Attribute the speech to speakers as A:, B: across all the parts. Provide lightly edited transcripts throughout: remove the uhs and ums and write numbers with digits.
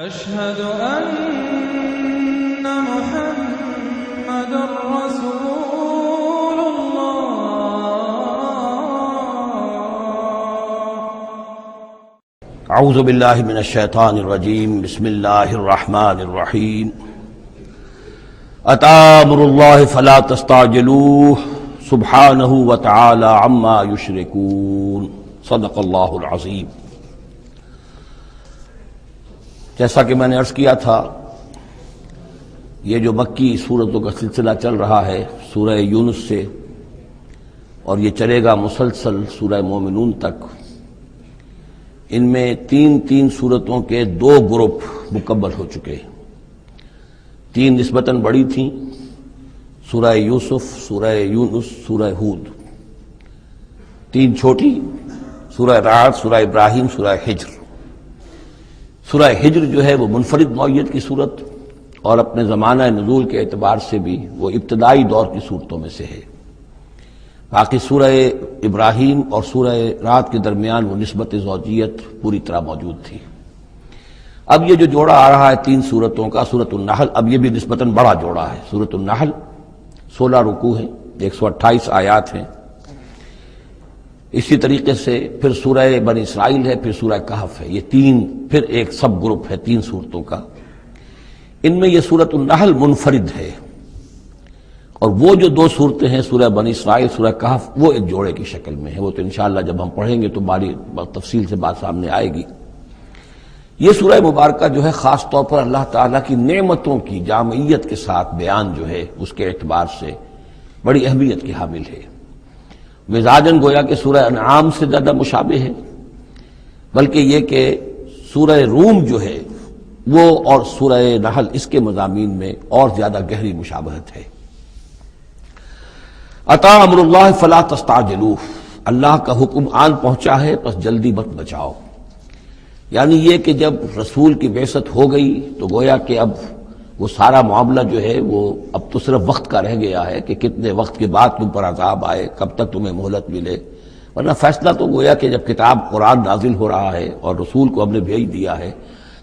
A: أشهد أن محمد رسول الله.
B: اعوذ باللہ من الشیطان الرجیم بسم اللہ الرحمن الرحیم اتی امر اللہ فلا تستعجلوہ سبحانہ وتعالی عما یشرکون. صدق اللہ العظیم. جیسا کہ میں نے عرض کیا تھا، یہ جو مکی سورتوں کا سلسلہ چل رہا ہے سورہ یونس سے، اور یہ چلے گا مسلسل سورہ مومنون تک، ان میں تین سورتوں کے 2 گروپ مکمل ہو چکے ہیں. 3 نسبتاً بڑی تھیں، سورہ یوسف، سورہ یونس، سورہ ہود. 3 چھوٹی، سورہ رعد، سورہ ابراہیم، سورہ ہجر. سورہ ہجر جو ہے وہ منفرد نوعیت کی صورت، اور اپنے زمانہ نزول کے اعتبار سے بھی وہ ابتدائی دور کی صورتوں میں سے ہے. باقی سورہ ابراہیم اور سورہ رعد کے درمیان وہ نسبت زوجیت پوری طرح موجود تھی. اب یہ جو جوڑا آ رہا ہے 3 سورتوں کا، سورۃ النحل، اب یہ بھی نسبتاً بڑا جوڑا ہے. سورۃ النحل 16 رکوع ہیں، 128 آیات ہیں. اسی طریقے سے پھر سورہ بنی اسرائیل ہے، پھر سورہ کہف ہے. یہ 3 پھر ایک سب گروپ ہے 3 سورتوں کا. ان میں یہ سورۃ النحل منفرد ہے، اور وہ جو 2 صورتیں ہیں سورہ بنی اسرائیل، سورہ کہف، وہ ایک جوڑے کی شکل میں ہے. وہ تو انشاءاللہ جب ہم پڑھیں گے تو بڑی تفصیل سے بات سامنے آئے گی. یہ سورہ مبارکہ جو ہے خاص طور پر اللہ تعالیٰ کی نعمتوں کی جامعیت کے ساتھ بیان جو ہے اس کے اعتبار سے بڑی اہمیت کی حامل ہے. مزاجاً گویا کہ سورہ انعام سے زیادہ مشابہ ہے، بلکہ یہ کہ سورہ روم جو ہے وہ اور سورہ نحل اس کے مضامین میں اور زیادہ گہری مشابہت ہے. اتی امر اللہ فلا تستعجلوہ، اللہ کا حکم آن پہنچا ہے پس جلدی مت بچاؤ. یعنی یہ کہ جب رسول کی بعثت ہو گئی تو گویا کہ اب وہ سارا معاملہ جو ہے وہ اب تو صرف وقت کا رہ گیا ہے کہ کتنے وقت کے بعد تم پر عذاب آئے، کب تک تمہیں مہلت ملے. ورنہ فیصلہ تو گویا کہ جب کتاب قرآن نازل ہو رہا ہے اور رسول کو ہم نے بھیج دیا ہے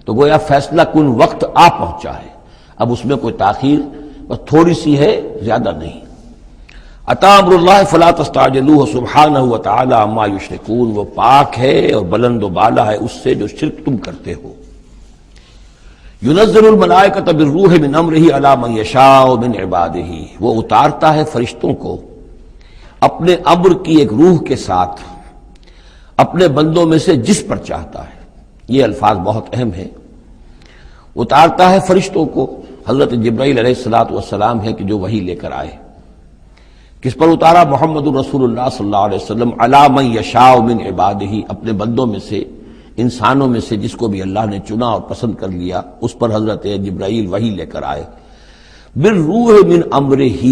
B: تو گویا فیصلہ کن وقت آ پہنچا ہے. اب اس میں کوئی تاخیر بس تھوڑی سی ہے، زیادہ نہیں. اتی امر اللہ فلا تستعجلوہ سبحانہ وتعالی عما یشرکون، وہ پاک ہے اور بلند و بالا ہے اس سے جو شرک تم کرتے ہو. ينزل الملائکۃ بالروح من امرہ علی من یشاء من عبادہ، وہ اتارتا ہے فرشتوں کو اپنے امر کی ایک روح کے ساتھ اپنے بندوں میں سے جس پر چاہتا ہے. یہ الفاظ بہت اہم ہیں. اتارتا ہے فرشتوں کو، حضرت جبرائیل علیہ السلام ہے کہ جو وحی لے کر آئے. کس پر اتارا؟ محمد الرسول اللہ صلی اللہ علیہ وسلم علی من یشاء من عبادہ، اپنے بندوں میں سے، انسانوں میں سے جس کو بھی اللہ نے چنا اور پسند کر لیا اس پر حضرت جبرائیل وحی لے کر آئے. بالروح من امرہ،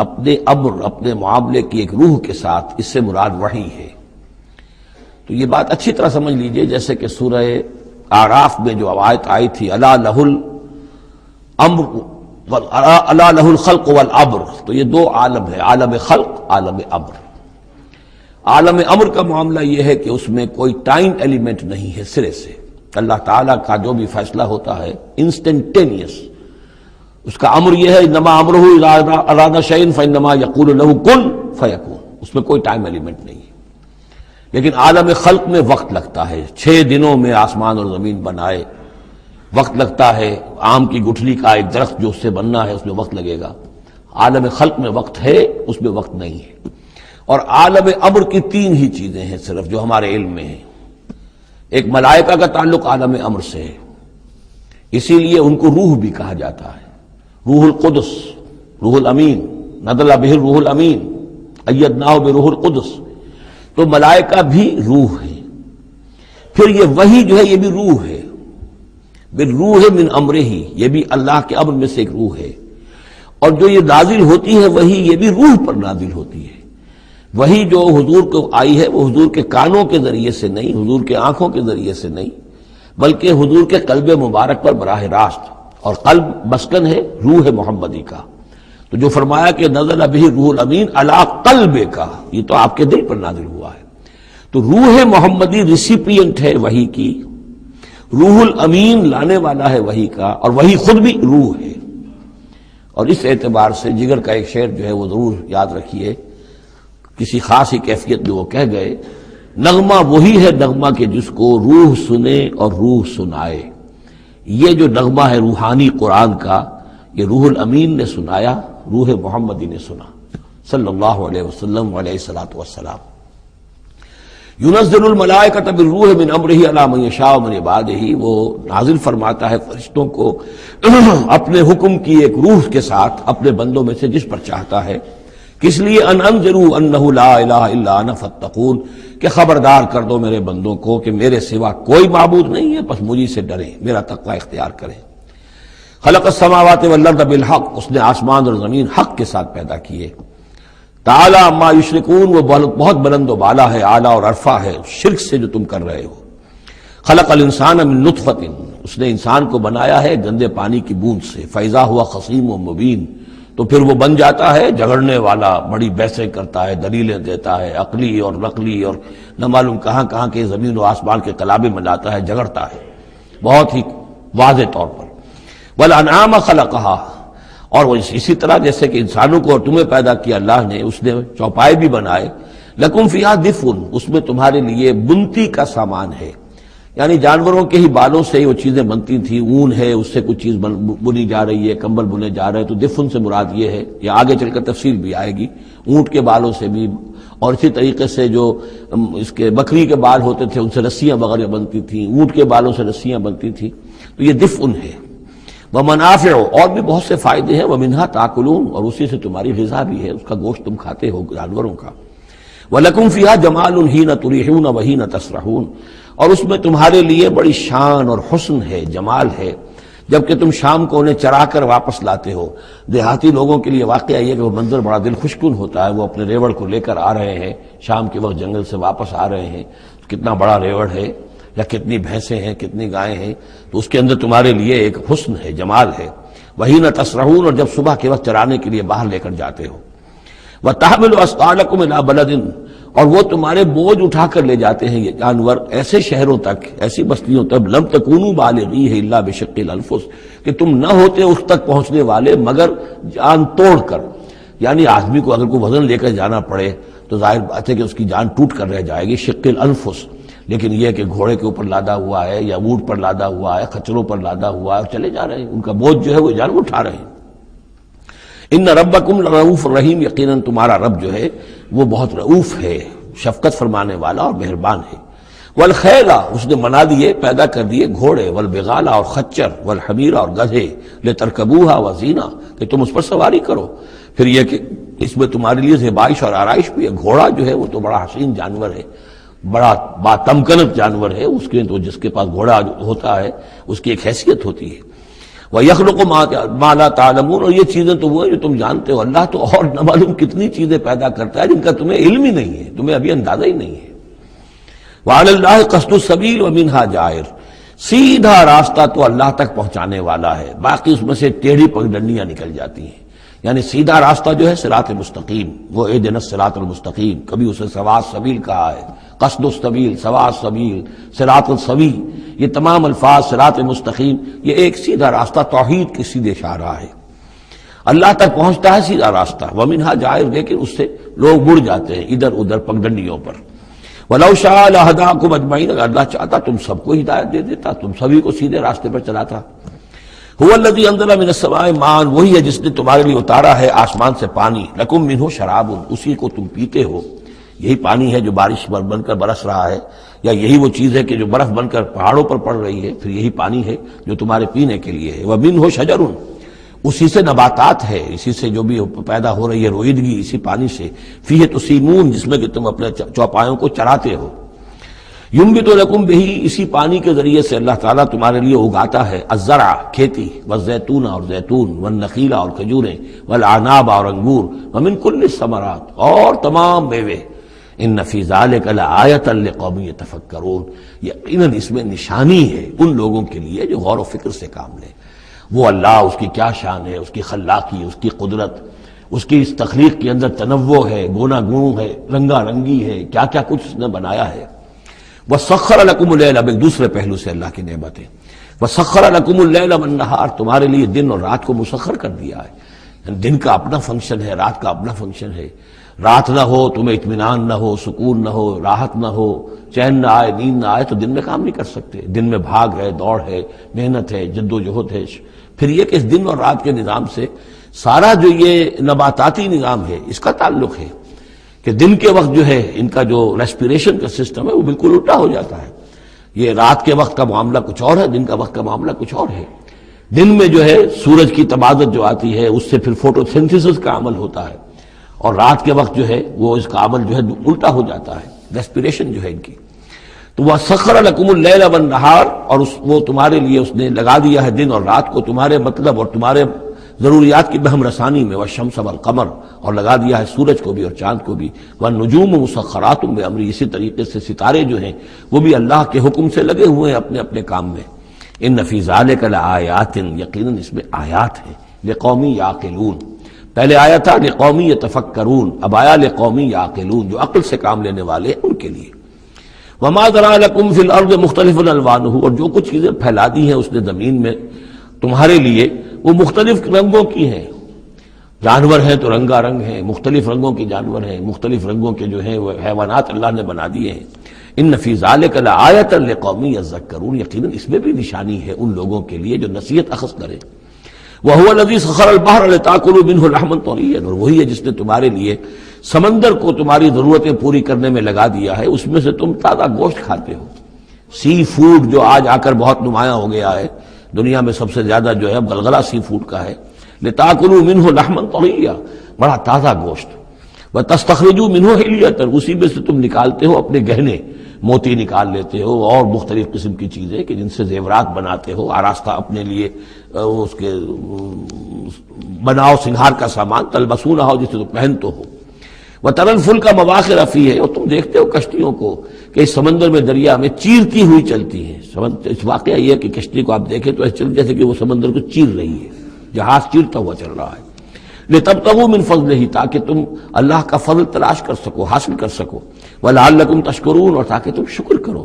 B: اپنے امر، اپنے معاملے کی ایک روح کے ساتھ. اس سے مراد وحی ہے. تو یہ بات اچھی طرح سمجھ لیجئے، جیسے کہ سورہ اعراف میں جو آیت آئی تھی الا لہ الامر الا لہ الخلق والامر، تو یہ 2 عالم ہے، عالم خلق، عالم امر. عالم امر کا معاملہ یہ ہے کہ اس میں کوئی ٹائم ایلیمنٹ نہیں ہے سرے سے. اللہ تعالیٰ کا جو بھی فیصلہ ہوتا ہے انسٹنٹینیس، اس کا امر یہ ہے انما امرہ اذا اراد شیئا فانما یقول له کن فیکون. اس میں کوئی ٹائم ایلیمنٹ نہیں ہے. لیکن عالم خلق میں وقت لگتا ہے. 6 دنوں میں آسمان اور زمین بنائے، وقت لگتا ہے. آم کی گٹھلی کا ایک درخت جو اس سے بننا ہے اس میں وقت لگے گا. عالم خلق میں وقت ہے، اس میں وقت نہیں ہے. اور عالم امر کی 3 ہی چیزیں ہیں صرف جو ہمارے علم میں ہیں. ایک ملائکہ کا تعلق عالم امر سے ہے، اسی لیے ان کو روح بھی کہا جاتا ہے. روح القدس، روح الامین، نزل بہ الروح الامین ایدناہ بروح القدس. تو ملائکہ بھی روح ہے. پھر یہ وحی جو ہے یہ بھی روح ہے. بالروح من امرہ، یہ بھی اللہ کے امر میں سے ایک روح ہے. اور جو یہ نازل ہوتی ہے وحی، یہ بھی روح پر نازل ہوتی ہے. وہی جو حضور کو آئی ہے وہ حضور کے کانوں کے ذریعے سے نہیں، حضور کے آنکھوں کے ذریعے سے نہیں، بلکہ حضور کے قلب مبارک پر براہ راست. اور قلب مسکن ہے روح محمدی کا. تو جو فرمایا کہ نزل بہ روح الامین علی قلبک، یہ تو آپ کے دل پر نازل ہوا ہے. تو روح محمدی ریسیپینٹ ہے وحی کی. روح الامین لانے والا ہے وحی کا، اور وہی خود بھی روح ہے۔ اور اس اعتبار سے جگر کا ایک شعر جو ہے وہ ضرور یاد رکھیے، کسی خاص ہی کیفیت میں وہ کہہ گئے، نغمہ وہی ہے نغمہ کہ جس کو روح سنے اور روح سنائے۔ یہ جو نغمہ ہے روحانی قرآن کا، یہ روح الامین نے سنایا، روح محمدی نے سنا صلی اللہ علیہ وسلم علیہ الصلوۃ والسلام۔ ينزل الملائکۃ بالروح من امرہ علی من یشاء من عبادہ، وہ نازل فرماتا ہے فرشتوں کو اپنے حکم کی ایک روح کے ساتھ اپنے بندوں میں سے جس پر چاہتا ہے۔ کس لیے؟ ان انذروا انہ لا الہ الا انا فاتقون، کہ خبردار کر دو میرے بندوں کو کہ میرے سوا کوئی معبود نہیں ہے، بس مجھے سے ڈریں، میرا تقوی اختیار کریں۔ خلق السماوات والارض بالحق، اس نے آسمان اور زمین حق کے ساتھ پیدا کیے۔ تعالی عما یشرکون، وہ بہت بلند و بالا ہے، اعلیٰ اور عرفہ ہے شرک سے جو تم کر رہے ہو۔ خلق الانسان من نطفۃ، اس نے انسان کو بنایا ہے گندے پانی کی بوند سے، فاذا ہوا خصیم و مبین، تو پھر وہ بن جاتا ہے جھگڑنے والا، بڑی بحثیں کرتا ہے، دلیلیں دیتا ہے، عقلی اور نقلی اور نہ معلوم کہاں کہاں کے زمین و آسمان کے کلابے بناتا ہے، جھگڑتا ہے بہت ہی واضح طور پر۔ والانعام خلقہا، اور وہ اسی طرح جیسے کہ انسانوں کو اور تمہیں پیدا کیا اللہ نے، اس نے چوپائے بھی بنائے، لکم فیہا دفء، اس میں تمہارے لیے بنتی کا سامان ہے، یعنی جانوروں کے ہی بالوں سے ہی وہ چیزیں بنتی تھیں، اون ہے اس سے کچھ چیز بنی جا رہی ہے، کمبل بنے جا رہے ہیں، تو دفن سے مراد یہ ہے، یہ آگے چل کر تفصیل بھی آئے گی، اونٹ کے بالوں سے بھی، اور اسی طریقے سے جو اس کے بکری کے بال ہوتے تھے ان سے رسیاں وغیرہ بنتی تھیں، اونٹ کے بالوں سے رسیاں بنتی تھیں، تو یہ دفن ہے۔ ومنافع، اور بھی بہت سے فائدے ہیں، ومنہا تاکلون، اور اسی سے تمہاری غذا بھی ہے، اس کا گوشت تم کھاتے ہو جانوروں کا۔ وَلَكُمْ فِيهَا جَمَالٌ حِينَ تُرِيحُونَ وَحِينَ تَسْرَحُونَ، اور اس میں تمہارے لیے بڑی شان اور حسن ہے، جمال ہے، جبکہ تم شام کو انہیں چرا کر واپس لاتے ہو۔ دیہاتی لوگوں کے لیے واقعہ یہ کہ وہ منظر بڑا دل خوشکن ہوتا ہے، وہ اپنے ریوڑ کو لے کر آ رہے ہیں، شام کے وقت جنگل سے واپس آ رہے ہیں، کتنا بڑا ریوڑ ہے یا کتنی بھینسیں ہیں، کتنی گائیں ہیں، تو اس کے اندر تمہارے لیے ایک حسن ہے، جمال ہے۔ وَحِينَ تَسْرَحُونَ، اور جب صبح کے وقت چرانے کے لیے باہر لے کر جاتے ہو۔ وَتَحْمِلُ أَثْقَالَكُمْ إِلَىٰ بَلَدٍ، اور وہ تمہارے بوجھ اٹھا کر لے جاتے ہیں یہ جانور ایسے شہروں تک، ایسی بستیوں تک، لَمْ تَكُونُوا بَالِغِيهِ إِلَّا بِشِقِّ الْأَنفُسِ، کہ تم نہ ہوتے اس تک پہنچنے والے مگر جان توڑ کر، یعنی آدمی کو اگر کوئی وزن لے کر جانا پڑے تو ظاہر بات ہے کہ اس کی جان ٹوٹ کر رہ جائے گی، شق الانفس، لیکن یہ کہ گھوڑے کے اوپر لادا ہوا ہے یا اونٹ پر لادا ہوا ہے، خچروں پر لادا ہوا ہے، اور چلے جا رہے ہیں، ان کا بوجھ جو ہے وہ جانور اٹھا رہے ہیں۔ ان ربکم لرؤوف الرحیم، یقیناً تمہارا رب جو ہے وہ بہت رؤوف ہے، شفقت فرمانے والا اور مہربان ہے۔ والخیلا، اس نے بنا دیے، پیدا کر دیے گھوڑے، والبغال، اور خچر، والحمیر، اور گدھے، لترکبوها وزینہ، کہ تم اس پر سواری کرو۔ پھر یہ کہ اس میں تمہارے لیے زیبائش اور آرائش بھی ہے۔ گھوڑا جو ہے وہ تو بڑا حسین جانور ہے، بڑا باتمکنت جانور ہے، اس کے تو جس کے پاس گھوڑا ہوتا ہے اس کی ایک حیثیت ہوتی ہے۔ وَيَخْلُقُ مَا لَا تَعْلَمُونَ، اور یہ چیزیں تو وہ ہیں جو تم جانتے ہو، اللہ تو اور نہ معلوم کتنی چیزیں پیدا کرتا ہے جن کا تمہیں علم ہی نہیں ہے، تمہیں ابھی اندازہ ہی نہیں ہے۔ وَعَلَى اللَّهِ قَصْدُ السَّبِيلِ وَمِنْهَا جَائِرٌ، سیدھا راستہ تو اللہ تک پہنچانے والا ہے، باقی اس میں سے ٹیڑھی پگڈنڈیاں نکل جاتی ہیں، یعنی سیدھا راستہ جو ہے صراط مستقیم، وہ اہدنا الصراط المستقیم، کبھی اسے سواء السبیل کہا ہے، قصد السبیل، سواء السبیل، صراط السوی، یہ تمام الفاظ صراط مستقیم، یہ ایک سیدھا راستہ توحید کی سیدھے اشارہ ہے، اللہ تک پہنچتا ہے سیدھا راستہ۔ ومنہا جائر، لیکن اس سے لوگ مڑ جاتے ہیں ادھر ادھر پگڈنڈیوں پر۔ وَلَوْ شَاءَ لَهَدَاكُمْ أَجْمَعِينَ، اگر اللہ چاہتا تم سب کو ہدایت دے دیتا، تم سبھی کو سیدھے راستے پر چلاتا۔ هُوَ الَّذِي أَنزَلَ مِنَ السَّمَاءِ مَاءً، وہی ہے جس نے تمہارے لیے اتارا ہے آسمان سے پانی، لَكُم مِّنْهُ شَرَابٌ، اسی کو تم پیتے ہو، یہی پانی ہے جو بارش بن کر برس رہا ہے، یا یہی وہ چیز ہے کہ جو برف بن کر پہاڑوں پر پڑ رہی ہے، پھر یہی پانی ہے جو تمہارے پینے کے لیے ہے۔ وَمِنْهُ شَجَرٌ، اسی سے نباتات ہے، اسی سے جو بھی پیدا ہو رہی ہے روئیدگی اسی پانی سے۔ فِيهِ تُسِيمُونَ، جس میں کہ تم اپنے چوپایوں کو چراتے ہو۔ يُنبِتُ لَكُم بِهِ، اسی پانی کے ذریعے سے اللہ تعالیٰ تمہارے لیے اگاتا ہے، الزرع، کھیتی، والزیتون، اور زیتون، والنخیل، اور کھجوریں، والعناب، اور انگور، ومن كل الثمرات، اور تمام میوے۔ ان فی ذلک لآیۃ لقوم یتفکرون، یقیناً اس میں نشانی ہے ان لوگوں کے لیے جو غور و فکر سے کام لیں۔ وہ اللہ، اس کی کیا شان ہے، اس کی خلاقی، اس کی قدرت، اس کی اس تخلیق کے اندر تنوع ہے، گونا گون ہے، رنگا رنگی ہے، کیا کیا کچھ اس نے بنایا ہے۔ وَسَخَّرَ لَكُمُ اللَّيْلَ، اب ایک دوسرے پہلو سے اللہ کی نعمتیں، وَسَخَّرَ لَكُمُ اللَّيْلَ وَالنَّهَارَ، تمہارے لیے دن اور رات کو مسخر کر دیا ہے. دن کا اپنا فنکشن ہے، رات کا اپنا فنکشن ہے. رات نہ ہو تمہیں اطمینان نہ ہو، سکون نہ ہو، راحت نہ ہو، چین نہ آئے، نیند نہ آئے، تو دن میں کام نہیں کر سکتے. دن میں بھاگ ہے، دوڑ ہے، محنت ہے، جد و جہد ہے. پھر یہ کہ اس دن اور رات کے نظام سے سارا جو یہ نباتاتی نظام ہے اس کا تعلق ہے کہ دن کے وقت جو ہے ان کا جو ریسپیریشن کا سسٹم ہے وہ بالکل الٹا ہو جاتا ہے. یہ رات کے وقت کا معاملہ کچھ اور ہے، دن کا وقت کا معاملہ کچھ اور ہے. دن میں جو ہے سورج کی تبادت جو آتی ہے اس سے پھر فوٹو سینتھسس کا عمل ہوتا ہے، اور رات کے وقت جو ہے وہ اس کا عمل جو ہے الٹا ہو جاتا ہے، ریسپیریشن جو ہے ان کی. تو وہ سخر لکم اللیل والنہار، اور وہ تمہارے لیے اس نے لگا دیا ہے دن اور رات کو تمہارے مطلب اور تمہارے ضروریات کی بہم رسانی میں، والشمس والقمر، اور لگا دیا ہے سورج کو بھی اور چاند کو بھی، والنجوم مسخرات بامرہ، اسی طریقے سے ستارے جو ہیں وہ بھی اللہ کے حکم سے لگے ہوئے ہیں اپنے اپنے کام میں. ان فی ذلک لآیات، یقیناً اس میں آیات ہیں، لقوم یعقلون. پہلے آیا تھا لقوم یتفکرون، اب آیا لقوم یعقلون، جو عقل سے کام لینے والے ہیں ان کے لیے. وما ذرا لکم فی الارض مختلف الوانہ، اور جو کچھ چیزیں پھیلا دی ہیں اس نے زمین میں تمہارے لیے وہ مختلف رنگوں کی ہیں. جانور ہیں تو رنگا رنگ ہیں، مختلف رنگوں کے جانور ہیں، مختلف رنگوں کے جو ہیں وہ حیوانات اللہ نے بنا دیے ہیں. ان فی ذلک لآیۃ لقوم یذکرون، یقیناً اس میں بھی نشانی ہے ان لوگوں کے لیے جو نصیحت اخذ کریں. وَهُوَ الَّذِي سَخَّرَ الْبَحْرَ لِتَأْكُلُوا مِنْهُ لَحْمًا طَرِيًّا، اور وہی ہے جس نے تمہارے لیے سمندر کو تمہاری ضرورتیں پوری کرنے میں لگا دیا ہے، اس میں سے تم تازہ گوشت کھاتے ہو. سی فوڈ جو آج آ کر بہت نمایاں ہو گیا ہے دنیا میں، سب سے زیادہ جو ہے غلغلہ سی فوڈ کا ہے. لِتَأْكُلُوا مِنْهُ لَحْمًا طَرِيًّا، بڑا تازہ گوشت. وَتَسْتَخْرِجُوا مِنْهُ حِلْيَةً، اسی میں سے تم نکالتے ہو اپنے گہنے، موتی نکال لیتے ہو اور مختلف قسم کی چیزیں کہ جن سے زیورات بناتے ہو، آراستہ اپنے لیے اس کے بناؤ سنگھار کا سامان، تلبسونہ ہو جسے تو پہنتے ہو. وَتَرَى الْفُلْكَ مَوَاخِرَ فِيهِ، اور تم دیکھتے ہو کشتیوں کو کہ اس سمندر میں دریا میں چیرتی ہوئی چلتی ہیں. اس واقعہ یہ ہے کہ کشتی کو آپ دیکھیں تو ایسے چل جیسے کہ وہ سمندر کو چیر رہی ہے، جہاز چیرتا ہوا چل رہا ہے. لِتَبْتَغُوا مِنْ فَضْلِهِ، تاکہ تم اللہ کا فضل تلاش کر سکو، حاصل کر سکو. وَلَعَلَّكُمْ تَشْكُرُونَ، اور تاکہ تم شکر کرو.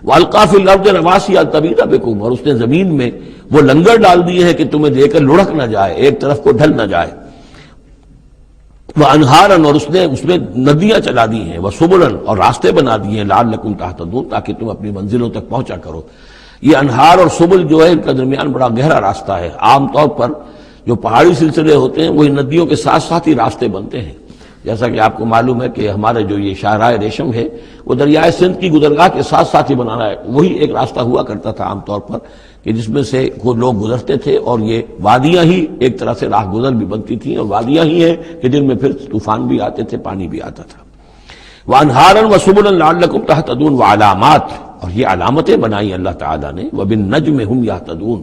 B: وَأَلْقَىٰ فِي الْأَرْضِ رَوَاسِيَ أَن تَمِيدَ بِكُمْ، اور اس نے زمین میں وہ لنگر ڈال دیے ہیں کہ تمہیں دے کر لڑک نہ جائے، ایک طرف کو ڈھل نہ جائے. وَأَنْهَارًا، اور اس میں ندیاں چلا دی ہیں. وَسُبُلًا، اور راستے بنا دیے ہیں. لَعَلَّكُمْ تَهْتَدُونَ، تاکہ تم اپنی منزلوں تک پہنچا کرو. یہ انہار اور سبل جو ہے ان کا درمیان بڑا گہرا راستہ ہے. عام طور پر جو پہاڑی سلسلے ہوتے ہیں وہی ندیوں کے ساتھ ساتھ ہی راستے بنتے ہیں. جیسا کہ آپ کو معلوم ہے کہ ہمارے جو یہ شاہراہ ریشم ہے وہ دریائے سندھ کی گزرگاہ کے ساتھ ساتھ ہی بنانا ہے. وہی ایک راستہ ہوا کرتا تھا عام طور پر کہ جس میں سے کوئی لوگ گزرتے تھے، اور یہ وادیاں ہی ایک طرح سے راہ گزر بھی بنتی تھیں، اور وادیاں ہی ہیں کہ جن میں پھر طوفان بھی آتے تھے، پانی بھی آتا تھا. وَأَنْهَارًا وَسُبُلًا لَعَلَّكُمْ تَهْتَدُونَ، وَعَلَامَاتٍ، اور یہ علامتیں بنائی اللہ تعالیٰ نے. وَبِالنَّجْمِ هُمْ يَهْتَدُونَ،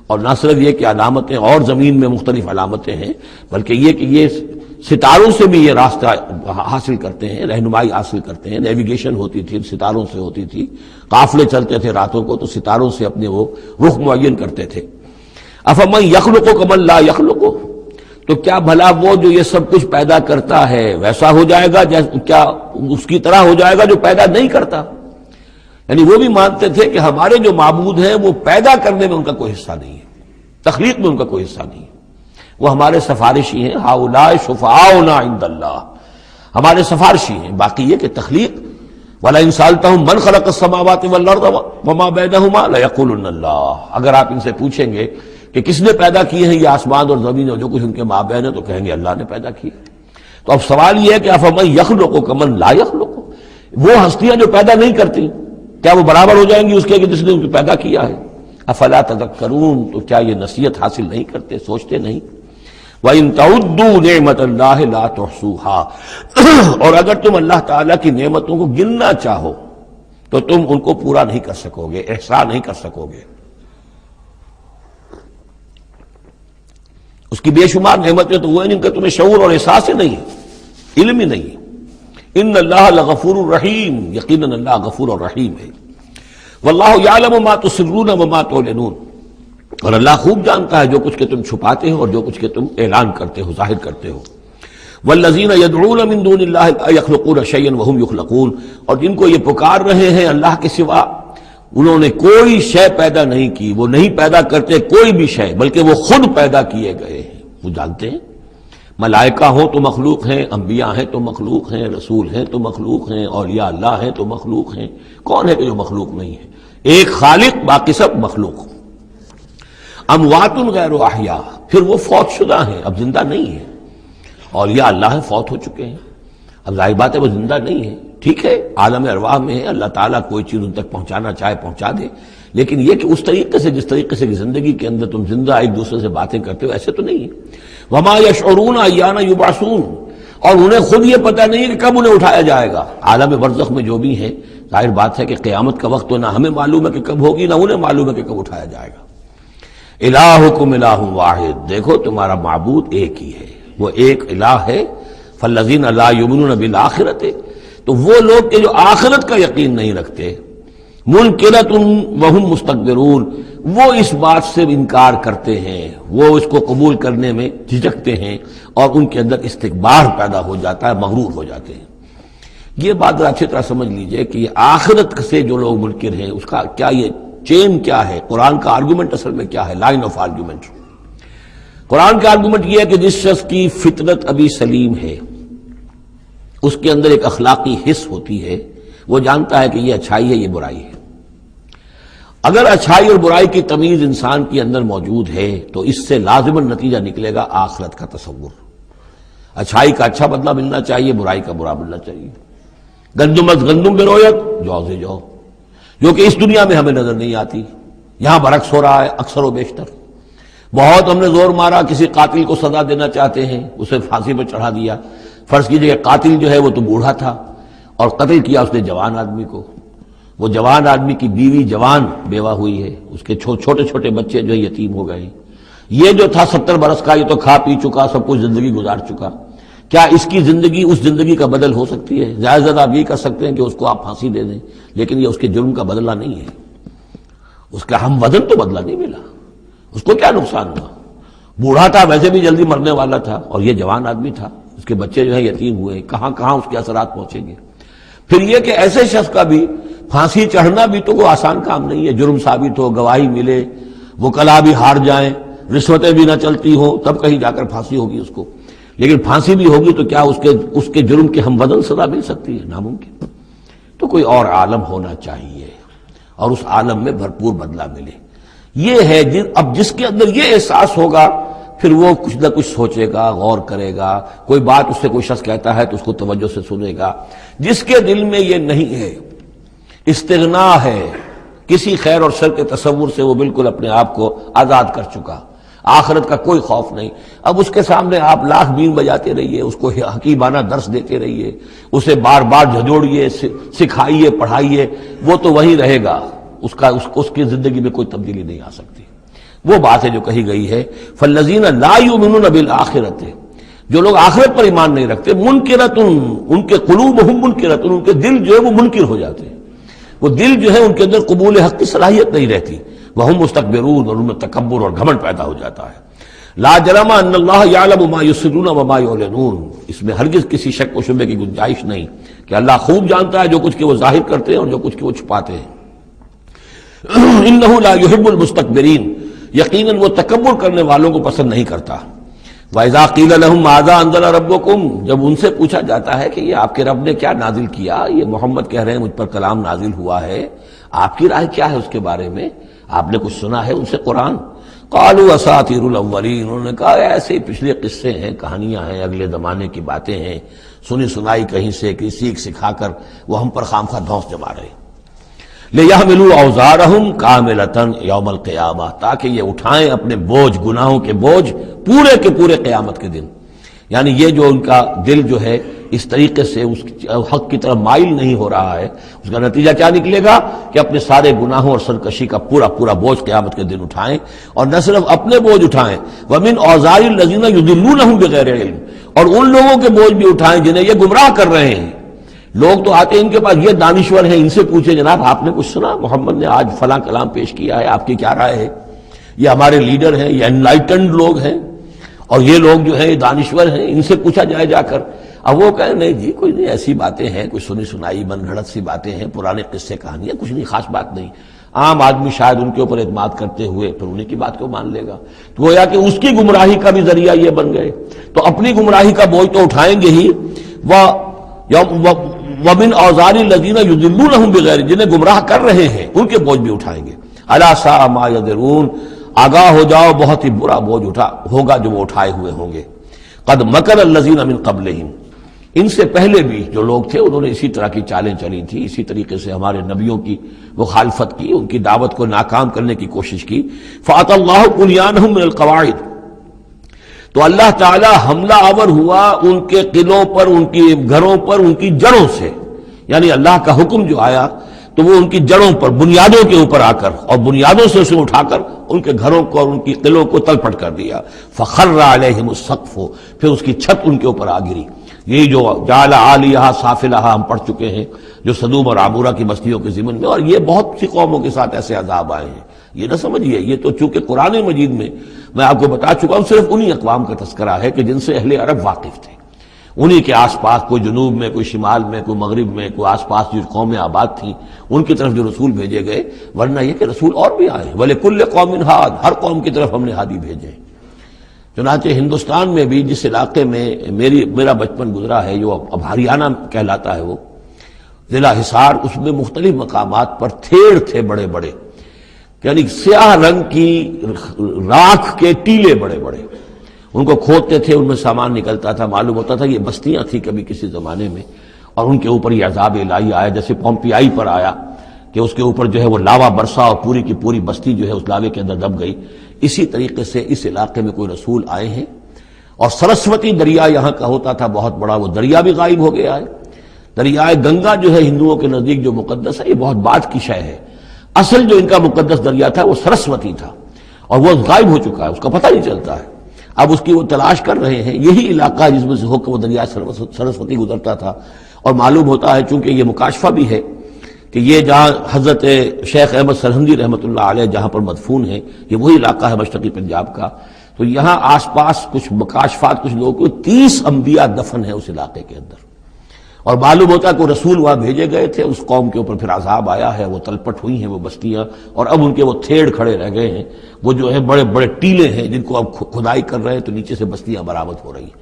B: اور نہ صرف یہ کہ علامتیں اور زمین میں مختلف علامتیں ہیں، بلکہ یہ کہ یہ ستاروں سے بھی یہ راستہ حاصل کرتے ہیں، رہنمائی حاصل کرتے ہیں. نیویگیشن ہوتی تھی ستاروں سے ہوتی تھی، قافلے چلتے تھے راتوں کو تو ستاروں سے اپنے وہ رخ معین کرتے تھے. افمن یخلق کمن لا یخلق، تو کیا بھلا وہ جو یہ سب کچھ پیدا کرتا ہے ویسا ہو جائے گا، کیا اس کی طرح ہو جائے گا جو پیدا نہیں کرتا؟ یعنی وہ بھی مانتے تھے کہ ہمارے جو معبود ہیں وہ پیدا کرنے میں ان کا کوئی حصہ نہیں ہے، تخلیق میں ان کا کوئی حصہ نہیں ہے. وہ ہمارے سفارشی ہیں. ہؤلاء شفعاؤنا عند اللہ، ہمارے سفارشی ہیں. باقی یہ کہ تخلیق، وَلَئِن سَأَلْتَهُم مَّنْ خَلَقَ السَّمَاوَاتِ وَالْأَرْضَ وَمَا بَيْنَهُمَا لَيَقُولُنَّ اللَّهُ، اگر آپ ان سے پوچھیں گے کہ کس نے پیدا کیے ہیں یہ آسمان اور زمین اور جو کچھ ان کے مابین ہے، تو کہیں گے اللہ نے پیدا کیے. تو اب سوال یہ ہے کہ افمن یخلق کمن لا یخلق، وہ ہستیاں جو پیدا نہیں کرتی کیا وہ برابر ہو جائیں گی اس کے کہ جس نے ان کو پیدا کیا ہے؟ افلا تذکرون، تو کیا یہ نصیحت حاصل نہیں کرتے، سوچتے نہیں؟ وَإِن تَعُدُّوا نِعْمَةَ اللَّهِ لَا تُحْصُوهَا، اور اگر تم اللہ تعالیٰ کی نعمتوں کو گننا چاہو تو تم ان کو پورا نہیں کر سکو گے، احصاء نہیں کر سکو گے. اس کی بے شمار نعمتیں تو وہ ہیں جن کا تمہیں شعور اور احساس ہی نہیں ہے، علم ہی نہیں ہے. ان اللہ لغفور الرحیم، یقیناً اللہ غفور اور رحیم ہے. واللہ یعلم ما تسرون وما تعلنون، اور اللہ خوب جانتا ہے جو کچھ کہ تم چھپاتے ہو اور جو کچھ کہ تم اعلان کرتے ہو، ظاہر کرتے ہو. والذین یدعون من دون اللہ لا یخلقون شیئا وهم یخلقون، اور جن کو یہ پکار رہے ہیں اللہ کے سوا، انہوں نے کوئی شے پیدا نہیں کی، وہ نہیں پیدا کرتے کوئی بھی شے، بلکہ وہ خود پیدا کیے گئے ہیں۔ وہ جانتے ہیں ملائکہ ہوں تو مخلوق ہیں، انبیاء ہیں تو مخلوق ہیں، رسول ہیں تو مخلوق ہیں، اولیاء اللہ ہیں تو مخلوق ہیں، کون ہے کہ جو مخلوق نہیں ہے؟ ایک خالق، باقی سب مخلوق۔ اموات غیر احیاء، پھر وہ فوت شدہ ہیں، اب زندہ نہیں ہیں۔ اولیاء اللہ فوت ہو چکے ہیں، اب ظاہر بات ہے وہ زندہ نہیں ہے، ٹھیک ہے عالم ارواح میں ہے، اللہ تعالیٰ کوئی چیز ان تک پہنچانا چاہے پہنچا دے، لیکن یہ کہ اس طریقے سے جس طریقے سے زندگی کے اندر تم زندہ ایک دوسرے سے باتیں کرتے ہو، ایسے تو نہیں ہے۔ وما یشعرون ایان یبعثون، اور انہیں خود یہ پتہ نہیں ہے کہ کب انہیں اٹھایا جائے گا۔ عالم برزخ میں جو بھی ہیں، ظاہر بات ہے کہ قیامت کا وقت تو نہ ہمیں معلوم ہے کہ کب ہوگی، نہ انہیں معلوم ہے کہ کب اٹھایا جائے گا۔ الہکم الہ واحد، دیکھو تمہارا معبود ایک ہی ہے، وہ ایک الہ ہے۔ فالذین لا یؤمنون بالآخرۃ، تو وہ لوگ کہ جو آخرت کا یقین نہیں رکھتے، منکرۃ وہم مستکبرون، وہ اس بات سے انکار کرتے ہیں، وہ اس کو قبول کرنے میں جھجکتے ہیں، اور ان کے اندر استکبار پیدا ہو جاتا ہے، مغرور ہو جاتے ہیں۔ یہ بات اچھی طرح سمجھ لیجئے کہ یہ آخرت سے جو لوگ منکر ہیں، اس کا کیا یہ چین کیا ہے، قرآن کا آرگومنٹ اصل میں کیا ہے، لائن آف آرگومنٹ۔ قرآن کا آرگومنٹ یہ ہے کہ جس شخص کی فطرت ابھی سلیم ہے، اس کے اندر ایک اخلاقی حس ہوتی ہے، وہ جانتا ہے کہ یہ اچھائی ہے، یہ برائی ہے۔ اگر اچھائی اور برائی کی تمیز انسان کے اندر موجود ہے تو اس سے لازماً نتیجہ نکلے گا آخرت کا تصور۔ اچھائی کا اچھا بدلہ ملنا چاہیے، برائی کا برا ملنا چاہیے۔ گندم از گندم بے رویت، جو سے جو، جو کہ اس دنیا میں ہمیں نظر نہیں آتی، یہاں برعکس ہو رہا ہے اکثر و بیشتر۔ بہت ہم نے زور مارا، کسی قاتل کو سزا دینا چاہتے ہیں، اسے پھانسی پر چڑھا دیا۔ فرض کیجئے کہ قاتل جو ہے وہ تو بوڑھا تھا اور قتل کیا اس نے جوان آدمی کو، وہ جوان آدمی کی بیوی جوان بیوہ ہوئی ہے، اس کے چھوٹے چھوٹے بچے جو یتیم ہو گئے۔ یہ جو تھا 70 برس کا، یہ تو کھا پی چکا، سب کچھ زندگی گزار چکا، کیا اس کی زندگی اس زندگی کا بدل ہو سکتی ہے؟ زیادہ زیادہ آپ یہ کر سکتے ہیں کہ اس کو آپ پھانسی دے دیں، لیکن یہ اس کے جرم کا بدلہ نہیں ہے، اس کا ہم وزن تو بدلہ نہیں ملا، اس کو کیا نقصان ہوا؟ بوڑھا تھا، ویسے بھی جلدی مرنے والا تھا، اور یہ جوان آدمی تھا، اس کے بچے جو ہیں یتیم ہوئے، کہاں کہاں اس کے اثرات پہنچیں گے۔ پھر یہ کہ ایسے شخص کا بھی پھانسی چڑھنا بھی تو کوئی آسان کام نہیں ہے، جرم ثابت ہو، گواہی ملے، وکلا بھی ہار جائیں، رشوتیں بھی نہ چلتی ہوں، تب کہیں جا کر پھانسی ہوگی اس کو۔ لیکن پھانسی بھی ہوگی تو کیا اس کے جرم کے ہم وزن سزا مل سکتی ہے؟ ناممکن۔ تو کوئی اور عالم ہونا چاہیے اور اس عالم میں بھرپور بدلہ ملے۔ یہ ہے اب جس کے اندر یہ احساس ہوگا، پھر وہ کچھ نہ کچھ سوچے گا، غور کرے گا، کوئی بات اس سے کوئی شخص کہتا ہے تو اس کو توجہ سے سنے گا۔ جس کے دل میں یہ نہیں ہے، استغنا ہے، کسی خیر اور شر کے تصور سے وہ بالکل اپنے آپ کو آزاد کر چکا، آخرت کا کوئی خوف نہیں، اب اس کے سامنے آپ لاکھ بین بجاتے رہیے، اس کو حکیمانہ درس دیتے رہیے، اسے بار بار جھجوڑیے، سکھائیے، پڑھائیے، وہ تو وہی رہے گا، اس کی زندگی میں کوئی تبدیلی نہیں آ سکتی۔ وہ بات ہے جو کہی گئی ہے فالذین لا یؤمنون بالآخرۃ، جو لوگ آخرت پر ایمان نہیں رکھتے، منکرۃ، ان کے قلوبہم منکرۃ، ان کے دل جو ہے وہ منکر ہو جاتے ہیں، وہ دل جو ہے ان کے اندر قبول حق کی صلاحیت نہیں رہتی، وہم مستکبرون، اور ان میں تکبر اور گھمنڈ پیدا ہو جاتا ہے۔ لا جرم ان اللہ یعلم ما یسرون وما یعلنون، اس میں ہرگز کسی شک و شبہ کی گنجائش نہیں کہ اللہ خوب جانتا ہے جو کچھ کہ وہ ظاہر کرتے ہیں اور جو کچھ کہ وہ چھپاتے ہیں۔ انہ لا یحب المستکبرین، یقیناً وہ تکبر کرنے والوں کو پسند نہیں کرتا۔ وَإِذَا قِيلَ لَهُمْ مَاذَا أَنزَلَ رَبُّكُمْ، جب ان سے پوچھا جاتا ہے کہ یہ آپ کے رب نے کیا نازل کیا، یہ محمد کہہ رہے ہیں مجھ پر کلام نازل ہوا ہے، آپ کی رائے کیا ہے اس کے بارے میں، آپ نے کچھ سنا ہے ان سے قرآن؟ قالوا اساطیر الاولین، انہوں نے کہا ایسے پچھلے قصے ہیں، کہانیاں ہیں، اگلے زمانے کی باتیں ہیں، سنی سنائی کہیں سے کہ سیکھ سکھا کر وہ ہم پر خام خواہ دھونس جما رہے ہیں۔ لِيَحْمِلُوا أَوْزَارَهُمْ كَامِلَةً يَوْمَ الْقِيَامَةِ، تاکہ یہ اٹھائیں اپنے بوجھ، گناہوں کے بوجھ پورے کے پورے قیامت کے دن۔ یعنی یہ جو ان کا دل جو ہے اس طریقے سے اس حق کی طرف مائل نہیں ہو رہا ہے، اس کا نتیجہ کیا نکلے گا کہ اپنے سارے گناہوں اور سرکشی کا پورا پورا بوجھ قیامت کے دن اٹھائیں، اور نہ صرف اپنے بوجھ اٹھائیں، وَمِنْ أَوْزَارِ الَّذِينَ يُضِلُّونَهُمْ بِغَيْرِ عِلْمٍ، اور ان لوگوں کے بوجھ بھی اٹھائیں جنہیں یہ گمراہ کر رہے ہیں۔ لوگ تو آتے ہیں ان کے پاس، یہ دانشور ہیں، ان سے پوچھیں جناب آپ نے کچھ سنا، محمد نے آج فلاں کلام پیش کیا ہے، آپ کی کیا رائے ہے؟ یہ ہمارے لیڈر ہیں، یہ انلائٹنڈ لوگ ہیں، اور یہ لوگ جو ہیں دانشور ہیں، ان سے پوچھا جائے جا کر، اب وہ کہیں نہیں جی کوئی نہیں، ایسی باتیں ہیں، کوئی سنی سنائی من گھڑت سی باتیں ہیں، پرانے قصے کہانیاں، کچھ نہیں، خاص بات نہیں۔ عام آدمی شاید ان کے اوپر اعتماد کرتے ہوئے پھر انہیں کی بات کو مان لے گا، تو گویا کہ اس کی گمراہی کا بھی ذریعہ یہ بن گئے، تو اپنی گمراہی کا بوجھ تو اٹھائیں گے ہی۔ وَمِنْ أَوْزَارِ الَّذِينَ يُضِلُّونَهُم بِغَيْرِ، جنہیں گمراہ کر رہے ہیں ان کے بوجھ بھی اٹھائیں گے۔ أَلَا سَاءَ مَا يَذِرُونَ، آگاہ ہو جاؤ بہت ہی برا بوجھ ہوگا جو وہ اٹھائے ہوئے ہوں گے۔ قَدْ مَكَرَ الَّذِينَ مِنْ قَبْلِهِمْ، ان سے پہلے بھی جو لوگ تھے انہوں نے اسی طرح کی چالیں چلی تھی، اسی طریقے سے ہمارے نبیوں کی مخالفت کی، ان کی دعوت کو ناکام کرنے کی کوشش کی۔ فَأَتَى اللَّهُ بُنْيَانَهُم مِنَ الْقَوَاعِدِ، تو اللہ تعالی حملہ آور ہوا ان کے قلعوں پر، ان کی گھروں پر، ان کی جڑوں سے، یعنی اللہ کا حکم جو آیا تو وہ ان کی جڑوں پر، بنیادوں کے اوپر آ کر، اور بنیادوں سے اسے اٹھا کر ان کے گھروں کو اور ان کی قلعوں کو تلپٹ کر دیا۔ فخر علیہم السقف، پھر اس کی چھت ان کے اوپر آ گری۔ یہی جو جعل عالیہا سافلہا ہم پڑھ چکے ہیں جو سدوم اور عمورہ کی بستیوں کے ضمن میں، اور یہ بہت سی قوموں کے ساتھ ایسے عذاب آئے ہیں، یہ نہ سمجھیے، یہ تو چونکہ قرآن مجید میں میں آپ کو بتا چکا ہوں صرف انہی اقوام کا تذکرہ ہے کہ جن سے اہل عرب واقف تھے، انہی کے آس پاس، کوئی جنوب میں، کوئی شمال میں، کوئی مغرب میں، کوئی آس پاس جو قومیں آباد تھیں ان کی طرف جو رسول بھیجے گئے، ورنہ یہ کہ رسول اور بھی آئے، وَلِكُلِّ قَوْمٍ ہَادٍ، ہر قوم کی طرف ہم نے ہادی بھیجے۔ چنانچہ ہندوستان میں بھی جس علاقے میں میرا بچپن گزرا ہے، جو اب ہریانہ کہلاتا ہے، وہ ضلع حصار، اس میں مختلف مقامات پر تھیڑ تھے بڑے بڑے، یعنی سیاہ رنگ کی راکھ کے ٹیلے بڑے بڑے، ان کو کھودتے تھے، ان میں سامان نکلتا تھا، معلوم ہوتا تھا یہ بستیاں تھیں کبھی کسی زمانے میں، اور ان کے اوپر یہ عذاب الہی آیا، جیسے پومپیائی پر آیا کہ اس کے اوپر جو ہے وہ لاوا برسا اور پوری کی پوری بستی جو ہے اس لاوے کے اندر دب گئی۔ اسی طریقے سے اس علاقے میں کوئی رسول آئے ہیں، اور سرسوتی دریا یہاں کا ہوتا تھا بہت بڑا، وہ دریا بھی غائب ہو گیا ہے۔ دریائے گنگا جو ہے ہندوؤں کے نزدیک جو مقدس ہے، یہ بہت بعد کی شے ہے، اصل جو ان کا مقدس دریا تھا وہ سرسوتی تھا، اور وہ غائب ہو چکا ہے، اس کا پتہ نہیں چلتا ہے، اب اس کی وہ تلاش کر رہے ہیں۔ یہی علاقہ جس میں سے ہو کر وہ دریا سرسوتی گزرتا تھا، اور معلوم ہوتا ہے چونکہ یہ مکاشفہ بھی ہے کہ یہ جہاں حضرت شیخ احمد سرہندی رحمۃ اللہ علیہ جہاں پر مدفون ہیں، یہ وہی علاقہ ہے مشرقی پنجاب کا، تو یہاں آس پاس کچھ مکاشفات، کچھ لوگوں کو 30 انبیاء دفن ہیں اس علاقے کے اندر، اور معلوم ہوتا ہے کہ رسول وہاں بھیجے گئے تھے، اس قوم کے اوپر پھر عذاب آیا ہے، وہ تلپٹ ہوئی ہیں وہ بستیاں، اور اب ان کے وہ تھیڑ کھڑے رہ گئے ہیں، وہ جو ہے بڑے بڑے ٹیلے ہیں جن کو اب کھدائی کر رہے ہیں تو نیچے سے بستیاں برآمد ہو رہی ہیں،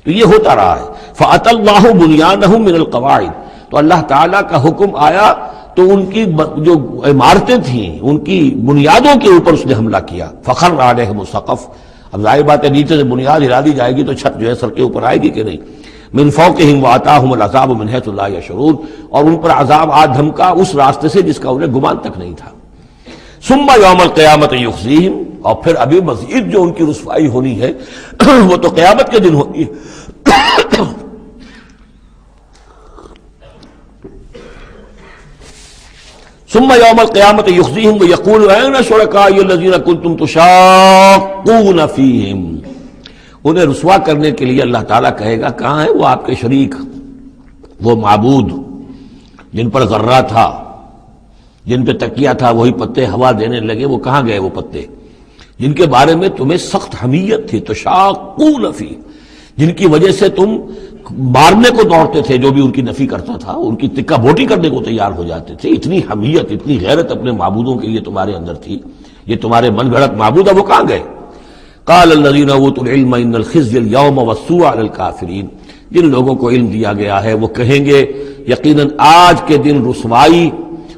B: تو یہ ہوتا رہا ہے۔ فَأَتَى اللَّهُ بُنْيَانَهُم مِنَ الْقَوَاعِدِ، تو اللہ تعالیٰ کا حکم آیا تو ان کی جو عمارتیں تھیں ان کی بنیادوں کے اوپر اس نے حملہ کیا۔ فَخَرَّ عَلَيْهِمُ السَّقْفُ، اب ظاہر بات ہے نیچے سے بنیاد ہلا دی جائے گی تو چھت جو ہے سر کے اوپر آئے گی کہ نہیں۔ من فوقہم وآتاہم العذاب من حیث لا یشعرون، اور ان پر عذاب آ دھمکا اس راستے سے جس کا انہیں گمان تک نہیں تھا۔ ثم یوم القیامت یخزیہم، اور پھر ابھی مزید جو ان کی رسوائی ہونی ہے وہ تو قیامت کے دن ہونی ہے۔ ثم یوم القیامت یخزیہم ویقول این شرکائی الذین کنتم تشاقون فیہم، انہیں رسوا کرنے کے لیے اللہ تعالیٰ کہے گا کہاں ہے وہ آپ کے شریک، وہ معبود جن پر غرہ تھا، جن پہ تکیہ تھا، وہی پتے ہوا دینے لگے، وہ کہاں گئے وہ پتے جن کے بارے میں تمہیں سخت حمیت تھی، تشاقون فی، جن کی وجہ سے تم مارنے کو دوڑتے تھے، جو بھی ان کی نفی کرتا تھا ان کی تکہ بوٹی کرنے کو تیار ہو جاتے تھے، اتنی حمیت، اتنی غیرت اپنے معبودوں کے لیے تمہارے اندر تھی، یہ تمہارے من گھڑت معبود، اب وہ کہاں گئے؟ قال الذین اوتوا العلم ان الخزي اليوم والسوء على الكافرین، جن لوگوں کو علم دیا گیا ہے وہ کہیں گے یقیناً آج کے دن رسوائی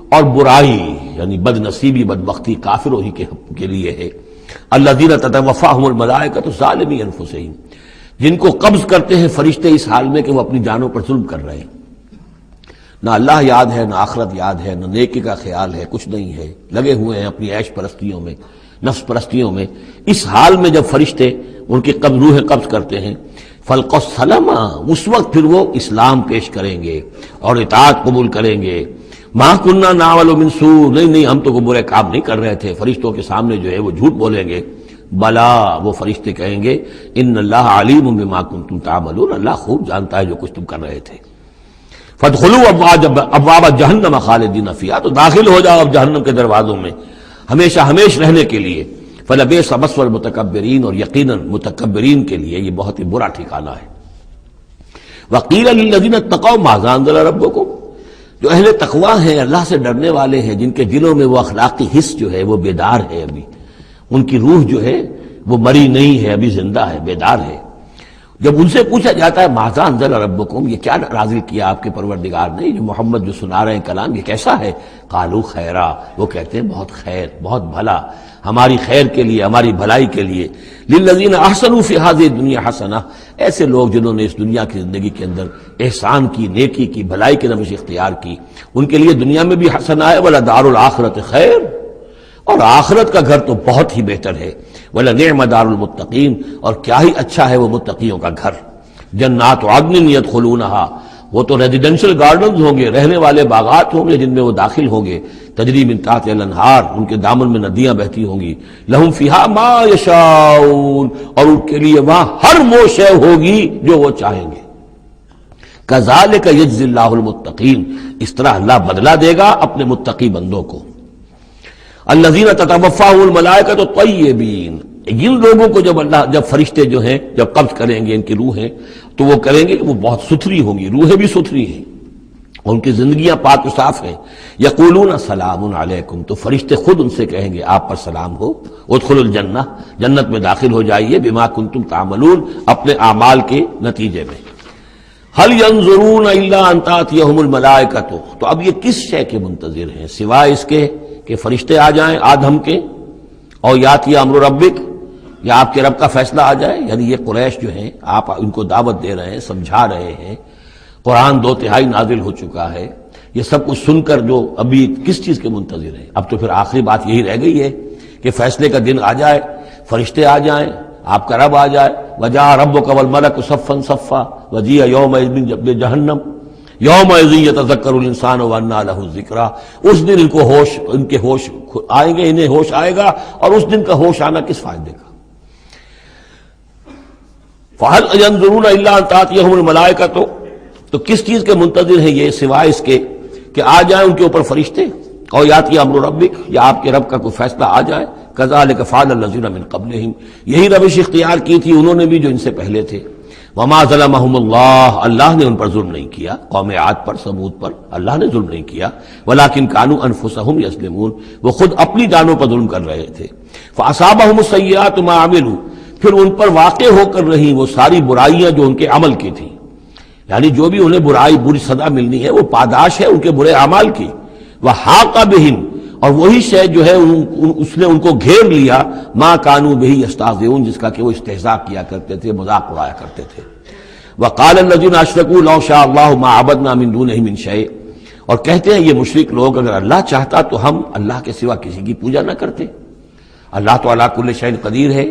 B: اور برائی یعنی بد نصیبی بدبختی کافروں ہی کے لیے ہے۔ الذین تتوفاہم الملائکۃ ظالمی انفسہم، جن کو قبض کرتے ہیں فرشتے اس حال میں کہ وہ اپنی جانوں پر ظلم کر رہے ہیں، نہ اللہ یاد ہے، نہ آخرت یاد ہے، نہ نیکی کا خیال ہے، کچھ نہیں ہے، لگے ہوئے ہیں اپنی عیش پرستیوں میں، نفس پرستیوں میں۔ اس حال میں جب فرشتے ان کی روح قبض کرتے ہیں، فَالْقَوْ السَّلَامَ، اس وقت پھر وہ اسلام پیش کریں گے اور اطاعت قبول کریں گے۔ مَا كُنَّا نَعْمَلُ مِن سُوءٍ، نہیں ہم تو کوئی برے کام نہیں کر رہے تھے، فرشتوں کے سامنے جو ہے وہ جھوٹ بولیں گے۔ بلا، وہ فرشتے کہیں گے ان اللہ علیم بما کنتم تعملون، اللہ خوب جانتا ہے جو کچھ تم کر رہے تھے۔ فادخلوا ابواب جہنم خالدین فیہا، تو داخل ہو جاؤ اب جہنم کے دروازوں میں ہمیشہ ہمیش رہنے کے لیے۔ فلبئس مثوى المتکبرین، اور یقیناً متکبرین کے لیے یہ بہت ہی برا ٹھکانہ ہے۔ وقیل للذین اتقوا ماذا انزل ربکم، جو اہل تقوی ہیں، اللہ سے ڈرنے والے ہیں، جن کے دلوں میں وہ اخلاقی حس جو ہے وہ بیدار ہے، ابھی ان کی روح جو ہے وہ مری نہیں ہے، ابھی زندہ ہے، بیدار ہے۔ جب ان سے پوچھا جاتا ہے ماذا انزل ربکم، یہ کیا نازل کیا آپ کے پروردگار نے، جو محمد جو سنا رہے ہیں کلام، یہ کیسا ہے؟ قالوا خیرا، وہ کہتے ہیں بہت خیر، بہت بھلا، ہماری خیر کے لیے، ہماری بھلائی کے لیے۔ للذین احسنوا فی ہذہ الدنیا حسنہ، ایسے لوگ جنہوں نے اس دنیا کی زندگی کے اندر احسان کی، نیکی کی، بھلائی کی روش اختیار کی، ان کے لیے دنیا میں بھی حسنہ ہے، ولدار الآخرۃ خیر، اور آخرت کا گھر تو بہت ہی بہتر ہے، وَلَنِعْمَ دَارُ الْمُتَّقِينَ، اور کیا ہی اچھا ہے وہ متقیوں کا گھر۔ جنات عدن يدخلونها، وہ تو ریزیڈینشل گارڈنز ہوں گے، رہنے والے باغات ہوں گے جن میں وہ داخل ہوں گے، تجری من تحتها الانہار، ان کے دامن میں ندیاں بہتی ہوں گی، لہم فیہا ما یشاؤون، اور ان کے لیے وہاں ہر وہ شے ہوگی جو وہ چاہیں گے۔ کذالک یجزی اللہ المتقین، اس طرح اللہ بدلہ دے گا اپنے متقی بندوں کو۔ الذین تتوفاهم الملائکۃ الطیبین، جن لوگوں کو جب فرشتے جو ہیں جب قبض کریں گے ان کی روحیں، تو وہ کریں گے کہ وہ بہت ستھری ہوں گی، روحیں بھی ستھری ہیں، ان کی زندگیاں پاک و صاف ہیں۔ یقولون سلام علیکم، تو فرشتے خود ان سے کہیں گے آپ پر سلام ہو، ادخلوا الجنہ، جنت میں داخل ہو جائیے، بما کنتم تعملون، اپنے اعمال کے نتیجے میں۔ هل ينظرون الا ان تاتيهم الملائکۃ، تو اب یہ کس شے کے منتظر ہیں سوائے اس کے کہ فرشتے آ جائیں آدم کے، اور یاتی امر ربک، یا آپ کے رب کا فیصلہ آ جائے۔ یعنی یہ قریش جو ہیں، آپ ان کو دعوت دے رہے ہیں، سمجھا رہے ہیں، قرآن 2 تہائی نازل ہو چکا ہے، یہ سب کچھ سن کر جو ابھی کس چیز کے منتظر ہیں؟ اب تو پھر آخری بات یہی رہ گئی ہے کہ فیصلے کا دن آ جائے، فرشتے آ جائیں، آپ کا رب آ جائے، وجاء ربک والملک صفا صفا وجیء یومئذ بجہنم یومئذ یتذکر الانسان وانى له الذکریٰ، اس دن ان کے ہوش آئیں گے، انہیں ہوش آئے گا، اور اس دن کا ہوش آنا کس فائدے کا؟ فَهَلْ يَنظُرُونَ إِلَّا أَن تَأْتِيَهُمُ الْمَلَائِكَةُ، تو کس چیز کے منتظر ہیں یہ سوائے اس کے کہ آ جائیں ان کے اوپر فرشتے، اور یاتی امر ربک، یا آپ کے رب کا کوئی فیصلہ آ جائے۔ کذالک فعل الذین من قبلہم، یہی روش اختیار کی تھی انہوں نے بھی جو ان سے پہلے تھے۔ وما ظلمہم اللہ، اللہ نے ان پر ظلم نہیں کیا، قوم عاد پر، ثمود پر اللہ نے ظلم نہیں کیا، ولکن کانوا انفسہم یظلمون، وہ خود اپنی جانوں پر ظلم کر رہے تھے۔ فاصابہم السیئات ما عملوا، پھر ان پر واقع ہو کر رہی وہ ساری برائیاں جو ان کے عمل کی تھیں، یعنی جو بھی انہیں بری سزا ملنی ہے وہ پاداش ہے ان کے برے اعمال کی۔ وحاق بہم، اور وہی شے جو ہے اس نے ان کو گھیر لیا، ما کانوا بہ یستہزئون، جس کا کہ وہ استہزاء کیا کرتے تھے، مذاق اڑایا کرتے تھے۔ وقال الذین اشرکوا لو شاء اللہ ما عبدنا من دونہ من شیء، اور کہتے ہیں یہ مشرک لوگ اگر اللہ چاہتا تو ہم اللہ کے سوا کسی کی پوجا نہ کرتے۔ اللہ تو علی کل شیء قدیر ہے،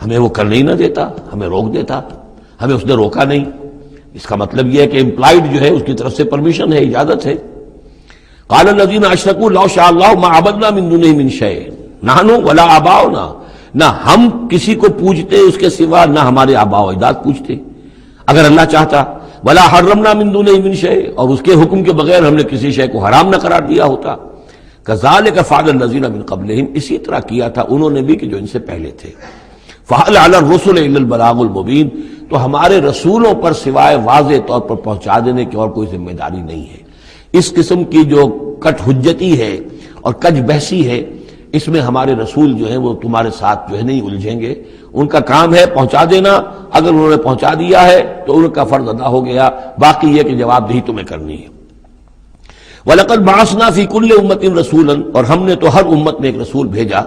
B: ہمیں وہ کرنے ہی نہ دیتا، ہمیں روک دیتا، ہمیں اس نے روکا نہیں۔ اس کا مطلب یہ ہے کہ امپلائڈ جو ہے اس کی طرف سے پرمیشن ہے، اجازت ہے۔ قال الذین اشرکوا لو شاء اللہ ما عبدنا من دونہ من شیء نحن ولا آباؤنا، نہ ہم کسی کو پوجتے اس کے سوا، نہ ہمارے آباء و اجداد پوجتے اگر اللہ چاہتا۔ ولا حرمنا من دونہ من شیء، اور اس کے حکم کے بغیر ہم نے کسی شے کو حرام نہ قرار دیا ہوتا۔ کذالک فعل الذین من قبلہم، اسی طرح کیا تھا انہوں نے بھی کہ جو ان سے پہلے تھے۔ فَهَلْ عَلَى الرُّسُلِ إِلَّا الْبَلَاغُ الْمُبِينُ، تو ہمارے رسولوں پر سوائے واضح طور پر پہنچا دینے کی اور کوئی ذمہ داری نہیں ہے۔ اس قسم کی جو کٹ حجتی ہے اور کج بحثی ہے، اس میں ہمارے رسول جو ہیں وہ تمہارے ساتھ جو ہے نہیں الجھیں گے، ان کا کام ہے پہنچا دینا، اگر انہوں نے پہنچا دیا ہے تو ان کا فرض ادا ہو گیا، باقی یہ کہ جواب دہی تمہیں کرنی ہے۔ وَلَقَدْ بَعَثْنَا فِي كُلِّ أُمَّةٍ رَسُولًا، اور ہم نے تو ہر امت میں ایک رسول بھیجا،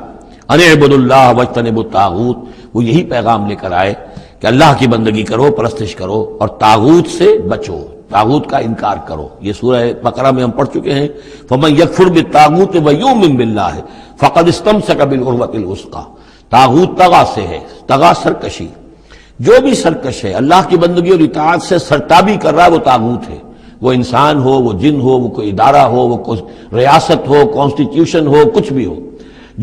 B: ان اعبدوا اللہ واجتنبوا الطاغوت، وہ یہی پیغام لے کر آئے کہ اللہ کی بندگی کرو، پرستش کرو، اور طاغوت سے بچو، طاغوت کا انکار کرو۔ یہ سورہ بقرہ میں ہم پڑھ چکے ہیں، فَمَن يَكْفُرْ بِالطَّاغُوتِ وَيُؤْمِن بِاللَّهِ فَقَدِ اسْتَمْسَكَ بِالْعُرْوَةِ الْوُثْقَىٰ، طاغوت طغا سے ہے، طغا سرکشی، جو بھی سرکش ہے اللہ کی بندگی اور اطاعت سے سرتابی کر رہا ہے وہ طاغوت ہے، وہ انسان ہو، وہ جن ہو، وہ کوئی ادارہ ہو، وہ کوئی ریاست ہو، کانسٹیٹیوشن ہو، کچھ بھی ہو،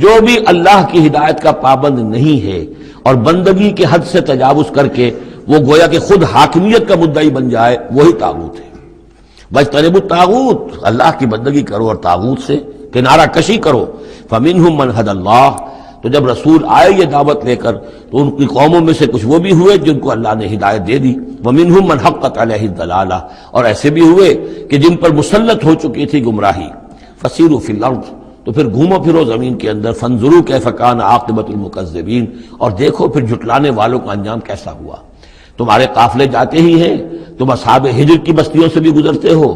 B: جو بھی اللہ کی ہدایت کا پابند نہیں ہے اور بندگی کے حد سے تجاوز کر کے وہ گویا کہ خود حاکمیت کا مدعی بن جائے، وہی طاغوت ہے۔ واجتنبوا الطاغوت، اللہ کی بندگی کرو اور طاغوت سے کنارہ کشی کرو۔ فمنہم من ھدی اللہ، تو جب رسول آئے یہ دعوت لے کر تو ان کی قوموں میں سے کچھ وہ بھی ہوئے جن کو اللہ نے ہدایت دے دی، وَمِنْهُمْ مَنْ حَقَّتْ عَلَيْهِ الضَّلَالَةُ، اور ایسے بھی ہوئے کہ جن پر مسلط ہو چکی تھی گمراہی۔ فَسِيرُوا فِي الْأَرْضِ، تو پھر گھومو پھرو زمین کے اندر، فَانظُرُوا كَيْفَ كَانَ عَاقِبَةُ الْمُكَذِّبِينَ، اور دیکھو پھر جھٹلانے والوں کا انجام کیسا ہوا۔ تمہارے قافلے جاتے ہی ہیں، تم اصحاب ہجر کی بستیوں سے بھی گزرتے ہو،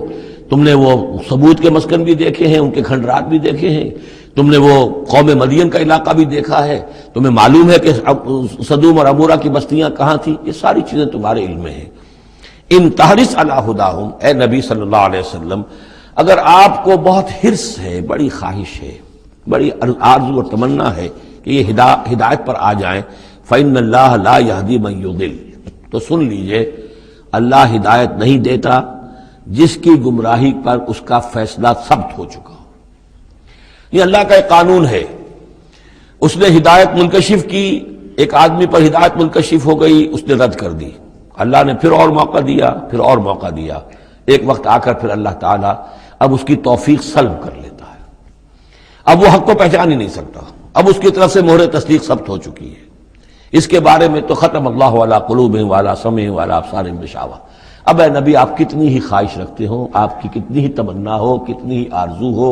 B: تم نے وہ ثمود کے مسکن بھی دیکھے ہیں، ان کے کھنڈرات بھی دیکھے ہیں، تم نے وہ قوم مدین کا علاقہ بھی دیکھا ہے، تمہیں معلوم ہے کہ سدوم اور عمورہ کی بستیاں کہاں تھیں، یہ ساری چیزیں تمہارے علم میں ہیں۔ ان تحرص علی ہداہم، اے نبی صلی اللہ علیہ وسلم، اگر آپ کو بہت حرص ہے، بڑی خواہش ہے، بڑی آرزو اور تمنا ہے کہ یہ ہدایت پر آ جائیں، فإن اللہ لا یہدی من یضل، تو سن لیجئے اللہ ہدایت نہیں دیتا جس کی گمراہی پر اس کا فیصلہ ثبت ہو چکا ہو۔ یہ اللہ کا ایک قانون ہے، اس نے ہدایت منکشف کی، ایک آدمی پر ہدایت منکشف ہو گئی، اس نے رد کر دی، اللہ نے پھر اور موقع دیا، پھر اور موقع دیا، ایک وقت آ کر پھر اللہ تعالیٰ اب اس کی توفیق سلب کر لیتا ہے، اب وہ حق کو پہچان ہی نہیں سکتا، اب اس کی طرف سے مہر تصدیق ثبت ہو چکی ہے۔ اس کے بارے میں تو ختم اللہ علی قلوبہم وعلی سمعہم وعلی ابصارہم غشاوہ۔ اب اے نبی آپ کتنی ہی خواہش رکھتے ہو، آپ کی کتنی ہی تمنا ہو، کتنی ہی آرزو ہو،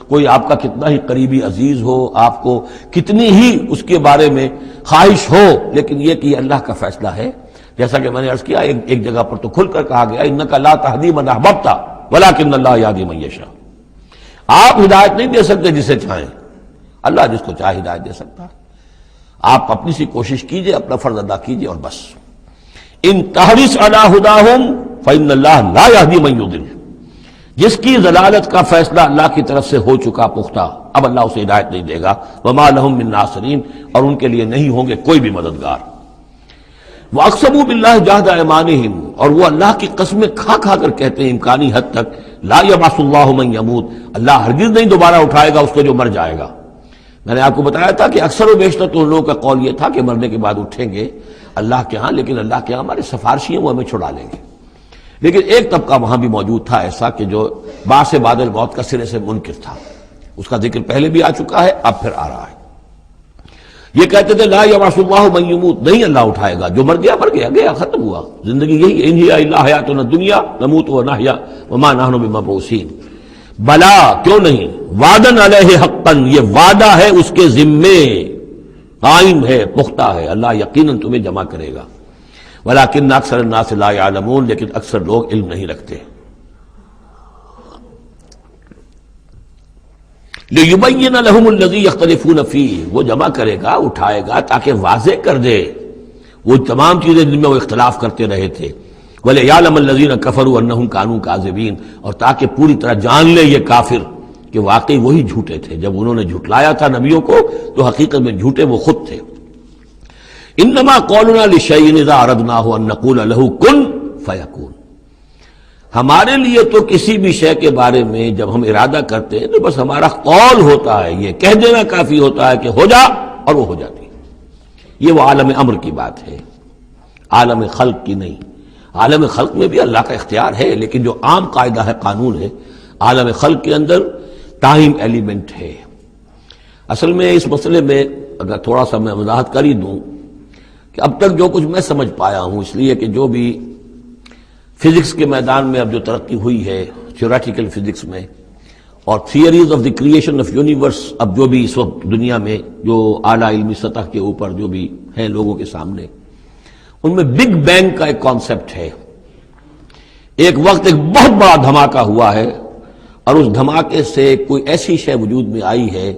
B: کوئی آپ کا کتنا ہی قریبی عزیز ہو، آپ کو کتنی ہی اس کے بارے میں خواہش ہو، لیکن یہ کہ یہ اللہ کا فیصلہ ہے۔ جیسا کہ میں نے عرض کیا، ایک جگہ پر تو کھل کر کہا گیا انک لا تہدی من احببت ولکن اللہ یہدی من یشاء، آپ ہدایت نہیں دے سکتے جسے چاہیں، اللہ جس کو چاہے ہدایت دے سکتا ہے۔ آپ اپنی سی کوشش کیجئے، اپنا فرض ادا کیجئے اور بس۔ ان تحرص علی ہداہم فإن اللہ لا یہدی من یضل، جس کی ضلالت کا فیصلہ اللہ کی طرف سے ہو چکا پختہ، اب اللہ اسے ہدایت نہیں دے گا۔ وما لہم من ناصرین، اور ان کے لیے نہیں ہوں گے کوئی بھی مددگار۔ وَأَقْسَمُوا بِاللَّهِ جَهْدَ أَيْمَانِهِمْ، اور وہ اللہ کی قسمیں کھا کھا کر کہتے ہیں امکانی حد تک، لا يبعث اللہ من يموت، اللہ ہرگز نہیں دوبارہ اٹھائے گا اس کو جو مر جائے گا۔ میں نے آپ کو بتایا تھا کہ اکثر و بیشتر تو ان لوگوں کا قول یہ تھا کہ مرنے کے بعد اٹھیں گے اللہ کے ہاں، لیکن اللہ کے ہاں ہمارے سفارشی ہیں، وہ ہمیں چھڑا لیں گے۔ لیکن ایک طبقہ وہاں بھی موجود تھا ایسا کہ جو بعث بعد الموت کا سرے سے منکر تھا، اس کا ذکر پہلے بھی آ چکا ہے، اب پھر آ رہا ہے۔ یہ کہتے تھے لا یبعث اللہ من یموت، نہیں اللہ اٹھائے گا، جو مر گیا مر گیا، گیا ختم ہوا، زندگی یہی ان ہی الا حیاتنا الدنیا نموت ونحیا وما نحن بمبعوثین۔ بلا، کیوں نہیں، وعدن علیہ حقا، یہ وعدہ ہے اس کے ذمے، قائم ہے، پختہ ہے، اللہ یقیناً تمہیں جمع کرے گا۔ ولکن اکثر الناس لا یعلمون، لیکن اکثر لوگ علم نہیں رکھتے۔ لِيُبَيِّنَ لَهُمُ الَّذِي يَخْتَلِفُونَ فِيهِ، وہ جمع کرے گا، اٹھائے گا تاکہ واضح کر دے وہ تمام چیزیں جن میں وہ اختلاف کرتے رہے تھے۔ وَلِيَعْلَمَ الَّذِينَ كَفَرُوا أَنَّهُمْ كَانُوا كَاذِبِينَ، اور تاکہ پوری طرح جان لے یہ کافر کہ واقعی وہی جھوٹے تھے، جب انہوں نے جھٹلایا تھا نبیوں کو تو حقیقت میں جھوٹے وہ خود تھے۔ انما قولنا لشیء اذا اردناه ان نقول له کن فیکون، ہمارے لیے تو کسی بھی شے کے بارے میں جب ہم ارادہ کرتے ہیں تو بس ہمارا قول ہوتا ہے، یہ کہہ دینا کافی ہوتا ہے کہ ہو جا، اور وہ ہو جاتی ہے۔ یہ وہ عالم امر کی بات ہے، عالم خلق کی نہیں۔ عالم خلق میں بھی اللہ کا اختیار ہے، لیکن جو عام قاعدہ ہے، قانون ہے، عالم خلق کے اندر ٹائم ایلیمنٹ ہے۔ اصل میں اس مسئلے میں اگر تھوڑا سا میں وضاحت کر ہی دوں کہ اب تک جو کچھ میں سمجھ پایا ہوں، اس لیے کہ جو بھی فزکس کے میدان میں اب جو ترقی ہوئی ہے، تھیوریٹیکل فزکس میں، اور theories of the creation of universe, اب جو بھی اس وقت دنیا میں جو اعلیٰ علمی سطح کے اوپر جو بھی ہیں لوگوں کے سامنے، ان میں بگ بینگ کا ایک کانسیپٹ ہے۔ ایک وقت ایک بہت بڑا دھماکہ ہوا ہے، اور اس دھماکے سے کوئی ایسی شے وجود میں آئی ہے،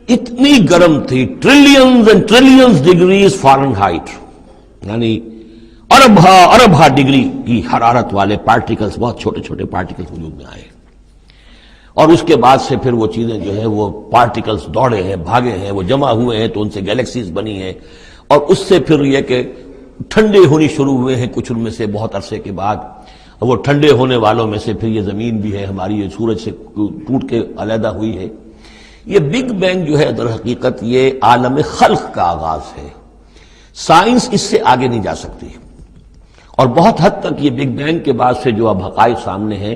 B: اتنی گرم تھی، trillions and trillions degrees foreign height, یعنی اربھا ڈگری کی حرارت والے پارٹیکلز، بہت چھوٹے چھوٹے پارٹیکلز وجود میں آئے، اور اس کے بعد سے پھر وہ چیزیں جو ہیں وہ پارٹیکلز دوڑے ہیں، بھاگے ہیں، وہ جمع ہوئے ہیں تو ان سے گیلیکسیز بنی ہیں، اور اس سے پھر یہ کہ ٹھنڈے ہونی شروع ہوئے ہیں کچھ ان میں سے بہت عرصے کے بعد، اور وہ ٹھنڈے ہونے والوں میں سے پھر یہ زمین بھی ہے ہماری، یہ سورج سے ٹوٹ کے علیحدہ ہوئی ہے۔ یہ بگ بینگ جو ہے در حقیقت یہ عالم خلق کا آغاز ہے، سائنس اس سے آگے نہیں جا سکتی، اور بہت حد تک یہ بگ بینگ کے بعد سے جو اب حقائق سامنے ہیں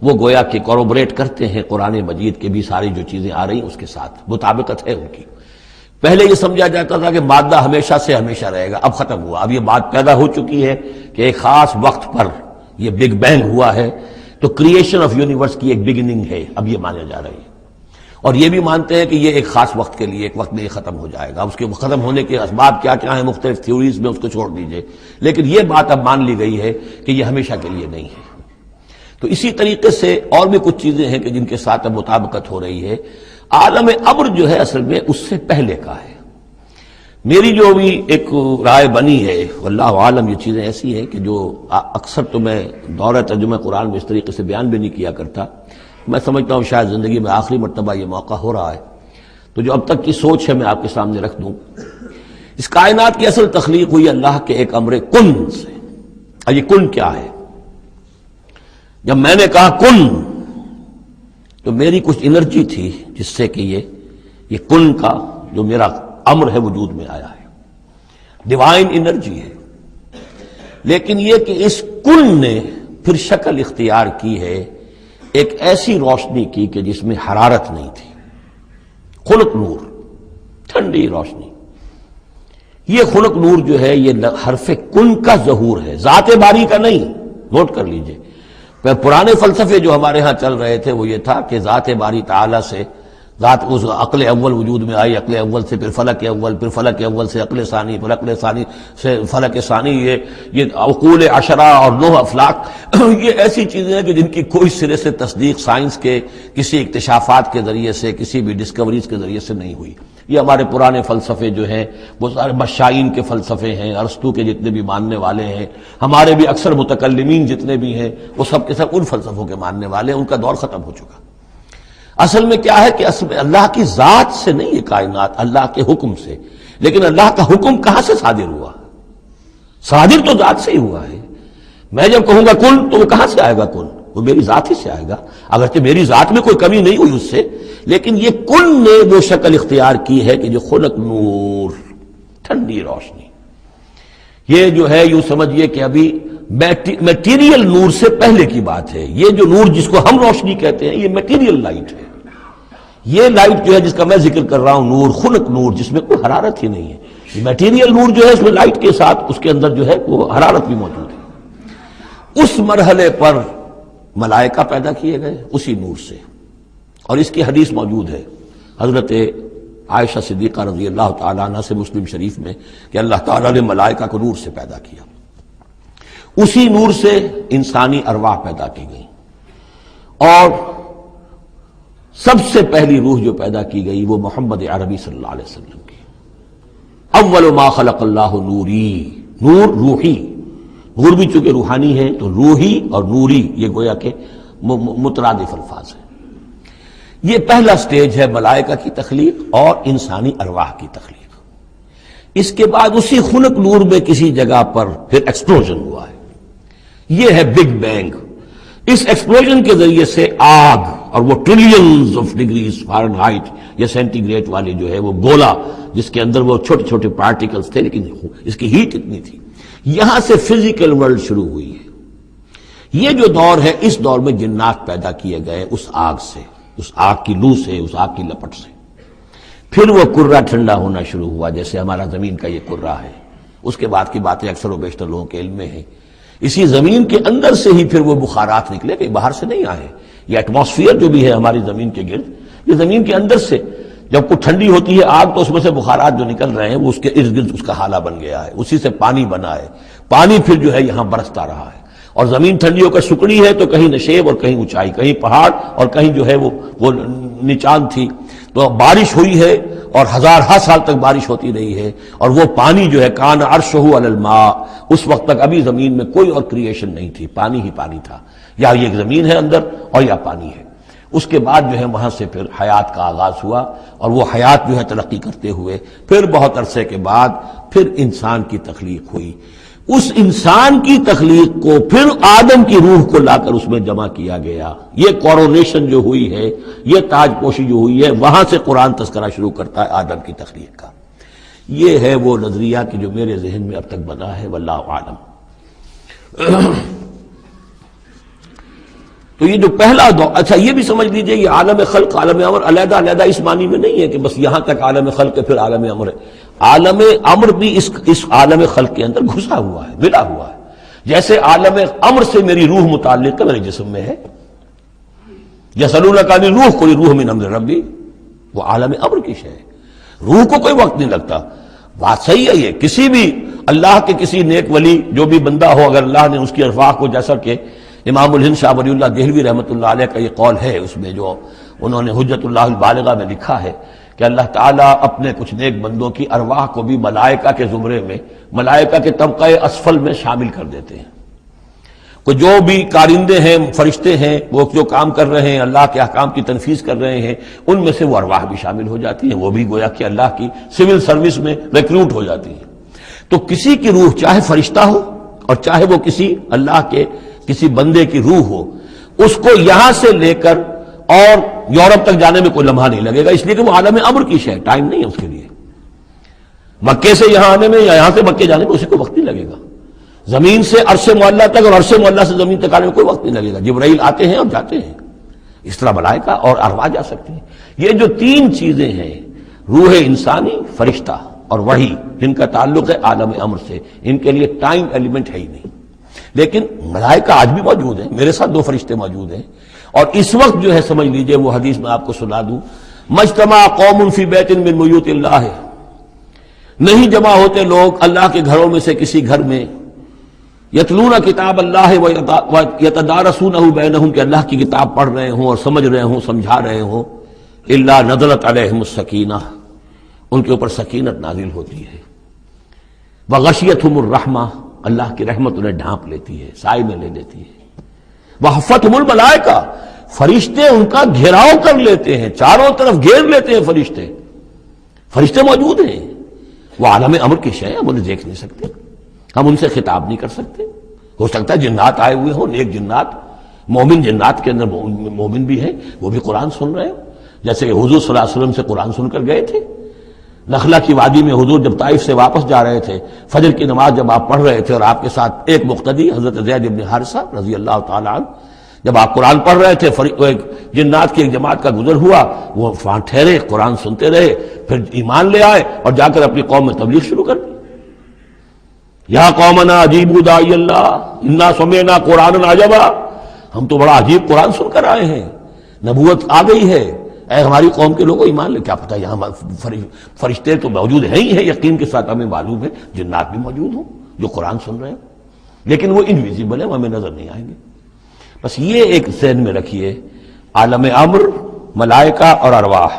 B: وہ گویا کہ کوروبریٹ کرتے ہیں قرآن مجید کے بھی ساری جو چیزیں آ رہی ہیں اس کے ساتھ مطابقت ہے ان کی۔ پہلے یہ سمجھا جاتا تھا کہ مادہ ہمیشہ سے ہمیشہ رہے گا، اب ختم ہوا، اب یہ بات پیدا ہو چکی ہے کہ ایک خاص وقت پر یہ بگ بینگ ہوا ہے، تو کریشن آف یونیورس کی ایک بگننگ ہے، اب یہ مانا جا رہی ہے۔ اور یہ بھی مانتے ہیں کہ یہ ایک خاص وقت کے لیے، ایک وقت میں یہ ختم ہو جائے گا، اس کے ختم ہونے کے اسباب کیا کیا ہیں مختلف تھیوریز میں، اس کو چھوڑ دیجئے، لیکن یہ بات اب مان لی گئی ہے کہ یہ ہمیشہ کے لیے نہیں ہے۔ تو اسی طریقے سے اور بھی کچھ چیزیں ہیں کہ جن کے ساتھ اب مطابقت ہو رہی ہے۔ عالم ابر جو ہے اصل میں اس سے پہلے کا ہے۔ میری جو بھی ایک رائے بنی ہے، واللہ عالم، یہ چیزیں ایسی ہیں کہ جو اکثر تو میں دورہ ترجمہ قرآن میں اس طریقے سے بیان بھی نہیں کیا کرتا، میں سمجھتا ہوں شاید زندگی میں آخری مرتبہ یہ موقع ہو رہا ہے، تو جو اب تک کی سوچ ہے میں آپ کے سامنے رکھ دوں۔ اس کائنات کی اصل تخلیق ہوئی اللہ کے ایک امر کن سے۔ اور یہ کن کیا ہے؟ جب میں نے کہا کن تو میری کچھ انرجی تھی جس سے کہ یہ کن کا جو میرا امر ہے وجود میں آیا ہے، ڈیوائن انرجی ہے۔ لیکن یہ کہ اس کن نے پھر شکل اختیار کی ہے ایک ایسی روشنی کی کہ جس میں حرارت نہیں تھی، خلق نور، ٹھنڈی روشنی۔ یہ خلق نور جو ہے یہ حرف کن کا ظہور ہے، ذات باری کا نہیں، نوٹ کر لیجئے۔ پرانے فلسفے جو ہمارے ہاں چل رہے تھے وہ یہ تھا کہ ذات باری تعالی سے ذات اس عقل اول وجود میں آئی، عقل اول سے پھر فلک اول، پھر فلک اول سے عقل ثانی، پھر عقل ثانی سے فلک ثانی، یہ عقول عشرہ اور 9 افلاک، یہ ایسی چیزیں ہیں کہ جن کی کوئی سرے سے تصدیق سائنس کے کسی اکتشافات کے ذریعے سے، کسی بھی ڈسکوریز کے ذریعے سے نہیں ہوئی۔ یہ ہمارے پرانے فلسفے جو ہیں وہ سارے مشائین کے فلسفے ہیں، ارسطو کے جتنے بھی ماننے والے ہیں، ہمارے بھی اکثر متکلمین جتنے بھی ہیں وہ سب کے سب ان فلسفوں کے ماننے والے ہیں، ان کا دور ختم ہو چکا۔ اصل میں کیا ہے کہ اصل میں اللہ کی ذات سے نہیں یہ کائنات، اللہ کے حکم سے۔ لیکن اللہ کا حکم کہاں سے صادر ہوا؟ صادر تو ذات سے ہی ہوا ہے۔ میں جب کہوں گا کن تو وہ کہاں سے آئے گا؟ کن وہ میری ذات ہی سے آئے گا، اگرچہ میری ذات میں کوئی کمی نہیں ہوئی اس سے، لیکن یہ کن نے وہ شکل اختیار کی ہے کہ جو خلق نور، ٹھنڈی روشنی۔ یہ جو ہے یوں سمجھیے کہ ابھی میٹیریل نور سے پہلے کی بات ہے۔ یہ جو نور جس کو ہم روشنی کہتے ہیں یہ میٹیریل لائٹ ہے۔ یہ لائٹ جو ہے جس کا میں ذکر کر رہا ہوں، نور، خلق نور، جس میں کوئی حرارت ہی نہیں ہے۔ یہ میٹیریل نور جو ہے اس میں لائٹ کے ساتھ اس کے اندر جو ہے وہ حرارت بھی موجود ہے۔ اس مرحلے پر ملائکہ پیدا کیے گئے اسی نور سے، اور اس کی حدیث موجود ہے حضرت عائشہ صدیقہ رضی اللہ تعالیٰ عنہ سے مسلم شریف میں کہ اللہ تعالیٰ نے ملائکہ کو نور سے پیدا کیا۔ اسی نور سے انسانی ارواح پیدا کی گئی، اور سب سے پہلی روح جو پیدا کی گئی وہ محمد عربی صلی اللہ علیہ وسلم کی۔ اول ما خلق اللہ نوری، نور روحی، نور بھی چونکہ روحانی ہے تو روحی اور نوری یہ گویا کہ مترادف الفاظ ہیں۔ یہ پہلا سٹیج ہے ملائکہ کی تخلیق اور انسانی ارواح کی تخلیق۔ اس کے بعد اسی خلق نور میں کسی جگہ پر پھر ایکسپلوژن ہوا ہے، یہ ہے بگ بینگ۔ اس ایکسپلوژن کے ذریعے سے آگ، اور وہ ٹریلینز آف ڈگریز فارنہائٹ یا سینٹی گریڈ والی جو ہے وہ گولا جس کے اندر وہ چھوٹے چھوٹے پارٹیکلز تھے، لیکن اس کی ہیٹ اتنی تھی، یہاں سے فزیکل ورلڈ شروع ہوئی ہے۔ یہ جو دور ہے اس دور میں جنات پیدا کیے گئے اس آگ سے، اس آگ کی لو سے، اس آگ کی لپٹ سے۔ پھر وہ کرہ ٹھنڈا ہونا شروع ہوا جیسے ہمارا زمین کا یہ کرہ ہے۔ اس کے بعد کی باتیں اکثر و بیشتر لوگوں کے علم میں ہیں۔ اسی زمین کے اندر سے ہی پھر وہ بخارات نکلے، کہیں باہر سے نہیں آئے۔ یہ ایٹماسفیئر جو بھی ہے ہماری زمین کے گرد، یہ زمین کے اندر سے جب کوئی ٹھنڈی ہوتی ہے آگ تو اس میں سے بخارات جو نکل رہے ہیں وہ اس کے ارد گرد اس کا حالہ بن گیا ہے، اسی سے پانی بنا ہے۔ پانی پھر جو ہے یہاں برستا رہا ہے، اور زمین ٹھنڈی ہو کر سکڑی ہے تو کہیں نشیب اور کہیں اونچائی، کہیں پہاڑ اور کہیں جو ہے وہ نچان تھی، تو بارش ہوئی ہے اور ہزارہ سال تک بارش ہوتی رہی ہے، اور وہ پانی جو ہے کان عرشہ علی الماء، اس وقت تک ابھی زمین میں کوئی اور کریشن نہیں تھی، پانی ہی پانی تھا، یا یہ زمین ہے اندر اور یا پانی ہے۔ اس کے بعد جو ہے وہاں سے پھر حیات کا آغاز ہوا، اور وہ حیات جو ہے ترقی کرتے ہوئے پھر بہت عرصے کے بعد پھر انسان کی تخلیق ہوئی۔ اس انسان کی تخلیق کو پھر آدم کی روح کو لا کر اس میں جمع کیا گیا۔ یہ کورونیشن جو ہوئی ہے، یہ تاج پوشی جو ہوئی ہے، وہاں سے قرآن تذکرہ شروع کرتا ہے آدم کی تخلیق کا۔ یہ ہے وہ نظریہ کہ جو میرے ذہن میں اب تک بنا ہے، واللہ اعلم۔ تو یہ جو پہلا دور، اچھا یہ بھی سمجھ لیجئے یہ عالم خلق عالم امر علیحدہ علیحدہ اس معنی میں نہیں ہے کہ بس یہاں تک عالم خلق ہے پھر عالم امر ہے. عالم امر بھی اس عالم خلق کے اندر گھسا ہوا ہے، ملا ہوا ہے. جیسے عالم امر سے میری روح متعلق ہے، میرے جسم میں ہے. یسألونک عن الروح قل الروح من امر ربی، وہ عالم امر کی شے ہے، روح کو کوئی وقت نہیں لگتا. بات صحیح ہے. یہ کسی بھی اللہ کے کسی نیک ولی جو بھی بندہ ہو، اگر اللہ نے اس کی ارواح کو، جیسا کہ امام الہند شاہ ولی اللہ دہلوی رحمۃ اللہ علیہ کا یہ قول ہے، اس میں جو انہوں نے حجت اللہ البالغہ میں لکھا ہے کہ اللہ تعالیٰ اپنے کچھ نیک بندوں کی ارواح کو بھی ملائکہ کے زمرے میں، ملائکہ کے طبقہ اسفل میں شامل کر دیتے ہیں. کہ جو بھی کارندے ہیں، فرشتے ہیں، وہ جو کام کر رہے ہیں، اللہ کے احکام کی تنفیذ کر رہے ہیں، ان میں سے وہ ارواح بھی شامل ہو جاتی ہیں. وہ بھی گویا کہ اللہ کی سول سروس میں ریکروٹ ہو جاتی ہیں. تو کسی کی روح چاہے فرشتہ ہو اور چاہے وہ کسی اللہ کے کسی بندے کی روح ہو، اس کو یہاں سے لے کر اور یورپ تک جانے میں کوئی لمحہ نہیں لگے گا، اس لیے کہ وہ عالم امر کی شے، ٹائم نہیں ہے اس کے لیے. مکے سے یہاں آنے میں یا یہاں سے مکے جانے میں اسے کوئی وقت نہیں لگے گا. زمین سے عرش معلیٰ تک اور عرش معلیٰ سے زمین تک آنے میں کوئی وقت نہیں لگے گا. جبرائیل آتے ہیں اور جاتے ہیں، اس طرح ملائکہ اور ارواح جا سکتے ہیں. یہ جو تین چیزیں ہیں، روح انسانی، فرشتہ اور وحی، جن کا تعلق ہے عالم امر سے، ان کے لیے ٹائم ایلیمنٹ ہے ہی نہیں. لیکن ملائکہ آج بھی موجود ہیں، میرے ساتھ 2 فرشتے موجود ہیں. اور اس وقت جو ہے سمجھ لیجئے، وہ حدیث میں آپ کو سنا دوں، مجتمع قوم فی بیت من بیوت اللہ، نہیں جمع ہوتے لوگ اللہ کے گھروں میں سے کسی گھر میں، یتلون کتاب اللہ ویتدارسونہ بینہم، کہ اللہ کی کتاب پڑھ رہے ہوں اور سمجھ رہے ہوں، سمجھا رہے ہوں، الا نزلت علیہم السکینہ، ان کے اوپر سکینت نازل ہوتی ہے. وغشیتہم الرحمہ، اللہ کی رحمت انہیں ڈھانپ لیتی ہے، سائے میں لے لیتی ہے. وحفتہم الملائکہ، فرشتے ان کا گھیراؤ کر لیتے ہیں، چاروں طرف گھیر لیتے ہیں فرشتے. فرشتے موجود ہیں، وہ عالم امر کی شے ہے، ہم انہیں دیکھ نہیں سکتے، ہم ان سے خطاب نہیں کر سکتے. ہو سکتا ہے جنات آئے ہوئے ہوں، نیک جنات، مومن جنات کے اندر مومن بھی ہیں، وہ بھی قرآن سن رہے ہوں، جیسے کہ حضور صلی اللہ علیہ وسلم سے قرآن سن کر گئے تھے. نخلا کی وادی میں حضور جب طائف سے واپس جا رہے تھے، فجر کی نماز جب آپ پڑھ رہے تھے اور آپ کے ساتھ ایک مقتدی حضرت زید بن حارثہ رضی اللہ تعالیٰ عنہ، جب آپ قرآن پڑھ رہے تھے، ایک جنات کی ایک جماعت کا گزر ہوا، وہ وہاں ٹھہرے، قرآن سنتے رہے، پھر ایمان لے آئے اور جا کر اپنی قوم میں تبلیغ شروع کر دی. یا قومنا اجیبوا داعی اللہ انا سمعنا قرآنا عجبا، ہم تو بڑا عجیب قرآن سن کر آئے ہیں، نبوت آ گئی ہے، اے ہماری قوم کے لوگوں ایمان لے. کیا پتہ یہاں فرشتے تو موجود ہیں ہی ہیں، یقین کے ساتھ ہمیں معلوم ہے جنات بھی موجود ہوں جو قرآن سن رہے ہیں، لیکن وہ انویزیبل ہیں، ہمیں نظر نہیں آئیں گے. بس یہ ایک ذہن میں رکھیے، عالم امر، ملائکہ اور ارواح.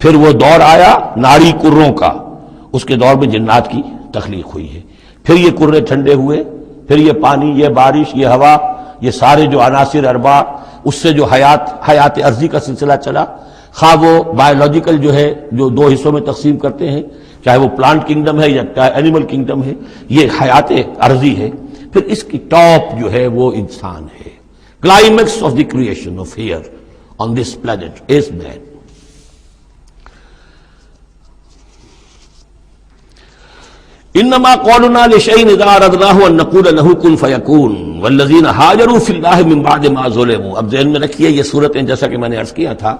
B: پھر وہ دور آیا ناری کروں کا، اس کے دور میں جنات کی تخلیق ہوئی ہے. پھر یہ کرے ٹھنڈے ہوئے، پھر یہ پانی، یہ بارش، یہ ہوا، یہ سارے جو عناصر اربع، اس سے جو حیات ارضی کا سلسلہ چلا، خواہ وہ بایولوجیکل جو ہے، جو 2 حصوں میں تقسیم کرتے ہیں، چاہے وہ پلانٹ کنگڈم ہے یا چاہے اینیمل کنگڈم ہے، یہ حیات ارضی ہے. پھر اس کی ٹاپ جو ہے وہ انسان ہے. Climax of the creation of here on this planet is man. انما قولنا لشيء اذا اردناه ان نقول له كن فيكون والذين هاجروا في الله من بعد ما ظلموا. اب ذہن میں رکھیے یہ صورتیں، جیسا کہ میں نے عرض کیا تھا،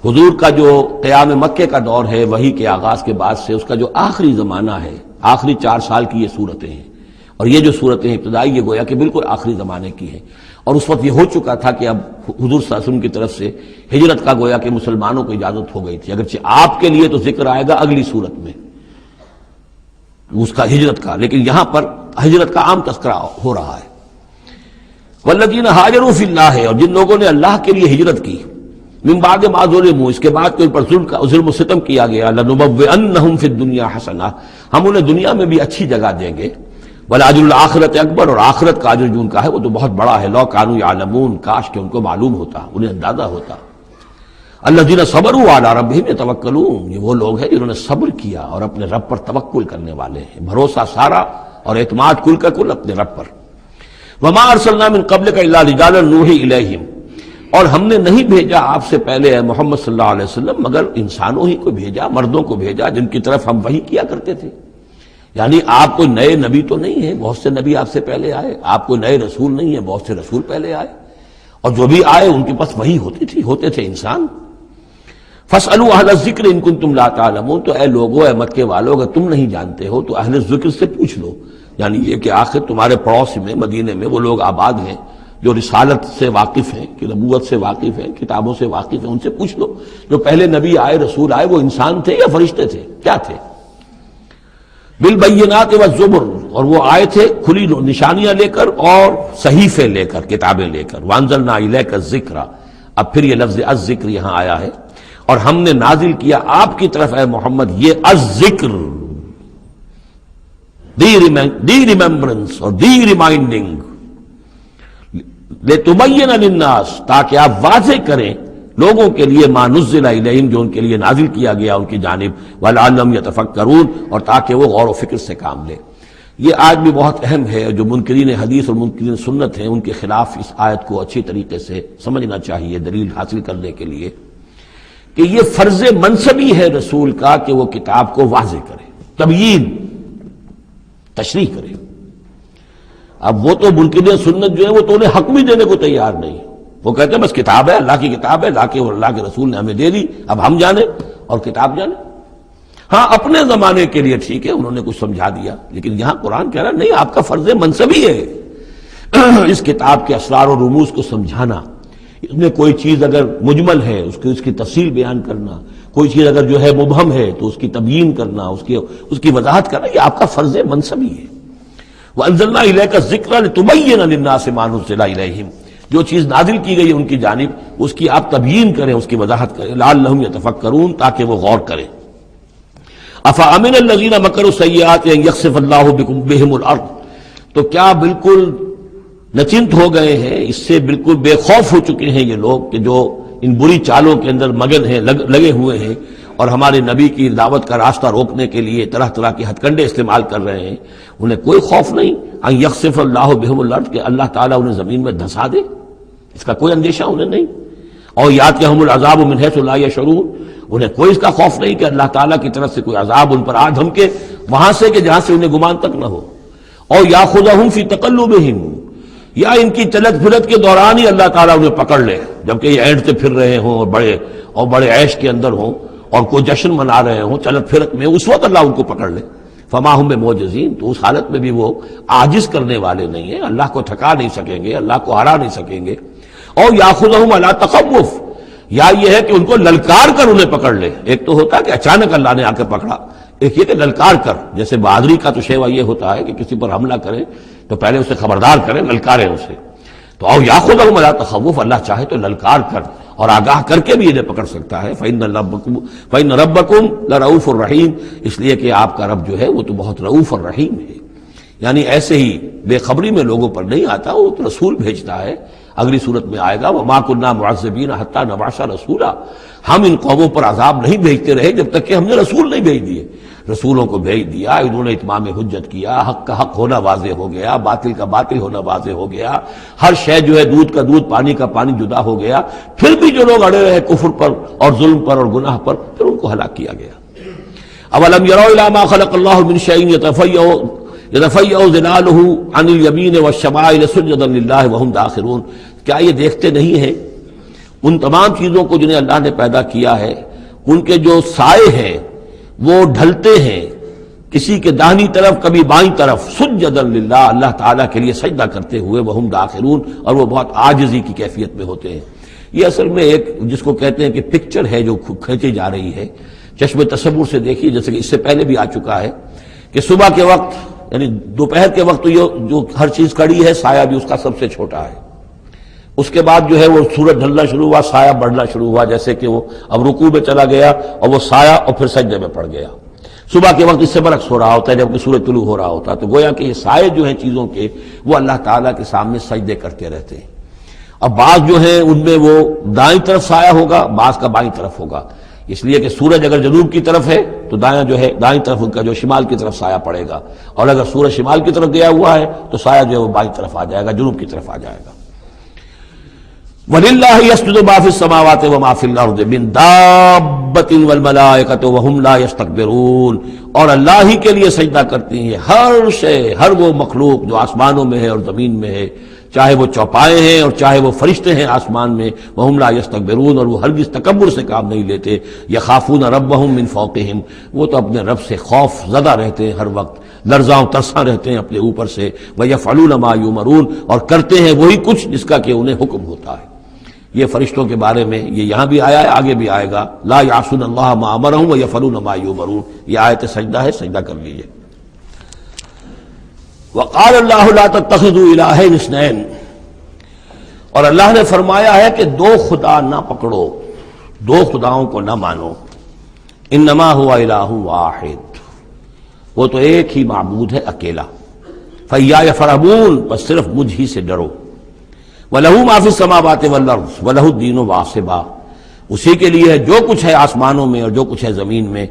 B: حضور کا جو قیام مکے کا دور ہے، وحی کے آغاز کے بعد سے اس کا جو آخری زمانہ ہے، آخری 4 سال کی یہ صورتیں ہیں. اور یہ جو صورتیں ابتدائی، یہ گویا کہ بالکل آخری زمانے کی ہیں. اور اس وقت یہ ہو چکا تھا کہ اب حضور صلی اللہ علیہ وسلم کی طرف سے ہجرت کا گویا کہ مسلمانوں کو اجازت ہو گئی تھی. اگرچہ آپ کے لیے تو ذکر آئے گا اگلی صورت میں اس کا ہجرت کا، لیکن یہاں پر ہجرت کا عام تذکرہ ہو رہا ہے. والذین ہاجروا فی اللہ، اور جن لوگوں نے اللہ کے لیے ہجرت کی، من بعد ما ظلموا، اس کے بعد کہ ان پر ظلم و ستم کیا گیا، لنبوئنہم فی الدنیا حسنہ، ہم انہیں دنیا میں بھی اچھی جگہ دیں گے. ولاجر الآخرۃ اکبر، اور آخرت کا اجر جو ان کا ہے وہ تو بہت بڑا ہے. لو کانوا یعلمون، کاش کہ ان کو معلوم ہوتا، انہیں اندازہ ہوتا. الذین صبروا علی ربہم یتوکلون، یہ وہ لوگ ہیں جنہوں نے صبر کیا اور اپنے رب پر توکل کرنے والے ہیں، بھروسہ سارا اور اعتماد کل کا کل اپنے رب پر. وما ارسلنا من قبلک الا رجالا نوحی الیہم، اور ہم نے نہیں بھیجا آپ سے پہلے اے محمد صلی اللہ علیہ وسلم مگر انسانوں ہی کو بھیجا، مردوں کو بھیجا جن کی طرف ہم وحی کیا کرتے تھے. یعنی آپ کوئی نئے نبی تو نہیں ہیں، بہت سے نبی آپ سے پہلے آئے، آپ کوئی نئے رسول نہیں ہیں، بہت سے رسول پہلے آئے. اور جو بھی آئے ان کے پاس وہی ہوتے تھے انسان. فاسألوا اہل الذکر ان کنتم لا تعلمون، تو اے لوگو، اے مکے والو، اگر تم نہیں جانتے ہو تو اہل ذکر سے پوچھ لو. یعنی یہ کہ آخر تمہارے پڑوس میں مدینے میں وہ لوگ آباد ہیں جو رسالت سے واقف ہیں، کہ نبوت سے واقف ہیں، کتابوں سے واقف ہیں، ان سے پوچھ لو. جو پہلے نبی آئے، رسول آئے، وہ انسان تھے یا فرشتے تھے، کیا تھے؟ بالبینات والزبر، اور وہ آئے تھے کھلی نشانیاں لے کر اور صحیفے لے کر، کتابیں لے کر. وانزلنا الیک الذکر، اب پھر یہ لفظ الذکر یہاں آیا ہے، اور ہم نے نازل کیا آپ کی طرف اے محمد یہ الذکر، دی ریممبرنس اور دی ریمائنڈنگ، لِتُبَيِّنَ لِلنَّاسِ، تاکہ آپ واضح کریں لوگوں کے لیے ما نزل الیہم، جو ان کے لیے نازل کیا گیا ان کی جانب، وَلَعَلَّهُمْ يَتَفَكَّرُونَ، اور تاکہ وہ غور و فکر سے کام لیں. یہ آج بھی بہت اہم ہے. جو منکرین حدیث اور منکرین سنت ہیں ان کے خلاف اس آیت کو اچھی طریقے سے سمجھنا چاہیے دلیل حاصل کرنے کے لیے، کہ یہ فرض منصبی ہے رسول کا کہ وہ کتاب کو واضح کرے، تبیین، تشریح کرے. اب وہ تو منکرین سنت جو ہے وہ تو انہیں حق بھی دینے کو تیار نہیں. وہ کہتے ہیں بس کتاب ہے، اللہ کی کتاب ہے، اللہ کے رسول نے ہمیں دے دی، اب ہم جانیں اور کتاب جانیں. ہاں اپنے زمانے کے لیے ٹھیک ہے، انہوں نے کچھ سمجھا دیا، لیکن یہاں قرآن کہہ رہا نہیں، آپ کا فرض منصبی ہے اس کتاب کے اسرار و رموز کو سمجھانا. اس میں کوئی چیز اگر مجمل ہے اس کی تفصیل بیان کرنا، کوئی چیز اگر جو ہے مبہم ہے تو اس کی تبیین کرنا، اس کی وضاحت کرنا، یہ آپ کا فرض منصبی ہے. وَأَنزَلْنَا إِلَيْكَ الذِّكْرَ لِتُبَيِّنَ لِلنَّاسِ مَا نُزِّلَ إِلَيْهِمْ، جو چیز نازل کی گئی ان کی جانب اس کی آپ تبیین کریں، اس کی وضاحت کریں. لَعَلَّهُمْ يَتَفَكَّرُونَ، تاکہ وہ غور کریں. أَفَأَمِنَ الَّذِينَ مَكَرُوا السَّيِّئَاتِ أَن يَخْسِفَ اللَّهُ بِهِمُ الْأَرْضَ، تو کیا بالکل نچنت ہو گئے ہیں، اس سے بالکل بے خوف ہو چکے ہیں یہ لوگ کہ جو ان بری چالوں کے اندر مگن ہیں، لگے ہوئے ہیں، اور ہمارے نبی کی دعوت کا راستہ روکنے کے لیے طرح طرح کے ہتھ کنڈے استعمال کر رہے ہیں. انہیں کوئی خوف نہیں ان یخسف اللہ بہم الارض، کہ اللہ تعالیٰ انہیں زمین میں دھسا دے، اس کا کوئی اندیشہ انہیں نہیں. اور یاتیہم العذاب من حیث لا یشعرون، انہیں کوئی اس کا خوف نہیں کہ اللہ تعالیٰ کی طرف سے کوئی عذاب ان پر آ دھمکے وہاں سے کہ جہاں سے انہیں گمان تک نہ ہو. اور یاخذہم فی تقلبہم، یا ان کی چلت پھرت کے دوران ہی اللہ تعالیٰ انہیں پکڑ لے، جبکہ یہ اینٹتے پھر رہے ہوں اور بڑے عیش کے اندر ہوں اور کوئی جشن منا رہے ہوں چلت پھرت میں، اس وقت اللہ ان کو پکڑ لے. فما ہم بمعجزین، تو اس حالت میں بھی وہ عاجز کرنے والے نہیں ہیں، اللہ کو تھکا نہیں سکیں گے، اللہ کو ہرا نہیں سکیں گے. اور یاخذہم علی تخوف، یا یہ ہے کہ ان کو للکار کر انہیں پکڑ لے. ایک تو ہوتا ہے کہ اچانک اللہ نے آ کے پکڑا، ایک یہ کہ للکار کر. جیسے بہادری کا تو شیوا یہ ہوتا ہے کہ کسی پر حملہ کریں تو پہلے اسے خبردار کریں، للکاریں اسے. تو او یاخذہم علی تخوف، اللہ چاہے تو للکار کر اور آگاہ کر کے بھی انہیں پکڑ سکتا ہے. فَإِنَّ رَبَّكُمْ لَرَؤُوفٌ الرَّحِيمٌ، اس لیے کہ آپ کا رب جو ہے وہ تو بہت رؤوف اور رحیم ہے. یعنی ایسے ہی بے خبری میں لوگوں پر نہیں آتا، وہ تو رسول بھیجتا ہے. اگلی صورت میں آئے گا وَمَا كُنَّا مُعَذِّبِينَ حَتَّى نَبْعَثَ رَسُولًا، ہم ان قوموں پر عذاب نہیں بھیجتے رہے جب تک کہ ہم نے رسول نہیں بھیج دیے. رسولوں کو بھیج دیا، انہوں نے اتمام حجت کیا، حق کا حق ہونا واضح ہو گیا، باطل کا باطل ہونا واضح ہو گیا، ہر شے جو ہے دودھ کا دودھ پانی کا پانی جدا ہو گیا. پھر بھی جو لوگ اڑے رہے کفر پر اور ظلم پر اور گناہ پر، پھر ان کو ہلاک کیا گیا. اولم يروا الى ما خلق الله من شيء يتفيأ ظلاله عن اليمين والشمائل سجدا لله وهم داخرون، کیا یہ دیکھتے نہیں ہیں ان تمام چیزوں کو جنہیں اللہ نے پیدا کیا ہے، ان کے جو سائے ہیں وہ ڈھلتے ہیں کسی کے داہنی طرف کبھی بائیں طرف، سجدا للہ، اللہ تعالیٰ کے لیے سجدہ کرتے ہوئے، وہم داخرون، اور وہ بہت عاجزی کی کیفیت میں ہوتے ہیں. یہ اصل میں ایک جس کو کہتے ہیں کہ پکچر ہے جو کھینچی جا رہی ہے. چشم تصور سے دیکھیے، جیسے کہ اس سے پہلے بھی آ چکا ہے کہ صبح کے وقت یعنی دوپہر کے وقت تو یہ جو ہر چیز کڑی ہے، سایہ بھی اس کا سب سے چھوٹا ہے. اس کے بعد جو ہے وہ سورج ڈھلنا شروع ہوا، سایہ بڑھنا شروع ہوا، جیسے کہ وہ اب رکوع میں چلا گیا اور وہ سایہ اور پھر سجدے میں پڑ گیا. صبح کے وقت اس سے برعکس ہو رہا ہوتا ہے جبکہ سورج طلوع ہو رہا ہوتا ہے. تو گویا کہ یہ سائے جو ہیں چیزوں کے، وہ اللہ تعالیٰ کے سامنے سجدے کرتے رہتے ہیں. اب بعض جو ہیں ان میں وہ دائیں طرف سایہ ہوگا، بعض کا بائیں طرف ہوگا. اس لیے کہ سورج اگر جنوب کی طرف ہے تو دایاں جو ہے دائیں طرف ان کا جو شمال کی طرف سایہ پڑے گا، اور اگر سورج شمال کی طرف گیا ہوا ہے تو سایہ جو ہے وہ بائیں طرف آ جائے گا، جنوب کی طرف آ جائے گا. وَلِلَّهِ يَسْجُدُ مَا فِي السَّمَاوَاتِ وَمَا فِي الْأَرْضِ مِن دَابَّةٍ وَالْمَلَائِكَةُ وَهُمْ لَا يَسْتَكْبِرُونَ، اور اللہ ہی کے لیے سجدہ کرتی ہیں ہر شے، ہر وہ مخلوق جو آسمانوں میں ہے اور زمین میں ہے، چاہے وہ چوپائے ہیں اور چاہے وہ فرشتے ہیں آسمان میں، وہم لا یستکبرون، اور وہ ہرگز تکبر سے کام نہیں لیتے، یخافون ربہم من فوقہم، وہ تو اپنے رب سے خوف زدہ رہتے ہیں، ہر وقت لرزاں ترساں رہتے ہیں اپنے اوپر سے، ویفعلون ما یؤمرون، اور کرتے ہیں وہی کچھ جس کا کہ انہیں حکم ہوتا ہے۔ یہ فرشتوں کے بارے میں یہ یہاں بھی آیا ہے، آگے بھی آئے گا، لا یعصون اللہ ما امرہم ویفعلون ما یؤمرون، یہ آیت سجدہ ہے، سجدہ کر لیجیے۔ وقال اللہ لا تتخذوا الہین اثنین، اور اللہ نے فرمایا ہے کہ دو خدا نہ پکڑو، دو خداؤں کو نہ مانو، انما هو الہ واحد، وہ تو ایک ہی معبود ہے اکیلا، فإیایا فارہبون، بس صرف مجھ ہی سے ڈرو، وَلَهُ مَا فِي السَّمَاوَاتِ وَالْأَرْضِ وَلَهُ الدِّينُ وَاصِبًا، اسی کے لیے ہے جو کچھ ہے آسمانوں میں اور جو کچھ ہے زمین میں،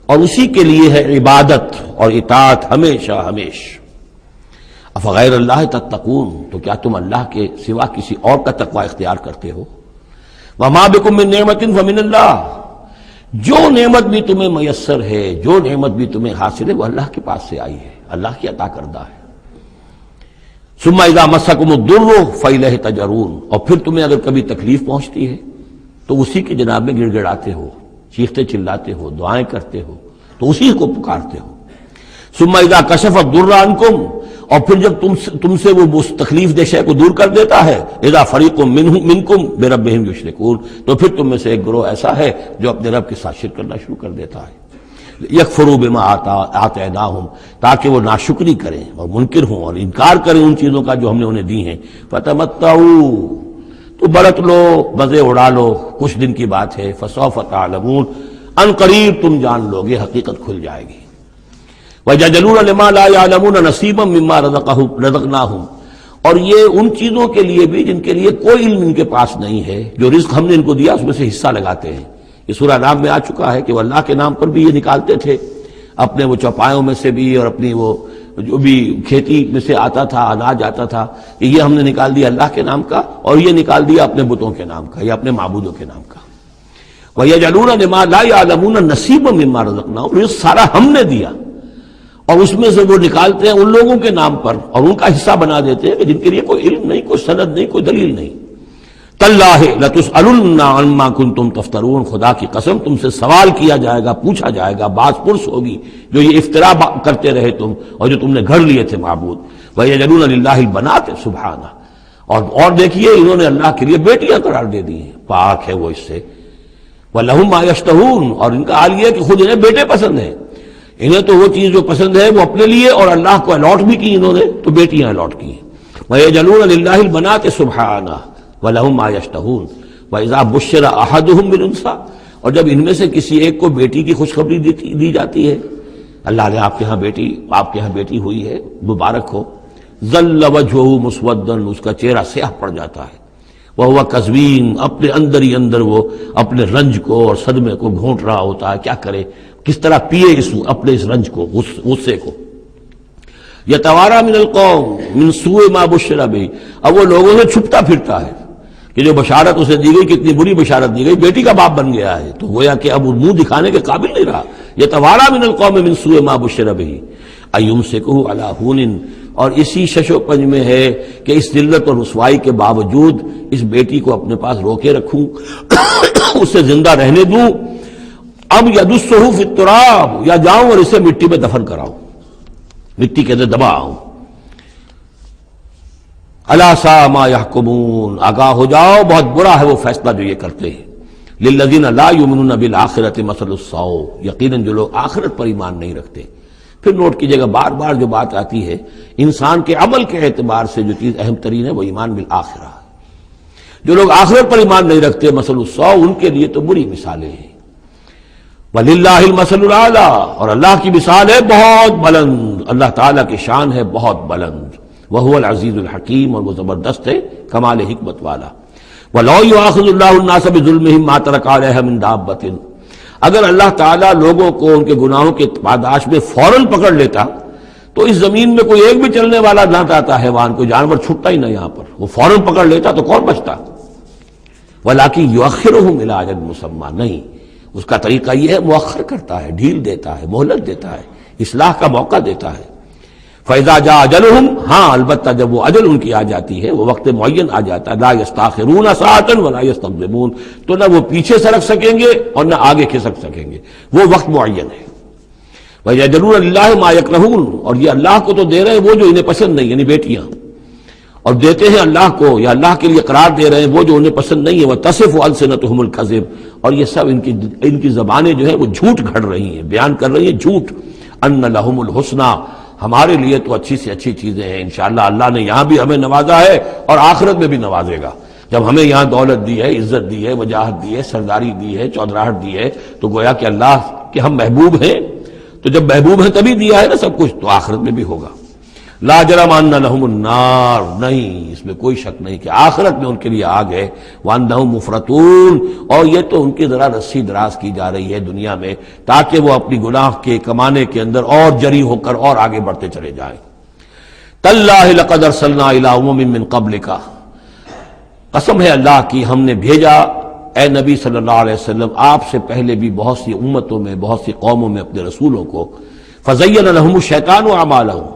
B: اور اسی کے لیے ہے عبادت اور اطاعت ہمیشہ ہمیشہ۔ افغیر اللہ تتقون، تو کیا تم اللہ کے سوا کسی اور کا تقوی اختیار کرتے ہو؟ وَمَا بِكُم مِّن نِّعْمَةٍ فَمِنَ اللَّهِ، جو نعمت بھی تمہیں میسر ہے، جو نعمت بھی تمہیں حاصل ہے، وہ اللہ کے پاس سے آئی ہے، اللہ کی عطا کردہ ہے۔ ثم اذا مسکم الضر فإلیہ تجرون، اور پھر تمہیں اگر کبھی تکلیف پہنچتی ہے تو اسی کے جناب میں گڑ گڑاتے ہو، چیختے چلاتے ہو، دعائیں کرتے ہو، تو اسی کو پکارتے ہو۔ ثم اذا کشف الضر عنکم، اور پھر جب تم سے وہ تکلیف دہ شے کو دور کر دیتا ہے، اذا فریق منکم بربہم یشرکون، تو پھر تم میں سے ایک گروہ ایسا ہے جو اپنے رب کے ساتھ شرک کرنا شروع کر دیتا ہے۔ یکفروا بما آتیناہم، تاکہ وہ ناشکری کریں اور منکر ہوں اور انکار کریں ان چیزوں کا جو ہم نے انہیں دی ہیں۔ فتمتعوا، تو برت لو، مزے اڑا لو، کچھ دن کی بات ہے، فسوف تعلمون، ان قریب تم جان لو گے، حقیقت کھل جائے گی۔ وَيَجْعَلُونَ لِمَا لَا يَعْلَمُونَ نَصِيبًا مِّمَّا رَزَقْنَاهُمْ، اور یہ ان چیزوں کے لیے بھی جن کے لیے کوئی علم ان کے پاس نہیں ہے، جو رزق ہم نے ان کو دیا اس میں سے حصہ لگاتے ہیں۔ یہ سورہ نام میں آ چکا ہے کہ وہ اللہ کے نام پر بھی یہ نکالتے تھے، اپنے وہ چوپایوں میں سے بھی اور اپنی وہ جو بھی کھیتی میں سے آتا تھا، اناج آتا تھا، کہ یہ ہم نے نکال دیا اللہ کے نام کا، اور یہ نکال دیا اپنے بتوں کے نام کا یا اپنے معبودوں کے نام کا۔ وَيَجْعَلُونَ لِمَا لَا يَعْلَمُونَ نَصِيبًا مِّمَّا رَزَقْنَاهُمْ، یہ سارا ہم نے دیا، اور اس میں سے وہ نکالتے ہیں ان لوگوں کے نام پر اور ان کا حصہ بنا دیتے ہیں کہ جن کے لیے کوئی علم نہیں، کوئی سند نہیں، کوئی دلیل نہیں۔ تاللہ لتسألن عما کنتم تفترون، خدا کی قسم تم سے سوال کیا جائے گا، پوچھا جائے گا، باز پرس ہوگی جو یہ افترا کرتے رہے تم اور جو تم نے گھڑ لیے تھے معبود۔ وَيَجْعَلُونَ لِلَّهِ الْبَنَاتِ سُبْحَانَهُ، اور دیکھیے انہوں نے اللہ کے لیے بیٹیاں قرار دے دی ہیں، پاک ہے وہ اس سے۔ وَلَهُم مَّا يَشْتَهُونَ، اور ان کا حال یہ ہے کہ خود انہیں بیٹے پسند ہیں، انہیں تو وہ چیز جو پسند ہے وہ اپنے لیے اور اللہ کو الاٹ بھی کی انہوں نے، تو بیٹیاں الاٹ کی۔ وَيَجْعَلُونَ لِلَّهِ الْبَنَاتِ سُبْحَانَهُ وَلَهُم مَّا يَشْتَهُونَ وَإِذَا بُشِّرَ أَحَدُهُم بِالْأُنثىٰ، اور جب ان میں سے کسی ایک کو بیٹی کی خوشخبری دی جاتی ہے، اللہ نے آپ کے ہاں بیٹی ہوئی ہے، مبارک ہو، ظل وجهه مسودا، اس کا چہرہ سیاہ پڑ جاتا ہے، وهو کظیم، اپنے اندر ہی اندر وہ اپنے رنج کو اور صدمے کو گھونٹ رہا ہوتا ہے، کیا کرے، کس طرح پیے اپنے اس رنج کو، غصے کو۔ یتوارا من القوم من سوء ما بشر به، اب وہ لوگوں سے چھپتا پھرتا ہے کہ جو بشارت اسے دی گئی کتنی بری بشارت دی گئی، بیٹی کا باپ بن گیا ہے، تو گویا کہ اب وہ منہ دکھانے کے قابل نہیں رہا۔ یتوارا من القوم من سوء ما بشر به ایمسکہ علی ہون، اور اسی شش و پنج میں ہے کہ اس ذلت اور رسوائی کے باوجود اس بیٹی کو اپنے پاس روکے رکھوں، اسے زندہ رہنے دوں، اب یدسہ فی التراب، یا جاؤں اور اسے مٹی میں دفن کراؤں، مٹی کے اندر دباؤں۔ الا ساء ما یحکمون، آگاہ ہو جاؤ بہت برا ہے وہ فیصلہ جو یہ کرتے ہیں۔ للذین لا یؤمنون بالآخرۃ مثل السوء، یقیناً جو لوگ آخرت پر ایمان نہیں رکھتے۔ پھر نوٹ کیجئے گا بار بار جو بات آتی ہے، انسان کے عمل کے اعتبار سے جو چیز اہم ترین ہے وہ ایمان بالآخرہ ہے۔ جو لوگ آخرت پر ایمان نہیں رکھتے، مثل السوء، ان کے لیے تو بری مثالیں ہیں۔ وَلِلَّهِ الْمَثَلُ الْأَعْلَىٰ، اور اللہ کی مثال ہے بہت بلند، اللہ تعالیٰ کی شان ہے بہت بلند، وَهُوَ الْعَزِيزُ الْحَكِيمُ، اور وہ زبردست ہے، کمال حکمت والا۔ وَلَوْ يُؤَاخِذُ اللَّهُ النَّاسَ بِظُلْمِهِمْ مَا تَرَكَ عَلَيْهَا مِن دَابَّةٍ، اگر اللہ تعالیٰ لوگوں کو ان کے گناہوں کے پاداش میں فوراً پکڑ لیتا تو اس زمین میں کوئی ایک بھی چلنے والا نہ رہتا، حیوان کوئی جانور چھٹتا ہی نہ، یہاں پر وہ فوراً پکڑ لیتا تو کون بچتا۔ وَلَٰكِن يُؤَخِّرُهُمْ إِلَىٰ أَجَلٍ مُّسَمًّى، نہیں، اس کا طریقہ یہ ہے مؤخر کرتا ہے، ڈھیل دیتا ہے، مہلت دیتا ہے، اصلاح کا موقع دیتا ہے۔ فَإِذَا جَاءَ أَجَلُهُمْ، ہاں البتہ جب وہ اجل ان کی آ جاتی ہے، وہ وقت معین آ جاتا ہے، لَا يَسْتَأْخِرُونَ سَاعَةً وَلَا يَسْتَقْدِمُونَ، تو نہ وہ پیچھے سرک سکیں گے اور نہ آگے کھسک سکیں گے، وہ وقت معین ہے۔ وَيَجْعَلُونَ لِلَّهِ مَا يَكْرَهُونَ، اور یہ اللہ کو تو دے رہے ہیں وہ جو انہیں پسند نہیں، یعنی بیٹیاں، اور دیتے ہیں اللہ کو یا اللہ کے لیے قرار دے رہے ہیں وہ جو انہیں پسند نہیں ہے، وَتَصِفُ أَلْسِنَتُهُمُ الْكَذِبَ، اور یہ سب ان کی زبانیں جو ہیں وہ جھوٹ گھڑ رہی ہیں، بیان کر رہی ہیں جھوٹ۔ أَنَّ لَهُمُ الْحُسْنَى، ہمارے لیے تو اچھی سے اچھی چیزیں ہیں، انشاءاللہ اللہ نے یہاں بھی ہمیں نوازا ہے اور آخرت میں بھی نوازے گا۔ جب ہمیں یہاں دولت دی ہے، عزت دی ہے، وجاہت دی ہے، سرداری دی ہے، چودراہٹ دی ہے، تو گویا کہ اللہ کے ہم محبوب ہیں، تو جب محبوب ہیں تبھی دیا ہے نا سب کچھ، تو آخرت میں بھی ہوگا۔ لا جرم ان لہم النار، نہیں اس میں کوئی شک نہیں کہ آخرت میں ان کے لیے آگ ہے، وانہم مفرطون، اور یہ تو ان کی ذرا رسی دراز کی جا رہی ہے دنیا میں تاکہ وہ اپنی گناہ کے کمانے کے اندر اور جری ہو کر اور آگے بڑھتے چلے جائیں۔ تاللہ لقد ارسلنا الی امم من قبلک، قسم ہے اللہ کی ہم نے بھیجا اے نبی صلی اللہ علیہ وسلم آپ سے پہلے بھی بہت سی امتوں میں، بہت سی قوموں میں اپنے رسولوں کو، فزین لہم الشیطان اعمالہم،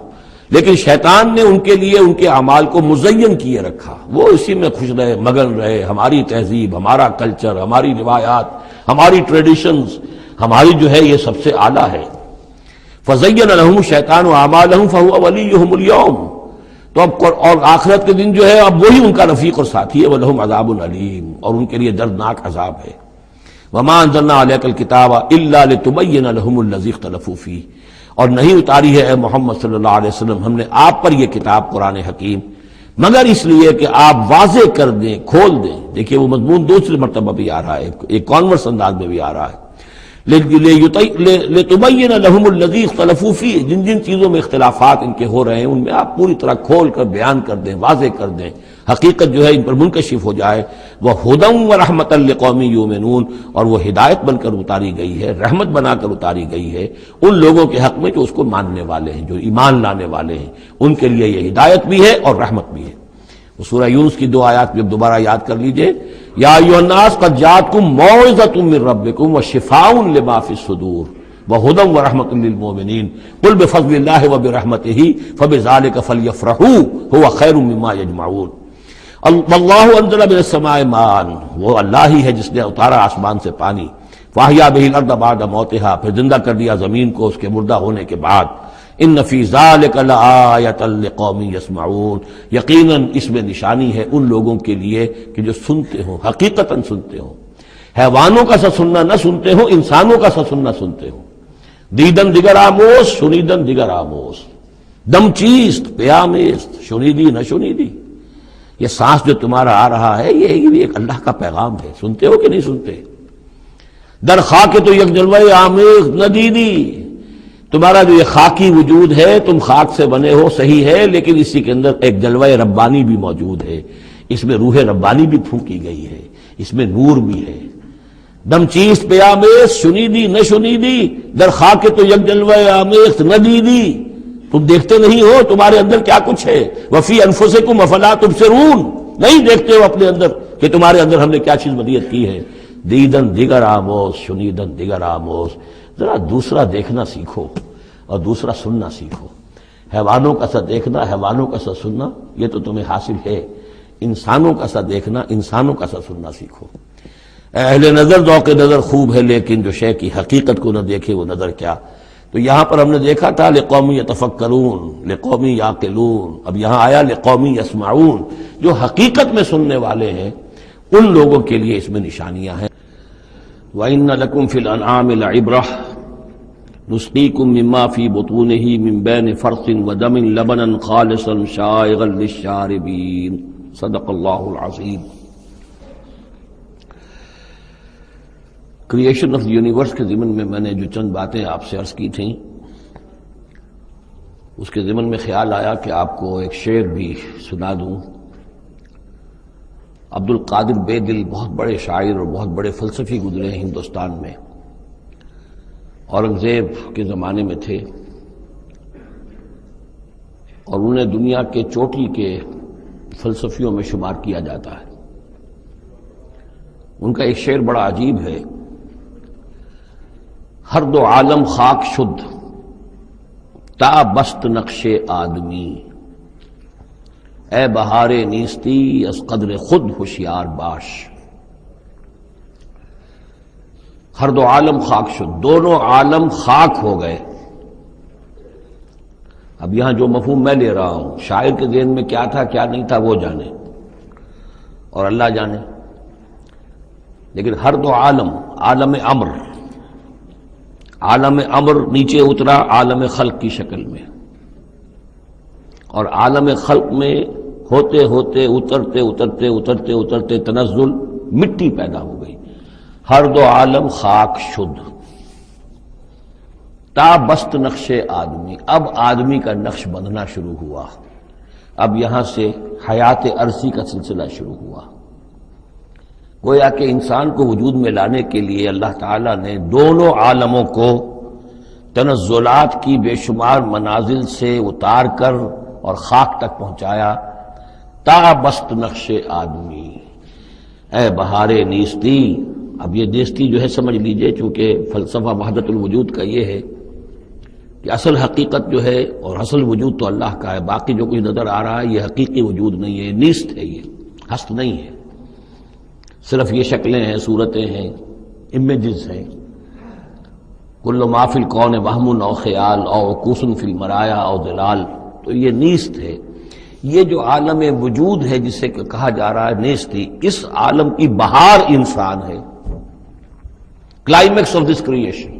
B: لیکن شیطان نے ان کے لیے ان کے اعمال کو مزین کیے رکھا، وہ اسی میں خوش رہے، مگن رہے، ہماری تہذیب، ہمارا کلچر، ہماری روایات، ہماری ٹریڈیشنز، ہماری جو ہے یہ سب سے اعلیٰ ہے۔ فزین لہم الشیطان اعمالہم فہو ولیہم اليوم، تو اب اور آخرت کے دن جو ہے اب وہی ان کا رفیق اور ساتھی ہے، وَلَهُمْ عَذَابٌ عَلِيمٌ، اور ان کے لیے دردناک عذاب ہے۔ وَمَا أَنزَلْنَا عَلَيْكَ الْكِتَابَ إِلَّا لِتُبَيِّنَ لَهُمُ الَّذِي اخْتَلَفُوا فِيهِ، اور نہیں اتاری ہے اے محمد صلی اللہ علیہ وسلم ہم نے آپ پر یہ کتاب قرآن حکیم مگر اس لیے کہ آپ واضح کر دیں، کھول دیں۔ دیکھیے وہ مضمون دوسری مرتبہ بھی آ رہا ہے، ایک کانورس انداز میں بھی آ رہا ہے، لِتُبَيِّنَ لَهُمُ الَّذِي اخْتَلَفُوا فِيهِ، جن جن چیزوں میں اختلافات ان کے ہو رہے ہیں ان میں آپ پوری طرح کھول کر بیان کر دیں، واضح کر دیں، حقیقت جو ہے ان پر منکشف ہو جائے۔ وَهُدًى وَرَحْمَةً لِقَوْمٍ يُؤْمِنُونَ، اور وہ ہدایت بن کر اتاری گئی ہے، رحمت بنا کر اتاری گئی ہے ان لوگوں کے حق میں جو اس کو ماننے والے ہیں، جو ایمان لانے والے ہیں، ان کے لیے یہ ہدایت بھی ہے اور رحمت بھی ہے۔ وہ سورہ یونس کی 2 آیات بھی دوبارہ یاد کر لیجئے، یا ایھا الناس قد جاءتکم موعظۃ من ربکم وشفاء لما فی الصدور وہدی ورحمۃ للمؤمنین قل بفضل اللہ وبرحمتہ فبذلک فلیفرحوا ھو خیر مما یجمعون۔ واللہ انزل من السماء ماء، وہ اللہ ہی ہے جس نے اتارا آسمان سے پانی، فاحیا بہ الارض بعد موتہا، پھر زندہ کر دیا زمین کو اس کے مردہ ہونے کے بعد۔ ان فی ذلک لآیۃ لقوم یسمعون، یقیناً اس میں نشانی ہے ان لوگوں کے لیے کہ جو سنتے ہوں، حقیقتاً سنتے ہوں، حیوانوں کا سا سننا نہ سنتے ہوں، انسانوں کا سا سننا سنتے ہوں۔ دیدن دیگر آموز، شنیدن دیگر آموز، دم چیست پیامیست، شنیدی نہ شنیدی، یہ سانس جو تمہارا آ رہا ہے یہ بھی ایک اللہ کا پیغام ہے، سنتے ہو کہ نہیں سنتے؟ در خاک تو یک جلوہ آمیز نہ دیدی، تمہارا جو یہ خاکی وجود ہے تم خاک سے بنے ہو صحیح ہے، لیکن اسی کے اندر ایک جلوہ ربانی بھی موجود ہے، اس میں روح ربانی بھی پھونکی گئی ہے، اس میں نور بھی ہے۔ دم چیست پہ آمیز، شنیدی نہ شنیدی، در خاک تو یک جلوہ آمیز نہ دیدی، تم دیکھتے نہیں ہو تمہارے اندر کیا کچھ ہے۔ وفی انفسکم افلا تبصرون، نہیں دیکھتے ہو اپنے اندر کہ تمہارے اندر ہم نے کیا چیز ودیعت کی ہے۔ دیدن دیگر آموز، شنیدن دیگر آموز، ذرا دوسرا دیکھنا سیکھو اور دوسرا سننا سیکھو۔ حیوانوں کا سا دیکھنا، حیوانوں کا سا سننا یہ تو تمہیں حاصل ہے، انسانوں کا سا دیکھنا، انسانوں کا سا سننا سیکھو۔ اہل نظر ذوق نظر خوب ہے، لیکن جو شے کی حقیقت کو نہ دیکھے وہ نظر کیا۔ تو یہاں پر ہم نے دیکھا تھا لقوم یتفکرون، لقوم یعقلون، اب یہاں آیا لقوم یسمعون، جو حقیقت میں سننے والے ہیں ان لوگوں کے لیے اس میں نشانیاں ہیں۔ وَإِنَّ لَكُمْ فِي الْأَنْعَامِ لَعِبْرَةً نُسْقِيكُم مِّمَّا فِي بُطُونِهِ مِن بَيْنِ فَرْثٍ وَدَمٍ لَبَنًا خَالِصًا شَائِغًا لِلشَّارِبِينَ صدق اللہ العظیم۔ کریشن آف یونیورس کے ضمن میں نے جو چند باتیں آپ سے عرض کی تھیں، اس کے ضمن میں خیال آیا کہ آپ کو ایک شعر بھی سنا دوں۔ عبد القادر بے دل بہت بڑے شاعر اور بہت بڑے فلسفی گزرے ہیں ہندوستان میں، اورنگزیب کے زمانے میں تھے اور انہیں دنیا کے چوٹی کے فلسفیوں میں شمار کیا جاتا ہے۔ ان کا ایک شعر بڑا عجیب ہے، ہر دو عالم خاک شد تا بست نقش آدمی، اے بہار نیستی از قدر خود ہوشیار باش۔ ہر دو عالم خاک شد، دونوں عالم خاک ہو گئے۔ اب یہاں جو مفہوم میں لے رہا ہوں، شاعر کے ذہن میں کیا تھا کیا نہیں تھا وہ جانے اور اللہ جانے، لیکن ہر دو عالم، عالم امر، عالم امر نیچے اترا عالم خلق کی شکل میں، اور عالم خلق میں ہوتے ہوتے اترتے اترتے اترتے اترتے تنزل مٹی پیدا ہو گئی، ہر دو عالم خاک شد۔ تا بست نقش آدمی، اب آدمی کا نقش بندھنا شروع ہوا، اب یہاں سے حیات عرضی کا سلسلہ شروع ہوا۔ گویا کہ انسان کو وجود میں لانے کے لیے اللہ تعالیٰ نے دونوں عالموں کو تنزلات کی بے شمار منازل سے اتار کر اور خاک تک پہنچایا۔ تا بست نقش آدمی، اے بہار نیستی۔ اب یہ نیستی جو ہے سمجھ لیجئے، چونکہ فلسفہ وحدت الوجود کا یہ ہے کہ اصل حقیقت جو ہے اور اصل وجود تو اللہ کا ہے، باقی جو کچھ نظر آ رہا ہے یہ حقیقی وجود نہیں ہے، نیست ہے، یہ ہست نہیں ہے، صرف یہ شکلیں ہیں، صورتیں ہیں، امیجز ہیں۔ کل ما فی الکون وہم او خیال او عکوس فی المرایا او ظلال، تو یہ نیست ہے۔ یہ جو عالم وجود ہے جسے کہا جا رہا ہے نیستی، اس عالم کی بہار انسان ہے، کلائمیکس آف دس کریشن۔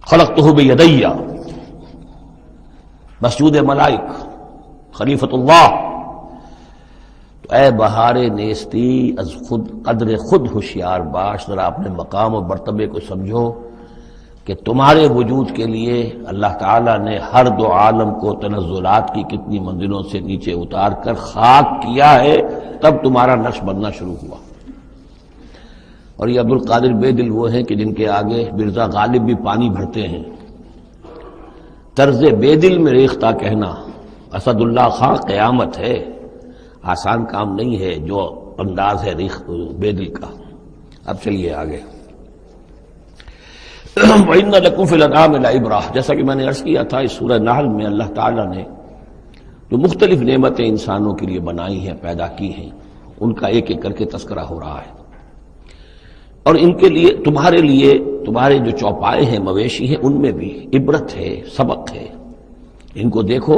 B: خلقتہ بیدی، مسجود ملائک، خلیفۃ اللہ۔ تو اے بہار نیستی از خود قدر خود ہوشیار باش، ذرا اپنے مقام اور مرتبے کو سمجھو کہ تمہارے وجود کے لیے اللہ تعالیٰ نے ہر دو عالم کو تنزلات کی کتنی منزلوں سے نیچے اتار کر خاک کیا ہے، تب تمہارا نقش بننا شروع ہوا۔ اور یہ عبدالقادر بے دل وہ ہیں کہ جن کے آگے مرزا غالب بھی پانی بھرتے ہیں۔ طرز بے دل میں ریختہ کہنا اسد اللہ خان قیامت ہے، آسان کام نہیں ہے جو انداز ہے بے دل کا۔ اب چلیے آگے۔ وَإِنَّ لَكُمْ فِي الْأَنْعَامِ لَعِبْرَةً، جیسا کہ میں نے عرض کیا تھا، اس سورہ نحل میں اللہ تعالیٰ نے جو مختلف نعمتیں انسانوں کے لیے بنائی ہیں، پیدا کی ہیں، ان کا ایک ایک کر کے تذکرہ ہو رہا ہے، اور ان کے لیے تمہارے جو چوپائے ہیں، مویشی ہیں، ان میں بھی عبرت ہے، سبق ہے۔ ان کو دیکھو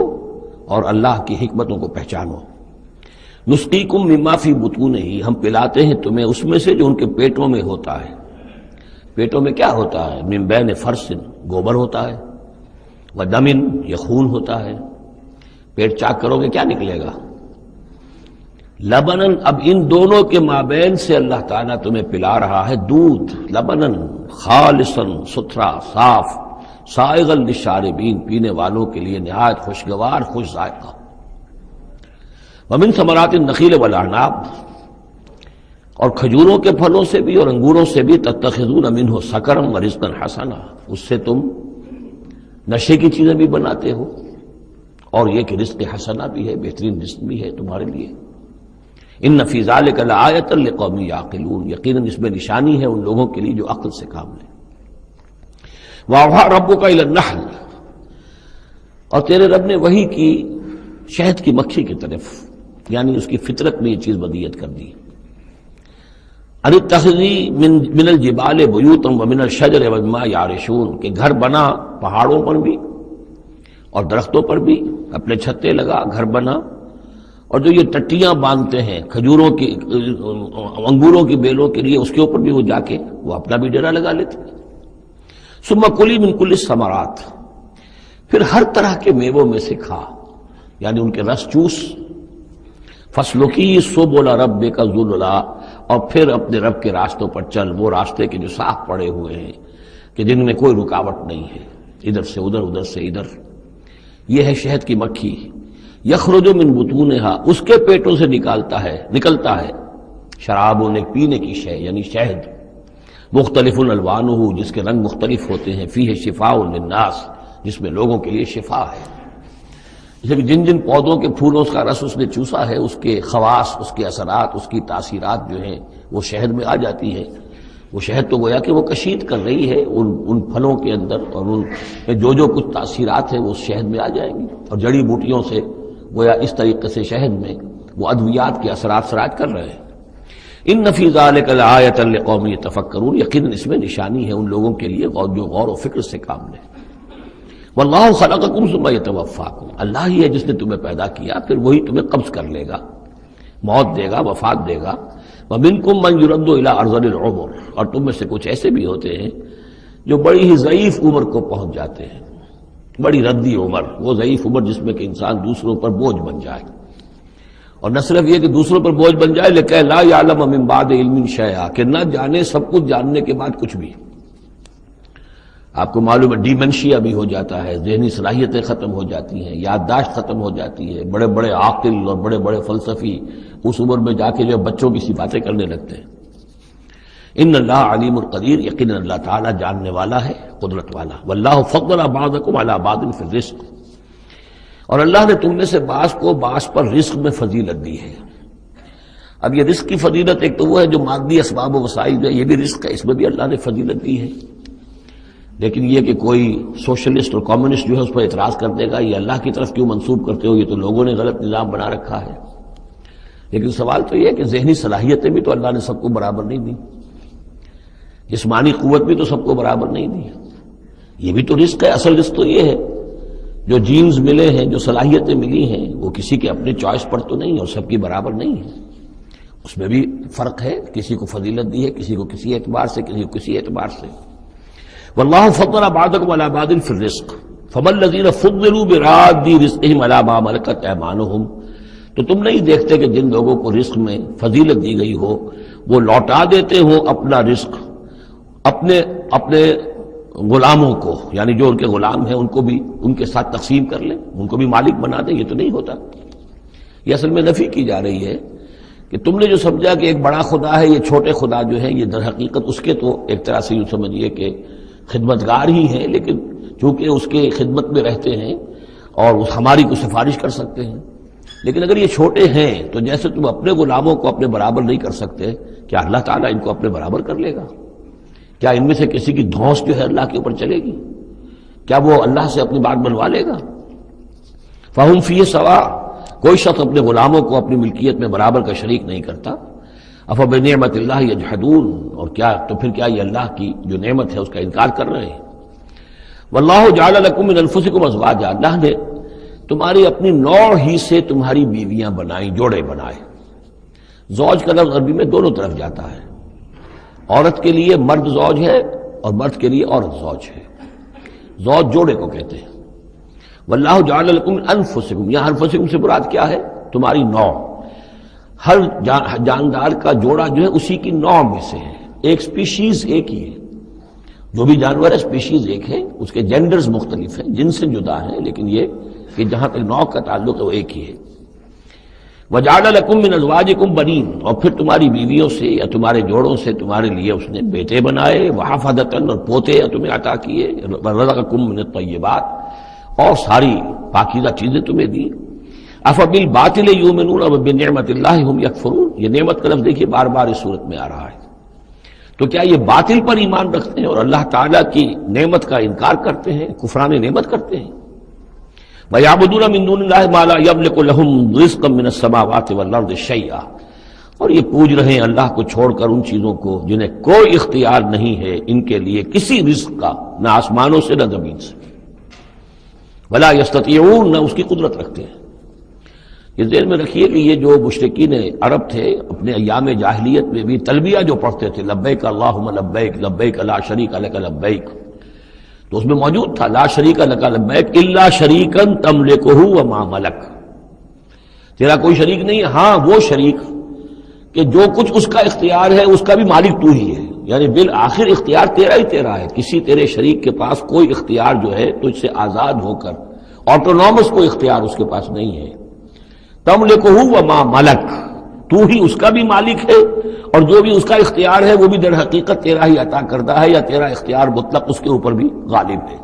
B: اور اللہ کی حکمتوں کو پہچانو۔ نسقیکم مما فی بطونہ، ہم پلاتے ہیں تمہیں اس میں سے جو ان کے پیٹوں میں ہوتا ہے۔ پیٹوں میں کیا ہوتا ہے؟ من بین فرث، گوبر ہوتا ہے، ودم، یہ خون ہوتا ہے۔ پیٹ چاک کرو گے کیا نکلے گا؟ لبنن، اب ان دونوں کے مابین سے اللہ تعالیٰ تمہیں پلا رہا ہے دودھ، لبنن خالصاً، ستھرا، صاف، سائغا للشاربین، پینے والوں کے لیے نہایت خوشگوار، خوش ذائقہ۔ ومن ثمرات النخیل والاعناب، اور کھجوروں کے پھلوں سے بھی اور انگوروں سے بھی، تتخذون منہ سکرا ورزقا حسنا، اس سے تم نشے کی چیزیں بھی بناتے ہو، اور یہ کہ رزق حسنا بھی ہے، بہترین رزق بھی ہے تمہارے لیے۔ ان فی ذلک لآیۃ لقوم یعقلون، یقیناً اس میں نشانی ہے ان لوگوں کے لیے جو عقل سے کام لیں۔ وَأَوْحَىٰ رَبُّكَ إِلَى النَّحْلِ، اور تیرے رب نے وحی کی شہد کی مکھی کی طرف، یعنی اس کی فطرت میں یہ چیز بدیت کر دی۔ ان اتخذی من الجبال بیوتا ومن الشجر ومما یعرشون، کہ گھر بنا پہاڑوں پر بھی اور درختوں پر بھی، اپنے چھتے لگا، گھر بنا، اور جو یہ ٹٹیاں باندھتے ہیں کھجوروں کی، انگوروں کی بیلوں کے لیے، اس کے اوپر بھی وہ جا کے وہ اپنا بھی ڈیرا لگا لیتے۔ ثم کلی من کل الثمرات، پھر ہر طرح کے میووں میں سے کھا، یعنی ان کے رس چوس۔ فسلکی سبل ربک ذللا، اور پھر اپنے رب کے راستوں پر چل، وہ راستے کے جو صاف پڑے ہوئے ہیں، کہ جن میں کوئی رکاوٹ نہیں ہے، ادھر سے ادھر، ادھر سے ادھر۔ یہ ہے شہد کی مکھی۔ یخرج من بطونہا، اس کے پیٹوں سے نکلتا ہے شراب، پینے کی شے، یعنی شہد، مختلف الوانہ، جس کے رنگ مختلف ہوتے ہیں، فیہ شفاء للناس، جس میں لوگوں کے لیے شفا ہے۔ جیسے کہ جن جن پودوں کے پھولوں کا رس اس نے چوسا ہے، اس کے خواص، اس کے اثرات، اس کی تاثیرات جو ہیں وہ شہد میں آ جاتی ہیں۔ وہ شہد تو گویا کہ وہ کشید کر رہی ہے ان پھلوں کے اندر، اور ان میں جو کچھ تاثیرات ہیں وہ اس شہد میں آ جائیں گی، اور جڑی بوٹیوں سے گویا اس طریقے سے شہد میں وہ ادویات کے اثرات سراج کر رہے ہیں۔ ان فی ذلک لآیۃ لقوم یتفکرون، یقیناً اس میں نشانی ہے ان لوگوں کے لیے جو غور و فکر سے کام لیں۔ واللہ خلقکم ثم یتوفاکم، اللہ ہی ہے جس نے تمہیں پیدا کیا، پھر وہی تمہیں قبض کر لے گا، موت دے گا، وفات دے گا۔ ومنکم من یرد الی ارذل العمر، اور تم میں سے کچھ ایسے بھی ہوتے ہیں جو بڑی ہی ضعیف عمر کو پہنچ جاتے ہیں، بڑی ردی عمر، وہ ضعیف عمر جس میں کہ انسان دوسروں پر بوجھ بن جائے، اور نہ صرف یہ کہ دوسروں پر بوجھ بن جائے، لیکن لا یعلم من بعد علم شیئا، کہ نہ جانے سب کچھ جاننے کے بعد کچھ بھی۔ آپ کو معلوم ہے ڈیمنشیا بھی ہو جاتا ہے، ذہنی صلاحیتیں ختم ہو جاتی ہیں، یادداشت ختم ہو جاتی ہے، بڑے بڑے عاقل اور بڑے بڑے فلسفی اس عمر میں جا کے جو بچوں کی سی باتیں کرنے لگتے ہیں۔ ان اللہ علیم القدیر، یقیناً اللہ تعالیٰ جاننے والا ہے، قدرت والا۔ واللہ فضل بعضکم علی بعض فی الرزق، اور اللہ نے تم میں سے بعض کو بعض پر رزق میں فضیلت دی ہے۔ اب یہ رزق کی فضیلت ایک تو وہ ہے جو مادی اسباب و وسائل ہے، یہ بھی رزق ہے، اس میں بھی اللہ نے فضیلت دی ہے، لیکن یہ کہ کوئی سوشلسٹ اور کمیونسٹ جو ہے اس پر اعتراض کر دے گا یہ اللہ کی طرف کیوں منسوب کرتے ہو، یہ تو لوگوں نے غلط نظام بنا رکھا ہے۔ لیکن سوال تو یہ ہے کہ ذہنی صلاحیتیں بھی تو اللہ نے سب کو برابر نہیں دی، جسمانی قوت بھی تو سب کو برابر نہیں دی، یہ بھی تو رزق ہے۔ اصل رزق تو یہ ہے جو جینز ملے ہیں، جو صلاحیتیں ملی ہیں، وہ کسی کے اپنے چوائس پر تو نہیں اور سب کی برابر نہیں ہے، اس میں بھی فرق ہے، کسی کو فضیلت دی ہے، کسی کو کسی اعتبار سے، کسی کو کسی اعتبار سے۔ واللہ فضل بعضکم علی بعض فی الرزق فما الذین فضلوا براد رزقہم علی ما ملکت ایمانہم، تو تم نہیں دیکھتے کہ جن لوگوں کو رزق میں فضیلت دی گئی ہو وہ لوٹا دیتے ہوں اپنا رزق اپنے غلاموں کو، یعنی جو ان کے غلام ہیں ان کو بھی ان کے ساتھ تقسیم کر لیں، ان کو بھی مالک بنا دیں، یہ تو نہیں ہوتا۔ یہ اصل میں نفی کی جا رہی ہے کہ تم نے جو سمجھا کہ ایک بڑا خدا ہے، یہ چھوٹے خدا جو ہے یہ در حقیقت اس کے تو ایک طرح سے یوں سمجھیے کہ خدمتگار ہی ہیں، لیکن چونکہ اس کے خدمت میں رہتے ہیں اور ہماری کو سفارش کر سکتے ہیں، لیکن اگر یہ چھوٹے ہیں تو جیسے تم اپنے غلاموں کو اپنے برابر نہیں کر سکتے، کیا اللہ تعالیٰ ان کو اپنے برابر کر لے گا؟ کیا ان میں سے کسی کی دھونس جو ہے اللہ کے اوپر چلے گی؟ کیا وہ اللہ سے اپنی بات بنوا لے گا؟ فہم فیہ سوا، کوئی شخص اپنے غلاموں کو اپنی ملکیت میں برابر کا شریک نہیں کرتا۔ افبنعمت اللہ یجحدون، اور کیا تو پھر کیا یہ اللہ کی جو نعمت ہے اس کا انکار کر رہے ہیں۔ واللہ جعل لکم من انفسکم ازواجا، اللہ نے تمہاری اپنی نوع ہی سے تمہاری بیویاں بنائیں، جوڑے بنائے۔ زوج کا لفظ عربی میں دونوں طرف جاتا ہے، عورت کے لیے مرد زوج ہے اور مرد کے لیے عورت زوج ہے، زوج جوڑے کو کہتے ہیں۔ واللہ جعل لکم من انفسکم، یہاں انفسکم سے مراد کیا ہے؟ تمہاری نوع، ہر جاندار کا جوڑا جو ہے اسی کی نوع میں سے ہے، ایک سپیشیز ایک ہی ہے، جو بھی جانور ہے سپیشیز ایک ہے، اس کے جینڈرز مختلف ہیں، جن سے جدا ہیں، لیکن یہ کہ جہاں تک نوع کا تعلق ہے وہ ایک ہی ہے۔ وَجَعَلَ لَكُم مِّنْ أَزْوَاجِكُمْ بَنِينَ، اور پھر تمہاری بیویوں سے یا تمہارے جوڑوں سے تمہارے لیے اس نے بیٹے بنائے، وَحَفَدَةً، اور پوتے تمہیں عطا کیے، وَرَزَقَكُم مِّنَ الطَّيِّبَاتِ، اور ساری پاکیزہ چیزیں تمہیں دی۔ أَفَبِالْبَاطِلِ يُؤْمِنُونَ وَبِنِعْمَةِ اللَّهِ هُمْ يَكْفُرُونَ، یہ نعمت کا لفظ دیکھیے بار بار اس صورت میں آ رہا ہے۔ تو کیا یہ باطل پر ایمان رکھتے ہیں اور اللہ تعالیٰ کی نعمت کا انکار کرتے ہیں، کفران نعمت کرتے ہیں؟ وَيَعْبُدُونَ مِن دُونِ اللَّهِ مَا لَا يَمْلِكُ لَهُمْ رِزْقًا مِّنَ السَّمَاوَاتِ وَالْأَرْضِ شَيْئًا، اور یہ پوج رہے ہیں اللہ کو چھوڑ کر ان چیزوں کو جنہیں کوئی اختیار نہیں ہے ان کے لیے کسی رزق کا، نہ آسمانوں سے نہ زمین سے، وَلَا يَسْتَطِيعُونَ، نہ اس کی قدرت رکھتے ہیں۔ یہ ذہن میں رکھیے کہ یہ جو مشرکین عرب تھے اپنے ایام جاہلیت میں بھی تلبیہ جو پڑھتے تھے، لبیک اللہم لبیک لبیک لا شریک لک لبیک، تو اس میں موجود تھا لا شریک لک لبیک الا شریکا تملکہ وما ملک، تیرا کوئی شریک نہیں، ہاں وہ شریک کہ جو کچھ اس کا اختیار ہے اس کا بھی مالک تو ہی ہے، یعنی بالآخر اختیار تیرا ہی تیرا ہے، کسی تیرے شریک کے پاس کوئی اختیار جو ہے تجھ سے آزاد ہو کر آٹونومس کوئی اختیار اس کے پاس نہیں ہے۔ تملکہ وما ملک، تو ہی اس کا بھی مالک ہے اور جو بھی اس کا اختیار ہے وہ بھی در حقیقت تیرا ہی عطا کردہ ہے، یا تیرا اختیار مطلق اس کے اوپر بھی غالب ہے۔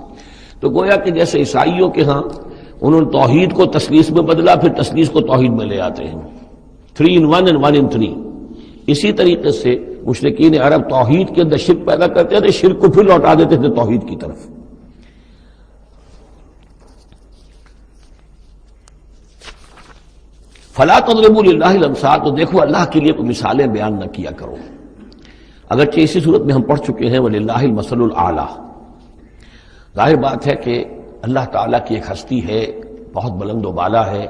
B: تو گویا کہ جیسے عیسائیوں کے ہاں انہوں نے توحید کو تثلیث میں بدلا، پھر تثلیث کو توحید میں لے آتے ہیں، 3 in 1 and 1 in 3، اسی طریقے سے مشرکین عرب توحید کے اندر شرک پیدا کرتے تھے، شرک کو پھر لوٹا دیتے تھے توحید کی طرف۔ فلا تضربوا للہ الامثال، تو دیکھو اللہ کے لیے کوئی مثالیں بیان نہ کیا کرو، اگرچہ اسی صورت میں ہم پڑھ چکے ہیں وللہ المثل الاعلی۔ ظاہر بات ہے کہ اللہ تعالیٰ کی ایک ہستی ہے، بہت بلند و بالا ہے،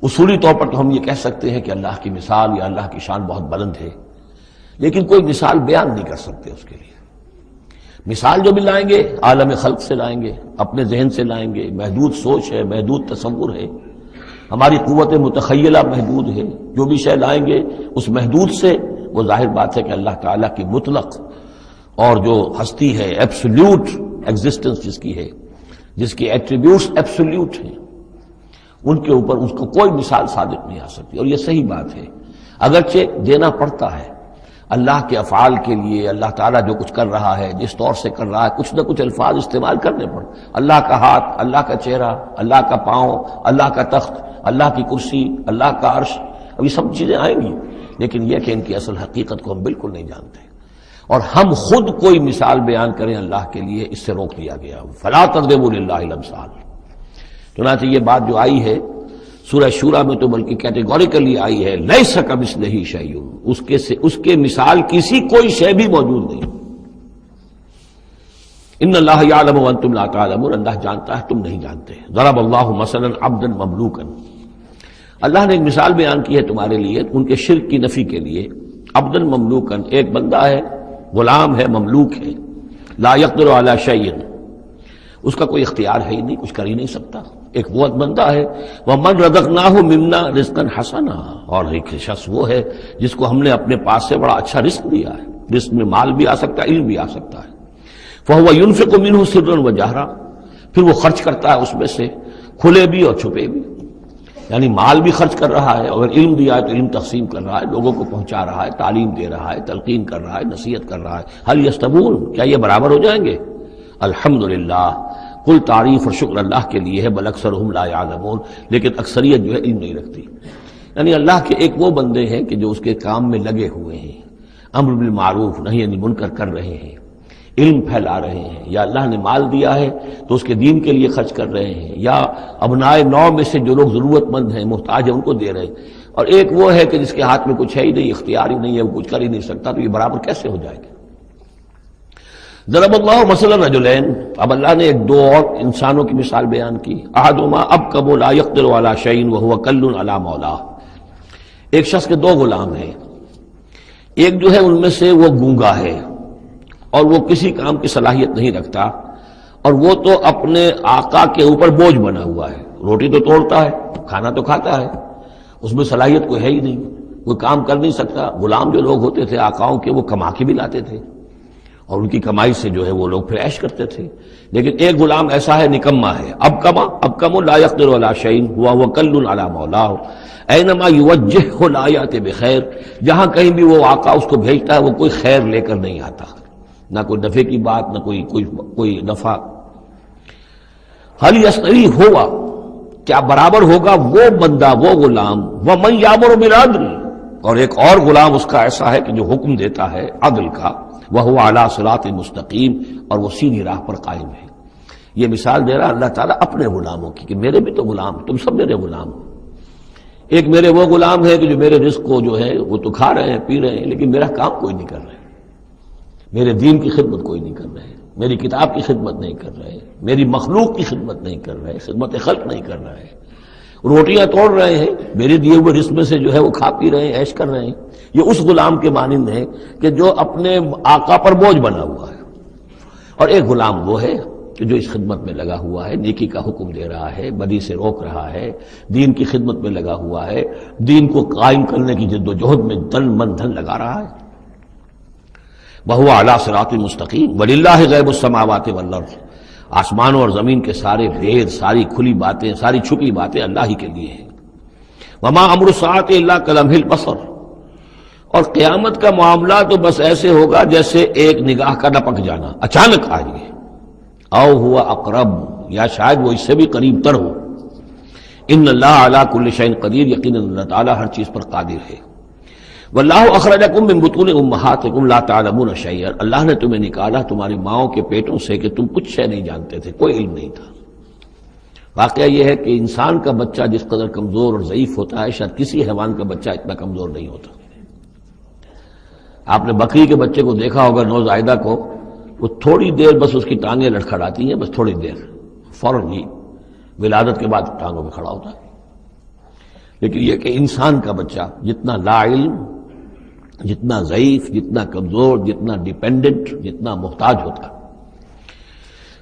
B: اصولی طور پر تو ہم یہ کہہ سکتے ہیں کہ اللہ کی مثال یا اللہ کی شان بہت بلند ہے، لیکن کوئی مثال بیان نہیں کر سکتے اس کے لیے۔ مثال جو بھی لائیں گے عالم خلق سے لائیں گے، اپنے ذہن سے لائیں گے، محدود سوچ ہے، محدود تصور ہے، ہماری قوت متخیلہ محدود ہے، جو بھی شے لائیں گے اس محدود سے، وہ ظاہر بات ہے کہ اللہ تعالیٰ کی مطلق اور جو ہستی ہے ایبسولوٹ ایگزسٹنس جس کی ہے، جس کی ایٹریبیوٹس ایبسولوٹ ہیں، ان کے اوپر اس کو کوئی مثال صادق نہیں آ سکتی۔ اور یہ صحیح بات ہے، اگرچہ دینا پڑتا ہے اللہ کے افعال کے لیے، اللہ تعالیٰ جو کچھ کر رہا ہے، جس طور سے کر رہا ہے، کچھ نہ کچھ الفاظ استعمال کرنے پڑ، اللہ کا ہاتھ، اللہ کا چہرہ، اللہ کا پاؤں، اللہ کا تخت، اللہ کی کرسی، اللہ کا عرش، اب یہ سب چیزیں آئیں گی، لیکن یہ کہ ان کی اصل حقیقت کو ہم بالکل نہیں جانتے، اور ہم خود کوئی مثال بیان کریں اللہ کے لیے اس سے روک دیا گیا۔ فلا تضربوا للہ الامثال، چنانچہ یہ بات جو آئی ہے سورہ شورى میں تو بلکہ کیٹیگوریکلی آئی ہے لیس کمثلہ شیء، اس کے مثال کسی کوئی شے بھی موجود نہیں۔ ان اللہ یعلم وانتم لا تعلمون، اللہ جانتا ہے تم نہیں جانتے۔ ضرب اللہ مثلا عبدا مملوکا، اللہ نے ایک مثال بیان کی ہے تمہارے لیے ان کے شرک کی نفی کے لیے۔ عبدا مملوکا، ایک بندہ ہے، غلام ہے، مملوک ہے، لا یقدر علی شیء، اس کا کوئی اختیار ہے ہی نہیں، کچھ کر ہی نہیں سکتا، ایک وہ بندہ ہے۔ وَمَنْ رَزَقْنَاهُ مِنَّا رِزْقًا حَسَنًا، اور ایک شخص وہ ہے جس کو ہم نے اپنے پاس سے بڑا اچھا رزق دیا ہے، رزق میں مال بھی آ سکتا ہے، علم بھی آ سکتا ہے۔ فَهُوَ يُنْفِقُ مِنْهُ سِرًّا وَجَهْرًا، پھر وہ خرچ کرتا ہے اس میں سے کھلے بھی اور چھپے بھی، یعنی مال بھی خرچ کر رہا ہے، اور علم دیا ہے تو علم تقسیم کر رہا ہے، لوگوں کو پہنچا رہا ہے، تعلیم دے رہا ہے، تلقین کر رہا ہے، نصیحت کر رہا ہے۔ هل يستوون، کیا یہ برابر ہو جائیں گے؟ الحمدللہ، کل تعریف اور شکر اللہ کے لیے ہے، بل اکثرہم لا یعلمون، لیکن اکثریت جو ہے علم نہیں رکھتی۔ یعنی اللہ کے ایک وہ بندے ہیں کہ جو اس کے کام میں لگے ہوئے ہیں، امر بالمعروف نہی عن المنکر کر رہے ہیں، علم پھیلا رہے ہیں، یا اللہ نے مال دیا ہے تو اس کے دین کے لیے خرچ کر رہے ہیں، یا ابنائے نو میں سے جو لوگ ضرورت مند ہیں، محتاج ہیں، ان کو دے رہے ہیں، اور ایک وہ ہے کہ جس کے ہاتھ میں کچھ ہے ہی نہیں، اختیار ہی نہیں ہے، وہ کچھ کر ہی نہیں سکتا، تو یہ برابر کیسے ہو جائے گا؟ ضرب اللہ مثلا رجلین، اب اللہ نے ایک دو اور انسانوں کی مثال بیان کی۔ احدہما ابکم لا یقدر علی شیء وہو کل علی مولاه، ایک شخص کے دو غلام ہیں، ایک جو ہے ان میں سے وہ گونگا ہے اور وہ کسی کام کی صلاحیت نہیں رکھتا، اور وہ تو اپنے آقا کے اوپر بوجھ بنا ہوا ہے، روٹی تو توڑتا ہے، کھانا تو کھاتا ہے، اس میں صلاحیت کوئی ہے ہی نہیں، کوئی کام کر نہیں سکتا۔ غلام جو لوگ ہوتے تھے آقاؤں کے، وہ کما کے بھی لاتے تھے، اور ان کی کمائی سے جو ہے وہ لوگ پھر عیش کرتے تھے۔ لیکن ایک غلام ایسا ہے، نکما ہے، ابکم لا یقدر علی شیء وہو کل علی مولاه اینما یوجہہ لا یأتی بخیر، جہاں کہیں بھی وہ آقا اس کو بھیجتا ہے وہ کوئی خیر لے کر نہیں آتا، نہ کوئی نفع کی بات، نہ کوئی نفع۔ حل یستوی ہوا، کیا برابر ہوگا وہ بندہ، وہ غلام، ومن یامر بالعدل، اور ایک اور غلام اس کا ایسا ہے کہ جو حکم دیتا ہے عدل کا، وہو علی صراط مستقیم، اور وہ سیدھی راہ پر قائم ہے۔ یہ مثال دے رہا اللہ تعالیٰ اپنے غلاموں کی کہ میرے بھی تو غلام، تم سب میرے غلام ہو۔ ایک میرے وہ غلام ہے کہ جو میرے رزق کو جو ہے وہ تو کھا رہے ہیں، پی رہے ہیں، لیکن میرا کام کوئی نہیں کر رہے، میرے دین کی خدمت کوئی نہیں کر رہے، میری کتاب کی خدمت نہیں کر رہے، میری مخلوق کی خدمت نہیں کر رہے، خدمت خلق نہیں کر رہے، روٹیاں توڑ رہے ہیں، میرے دیے ہوئے رزق میں سے جو ہے وہ کھا پی رہے ہیں، عیش کر رہے ہیں۔ یہ اس غلام کے مانند ہے کہ جو اپنے آقا پر بوجھ بنا ہوا ہے، اور ایک غلام وہ ہے کہ جو اس خدمت میں لگا ہوا ہے، نیکی کا حکم دے رہا ہے، بدی سے روک رہا ہے، دین کی خدمت میں لگا ہوا ہے، دین کو قائم کرنے کی جد و جہد میں تن من دھن لگا رہا ہے۔ وہو علی صراط مستقیم، وللہ غیب السماوات والارض، آسمانوں اور زمین کے سارے بھید، ساری کھلی باتیں، ساری چھپی باتیں اللہ ہی کے لیے ہیں۔ وما امر الساعۃ الا کلمح البصر، اور قیامت کا معاملہ تو بس ایسے ہوگا جیسے ایک نگاہ کا لپک جانا، اچانک آ جائے، او ہوا اقرب، یا شاید وہ اس سے بھی قریب تر ہو۔ ان اللہ علی کل شیء قدیر، یقیناً اللہ تعالیٰ ہر چیز پر قادر ہے۔ واللہ اخرجکم من بطون امہاتکم لا تعلمون شیئا، اللہ نے تمہیں نکالا تمہاری ماؤں کے پیٹوں سے کہ تم کچھ شے نہیں جانتے تھے، کوئی علم نہیں تھا۔ واقعہ یہ ہے کہ انسان کا بچہ جس قدر کمزور اور ضعیف ہوتا ہے شاید کسی حیوان کا بچہ اتنا کمزور نہیں ہوتا۔ آپ نے بکری کے بچے کو دیکھا ہوگا، نوزائیدہ کو، وہ تھوڑی دیر بس اس کی ٹانگیں لڑکھڑاتی ہیں، بس تھوڑی دیر، فوراً ہی ولادت کے بعد ٹانگوں میں کھڑا ہوتا ہے۔ لیکن یہ کہ انسان کا بچہ جتنا لا علم، جتنا ضعیف، جتنا کمزور، جتنا ڈیپینڈنٹ، جتنا محتاج ہوتا ہے۔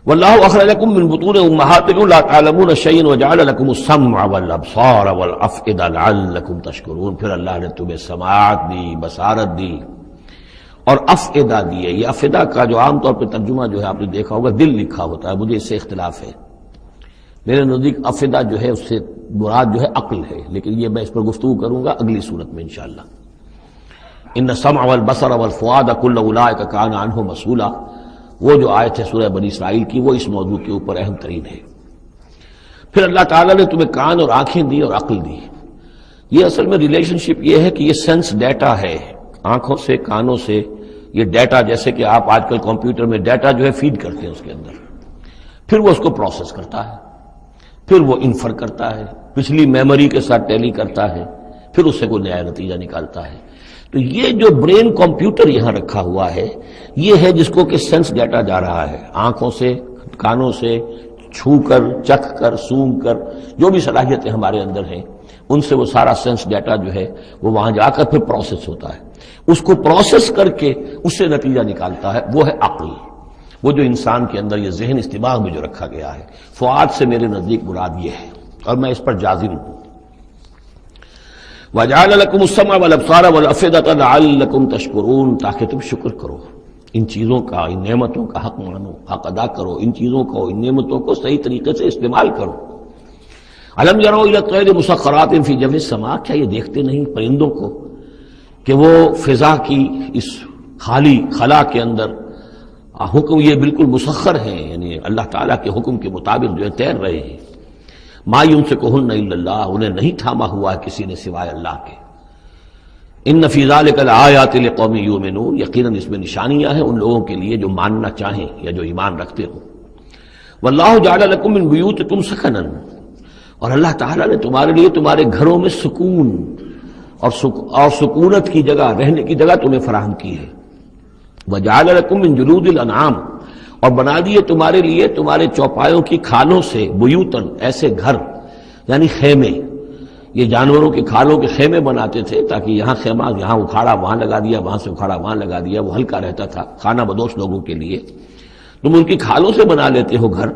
B: واللہ اخرجکم من بطون امہاتکم لا تعلمون شیئا وجعل لکم السمع والابصار والافئدہ لعلکم تشکرون، پھر اللہ نے تمہیں سماعت دی، بصارت دی اور افئدہ دیے۔ یہ افئدہ کا جو عام طور پہ ترجمہ جو ہے آپ نے دیکھا ہوگا دل لکھا ہوتا ہے، مجھے اس سے اختلاف ہے۔ میرے نزدیک افئدہ جو ہے اس سے مراد جو ہے عقل ہے، لیکن یہ میں اس پر گفتگو کروں گا اگلی صورت میں انشاءاللہ۔ ان السمع والبصر والفؤاد کل اولئک کان عنہ مسئولا، وہ جو آیت ہے سورہ بنی اسرائیل کی، وہ اس موضوع کے اوپر اہم ترین ہے۔ پھر اللہ تعالیٰ نے تمہیں کان اور آنکھیں دی اور عقل دی۔ یہ اصل میں ریلیشن شپ یہ ہے کہ یہ سینس ڈیٹا ہے، آنکھوں سے، کانوں سے یہ ڈیٹا، جیسے کہ آپ آج کل کمپیوٹر میں ڈیٹا جو ہے فیڈ کرتے ہیں اس کے اندر، پھر وہ اس کو پروسیس کرتا ہے، پھر وہ انفر کرتا ہے، پچھلی میموری کے ساتھ ٹیلی کرتا ہے، پھر اس سے کوئی نیا نتیجہ نکالتا ہے۔ تو یہ جو برین کمپیوٹر یہاں رکھا ہوا ہے، یہ ہے جس کو کہ سینس ڈیٹا جا رہا ہے، آنکھوں سے، کانوں سے، چھو کر، چکھ کر، سونگ کر، جو بھی صلاحیتیں ہمارے اندر ہیں ان سے وہ سارا سینس ڈیٹا جو ہے وہ وہاں جا کر پھر پروسیس ہوتا ہے، اس کو پروسیس کر کے اس سے نتیجہ نکالتا ہے، وہ ہے عقل، وہ جو انسان کے اندر یہ ذہن اس دماغ میں جو رکھا گیا ہے۔ فؤاد سے میرے نزدیک مراد یہ ہے، اور میں اس پر جازم ہوں۔ وَجَعَلَ لَكُمُ السَّمْعَ وَالْأَبْصَارَ وَالْأَفْئِدَةَ لَعَلَّكُمْ تَشْكُرُونَ، تاکہ تم شکر کرو، ان چیزوں کا، ان نعمتوں کا حق مانو، حق ادا کرو، ان چیزوں کو، ان نعمتوں کو صحیح طریقے سے استعمال کرو۔ أَلَمْ يَرَوْا إِلَى الطَّيْرِ مُسَخَّرَاتٍ فِي جَوِّ السَّمَاءِ، کیا یہ دیکھتے نہیں پرندوں کو کہ وہ فضا کی اس خالی خلا کے اندر حکم یہ بالکل مسخر ہیں، یعنی اللہ تعالیٰ کے حکم کے مطابق جو ہے تیر رہے ہیں۔ ما یمسکہن الا اللہ، انہیں نہیں تھاما ہوا ہے کسی نے سوائے اللہ کے۔ ان فی ذلک لآیات لقوم یؤمنون، یقیناً اس میں نشانیاں ہیں ان لوگوں کے لیے جو ماننا چاہیں یا جو ایمان رکھتے ہوں۔ واللہ جعل لکم من بیوتکم سکنا، اور اللہ تعالیٰ نے تمہارے لیے تمہارے گھروں میں سکون اور سکونت کی جگہ، رہنے کی جگہ تمہیں فراہم کی ہے۔ وجعل لکم من جلود الانعام، اور بنا دیے تمہارے لیے تمہارے چوپایوں کی کھالوں سے بیوتن، ایسے گھر یعنی خیمے، یہ جانوروں کے کھالوں کے خیمے بناتے تھے تاکہ یہاں خیمہ، یہاں اکھاڑا وہاں لگا دیا، وہاں سے اکھاڑا وہاں لگا دیا، وہ ہلکا رہتا تھا خانہ بدوش لوگوں کے لیے۔ تم ان کی کھالوں سے بنا لیتے ہو گھر،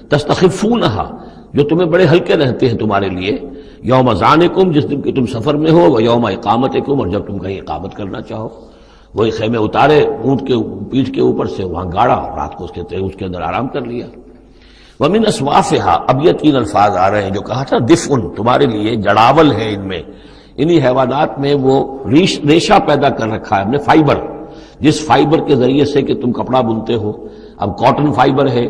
B: تستخفونہا، جو تمہیں بڑے ہلکے رہتے ہیں تمہارے لیے، یوم ذانکم، جس دن کہ تم سفر میں ہو، و یوم اقامتکم، اور جب تم کہیں اقامت کرنا چاہو۔ وہی خیمے اتارے اونٹ کے پیٹھ کے اوپر سے، وہاں گاڑا، رات کو اس کے اندر آرام کر لیا۔ وَمِنْ أَصْوَافِهَا، اب یہ تین الفاظ آ رہے ہیں جو کہا تھا دفء، تمہارے لیے جڑاول ہے ان میں، انہی حیوانات میں وہ ریشہ پیدا کر رکھا ہے ہم نے، فائبر، جس فائبر کے ذریعے سے کہ تم کپڑا بنتے ہو۔ اب کاٹن فائبر ہے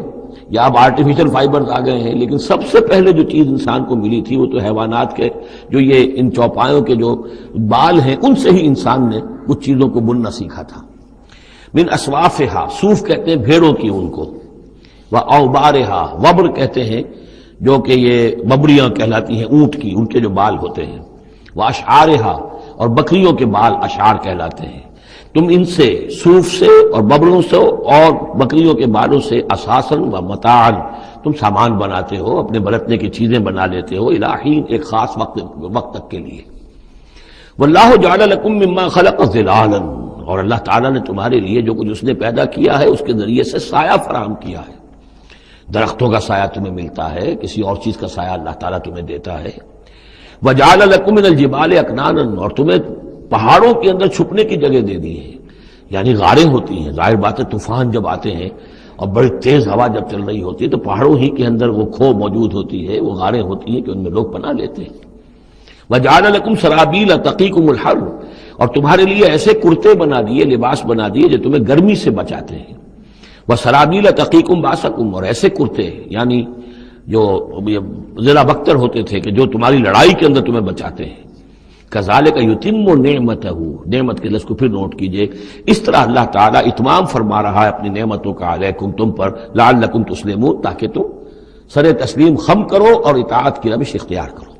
B: یا اب آرٹیفیشل فائبر آ گئے ہیں، لیکن سب سے پہلے جو چیز انسان کو ملی تھی وہ تو حیوانات کے جو یہ ان چوپایوں کے جو بال ہیں ان سے ہی انسان نے کچھ چیزوں کو بننا سیکھا تھا۔ من اصوافہا، صوف کہتے ہیں بھیڑوں کی اون کو، واوبارہا، وبر کہتے ہیں جو کہ یہ ببریاں کہلاتی ہیں اونٹ کی، ان کے جو بال ہوتے ہیں، واشعارہا، اور بکریوں کے بال اشعار کہلاتے ہیں۔ تم ان سے، صوف سے اور ببروں سے اور بکریوں کے بالوں سے، اساساً و متاعاً، تم سامان بناتے ہو، اپنے برتنے کی چیزیں بنا لیتے ہو، الہین، ایک خاص وقت تک کے لیے۔ واللہ جعل لکم مما خلق ظلالا، اور اللہ تعالیٰ نے تمہارے لیے جو کچھ اس نے پیدا کیا ہے اس کے ذریعے سے سایہ فراہم کیا ہے۔ درختوں کا سایہ تمہیں ملتا ہے، کسی اور چیز کا سایہ اللہ تعالیٰ تمہیں دیتا ہے۔ وجعل لکم من الجبال اکنانا، اور تمہیں پہاڑوں کے اندر چھپنے کی جگہ دے دی ہے، یعنی غاریں ہوتی ہیں، ظاہر بات ہے طوفان جب آتے ہیں اور بڑی تیز ہوا جب چل رہی ہوتی ہے تو پہاڑوں ہی کے اندر وہ کھو موجود ہوتی ہے، وہ غاریں ہوتی ہیں کہ ان میں لوگ پناہ لیتے ہیں۔ وجعل لکم سرابیل تقیکم الحر، اور تمہارے لیے ایسے کرتے بنا دیے، لباس بنا دیے جو تمہیں گرمی سے بچاتے ہیں۔ وسرابیل تقیکم باسکم، اور ایسے کرتے یعنی جو ذرا بختر ہوتے تھے کہ جو تمہاری لڑائی کے اندر تمہیں بچاتے ہیں۔ کذالک یتم نعمتہ، نعمت کے لفظ کو پھر نوٹ کیجئے، اس طرح اللہ تعالیٰ اتمام فرما رہا ہے اپنی نعمتوں کا علیکم تم پر، لعلکم تسلمون، تاکہ تم سر تسلیم خم کرو اور اطاعت کی روش اختیار کرو۔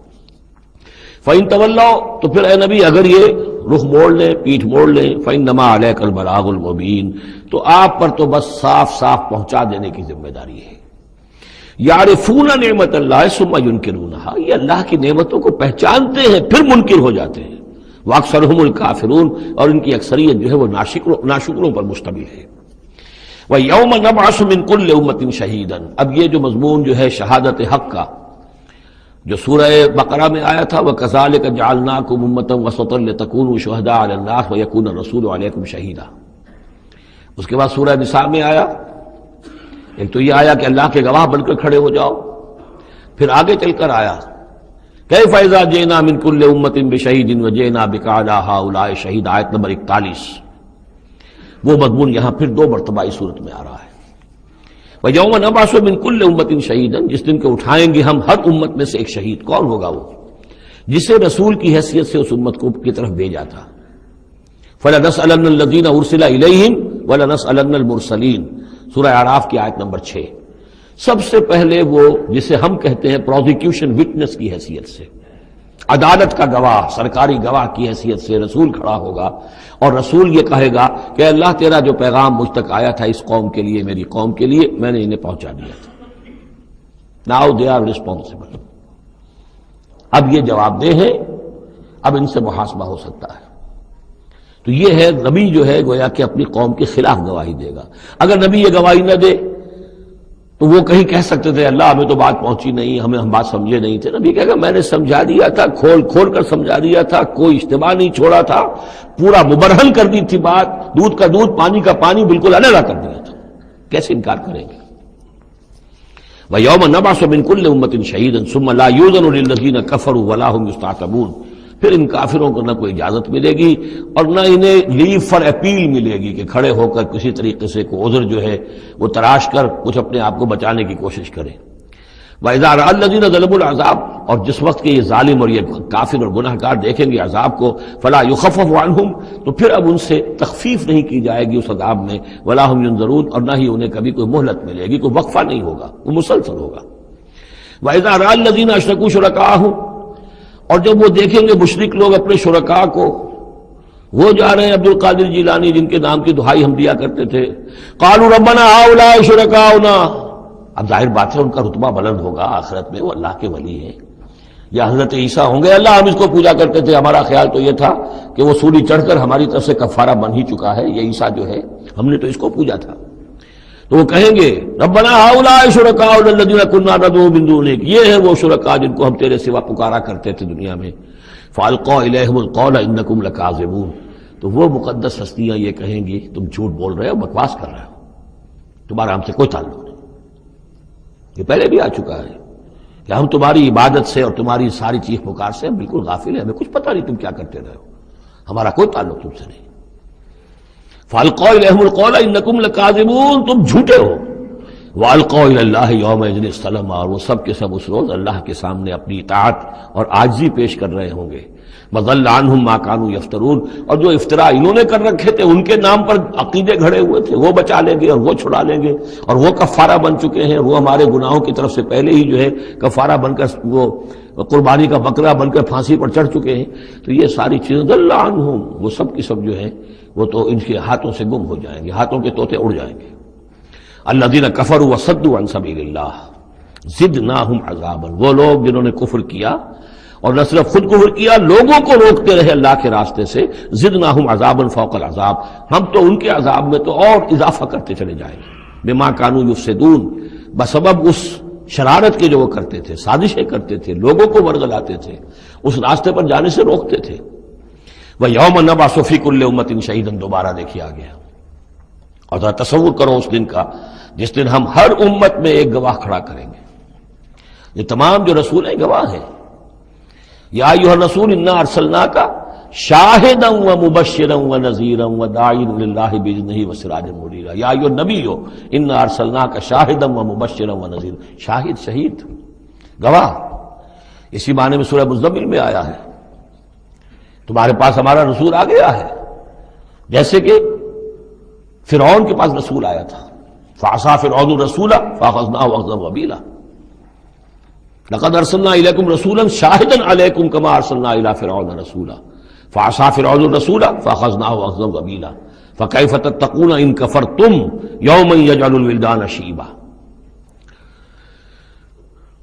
B: فَإِن تَوَلَّوْا، تو پھر اے نبی اگر یہ رخ موڑ لیں، پیٹھ موڑ لیں، فَإِنَّمَا عَلَيْكَ الْبَلَاغُ الْمُبِينُ، تو آپ پر تو بس صاف صاف پہنچا دینے کی ذمہ داری ہے۔ یعرفون نعمت اللہ ثم ینکرونہا، یہ اللہ کی نعمتوں کو پہچانتے ہیں پھر منکر ہو جاتے ہیں۔ واکثرہم الکافرون، اور ان کی اکثریت جو ہے وہ ناشکروں پر مشتمل ہے۔ وَيَوْمَ نَبْعَثُ مِن كُلِّ أُمَّةٍ شَهِيدًا، اب یہ جو مضمون جو ہے شہادت حق کا جو سورہ بقرہ میں آیا تھا، وَكَذَلِكَ جَعَلْنَاكُمْ أُمَّةً وَسَطًا لِتَكُونُوا شُهَدَاءَ عَلَى النَّاسِ وَيَكُونَ الرَّسُولُ عَلَيْكُمْ شَهِيدًا۔ اس کے بعد سورہ نساء میں آیا، ایک تو یہ آیا کہ اللہ کے گواہ بن کر کھڑے ہو جاؤ، پھر آگے چل کر آیا کیف اذا جئنا من كل امة بشهيد وجئنا بك على هؤلاء شهيد، آیت نمبر 41۔ وہ مضمون یہاں پھر دو مرتبہ اس صورت میں آ رہا ہے۔ وَيَوْمَ نَبْعَثُ مِن كُلِّ أُمَّةٍ شَهِيدًا، جس دن کے اٹھائیں گے ہم ہر امت میں سے ایک شہید۔ کون ہوگا وہ؟ جسے رسول کی حیثیت سے اس امت کو کی طرف بھیجا تھا۔ فَلَنَسْأَلَنَّ الَّذِينَ أُرْسِلَ إِلَيْهِمْ وَلَنَسْأَلَنَّ الْمُرْسَلِينَ، سورہ اعراف کی آیت نمبر 6۔ سب سے پہلے وہ جسے ہم کہتے ہیں پروزیکیوشن وٹنس کی حیثیت سے، عدالت کا گواہ، سرکاری گواہ کی حیثیت سے رسول کھڑا ہوگا، اور رسول یہ کہے گا کہ اللہ تیرا جو پیغام مجھ تک آیا تھا اس قوم کے لیے، میری قوم کے لیے، میں نے انہیں پہنچا دیا تھا۔ ناؤ دے آر ریسپانسبل، اب یہ جواب دہ ہے، اب ان سے محاسبہ ہو سکتا ہے۔ تو یہ ہے نبی جو ہے گویا کہ اپنی قوم کے خلاف گواہی دے گا۔ اگر نبی یہ گواہی نہ دے تو وہ کہیں کہہ سکتے تھے اللہ ہمیں تو بات پہنچی نہیں، ہم بات سمجھے نہیں تھے۔ نبی کہے گا میں نے سمجھا دیا تھا، کھول کھول کر سمجھا دیا تھا، کوئی اشتباہ نہیں چھوڑا تھا، پورا مبرہن کر دی تھی بات، دودھ کا دودھ پانی کا پانی بالکل علیحدہ کر دیا تھا، کیسے انکار کریں گے؟ وَيَوْمَ نَبْعَثُ مِن كُلِّ أُمَّةٍ شَهِيدًا ثُمَّ لَا يُؤْذَنُ لِلَّذِينَ كَفَرُوا وَلَا هُمْ يُسْتَعْتَبُونَ، پھر ان کافروں کو نہ کوئی اجازت ملے گی اور نہ انہیں لیو فار اپیل ملے گی کہ کھڑے ہو کر کسی طریقے سے کوئی عذر جو ہے وہ تراش کر کچھ اپنے آپ کو بچانے کی کوشش کریں۔ وَإِذَا رَأَى الَّذِينَ ظَلَمُوا الْعَذَابَ، اور جس وقت کہ یہ ظالم اور یہ کافر اور گناہ گار دیکھیں گے عذاب کو، فَلَا يُخَفَّفُ عَنْهُمْ، تو پھر اب ان سے تخفیف نہیں کی جائے گی اس عذاب میں، وَلَا هُمْ يُنظَرُونَ، اور نہ ہی انہیں کبھی کوئی مہلت ملے گی، کوئی وقفہ نہیں ہوگا، وہ مسلسل ہوگا۔ وَإِذَا رَأَى الَّذِينَ أَشْرَكُوا شُرَكَاءَهُمْ، اور جب وہ دیکھیں گے مشرک لوگ اپنے شرکاء کو، وہ جا رہے ہیں عبد القادر جیلانی جن کے نام کی دہائی ہم دیا کرتے تھے، قالوا ربنا هؤلاء شركاؤنا، اب ظاہر بات ہے ان کا رتبہ بلند ہوگا آخرت میں، وہ اللہ کے ولی ہیں، یا حضرت عیسیٰ ہوں گے اللہ ہم اس کو پوجا کرتے تھے، ہمارا خیال تو یہ تھا کہ وہ سولی چڑھ کر ہماری طرف سے کفارہ بن ہی چکا ہے، یہ عیسیٰ جو ہے ہم نے تو اس کو پوجا تھا۔ تو وہ کہیں گے ربنا هؤلاء شركاؤنا الذين كنا ندعو من دونك، یہ ہے وہ شرکاء جن کو ہم تیرے سوا پکارا کرتے تھے دنیا میں، فالقوا اليهم القول انكم لكاذبون، تو وہ مقدس ہستیاں یہ کہیں گی تم جھوٹ بول رہے ہو، بکواس کر رہے ہو، تمہارا ہم سے کوئی تعلق نہیں۔ یہ پہلے بھی آ چکا ہے کہ ہم تمہاری عبادت سے اور تمہاری ساری چیخ پکار سے ہم بالکل غافل ہیں، ہمیں کچھ پتہ نہیں تم کیا کرتے رہے ہو، ہمارا کوئی تعلق تم سے نہیں۔ فَأَلْقَوْا إِلَيْهِمُ الْقَوْلَ إِنَّكُمْ لَكَاذِبُونَ، تم جھوٹے ہو۔ وَأَلْقَوْا إِلَى اللَّهِ يَوْمَئِذٍ السَّلَامَ، اور وہ سب کے سب اس روز اللہ کے سامنے اپنی اطاعت اور عاجزی پیش کر رہے ہوں گے۔ وَضَلَّ عَنْهُمْ مَا كَانُوا يَفْتَرُونَ، اور جو افطرا انہوں نے کر رکھے تھے، ان کے نام پر عقیدے گھڑے ہوئے تھے، وہ بچا لیں گے اور وہ چھڑا لیں گے، اور وہ کفارہ بن چکے ہیں، وہ ہمارے گناہوں کی طرف سے پہلے ہی جو ہے کفارہ بن کر وہ قربانی کا بکرا بن کر پھانسی پر چڑھ چکے ہیں۔ تو یہ ساری چیزیں ضل عنہم، وہ سب کی سب جو ہیں وہ تو ان کے ہاتھوں سے گم ہو جائیں گے، ہاتھوں کے طوطے اڑ جائیں گے۔ الذین کفروا وصدوا عن سبیل اللہ زدناہم عذابا، وہ لوگ جنہوں نے کفر کیا اور نہ صرف خود کفر کیا، لوگوں کو روکتے رہے اللہ کے راستے سے، زدناہم عذابا فوق العذاب، ہم تو ان کے عذاب میں تو اور اضافہ کرتے چلے جائیں گے، بما کانوا یفسدون، بسبب اس شرارت کے جو وہ کرتے تھے، سازشیں کرتے تھے، لوگوں کو ورگلاتے تھے، اس راستے پر جانے سے روکتے تھے۔ وَيَوْمَ نَبْعَثُ فِي كُلِّ أُمَّةٍ شَهِيدًا، دوبارہ دیکھیے آ گیا، اور ذرا تصور کرو اس دن کا جس دن ہم ہر امت میں ایک گواہ کھڑا کریں گے۔ یہ تمام جو رسول ہیں گواہ ہیں۔ یا ایھا الرسول انا ارسلناک شاہدا ومبشرا ونذیرا وداعیا الی اللہ باذنہ وسراجا منیرا، یا ایھا النبی انا ارسلناک شاہدا ومبشرا ونذیرا، شاہد شہید گواہ، اسی معنی میں سورہ مزمل میں آیا ہے تمہارے پاس ہمارا رسول آ گیا ہے، جیسے کہ فرعون کے پاس رسول آیا تھا. فعصى فرعون الرسول فاخذناه اخذا وبيلا لقد ارسلنا اليكم رسولا شاهدا عليكم كما ارسلنا الى فرعون رسولا فعصى فرعون الرسول فاخذناه اخذا وبيلا فكيف تتقون ان كفرتم يوما يجعل الولدان شيبا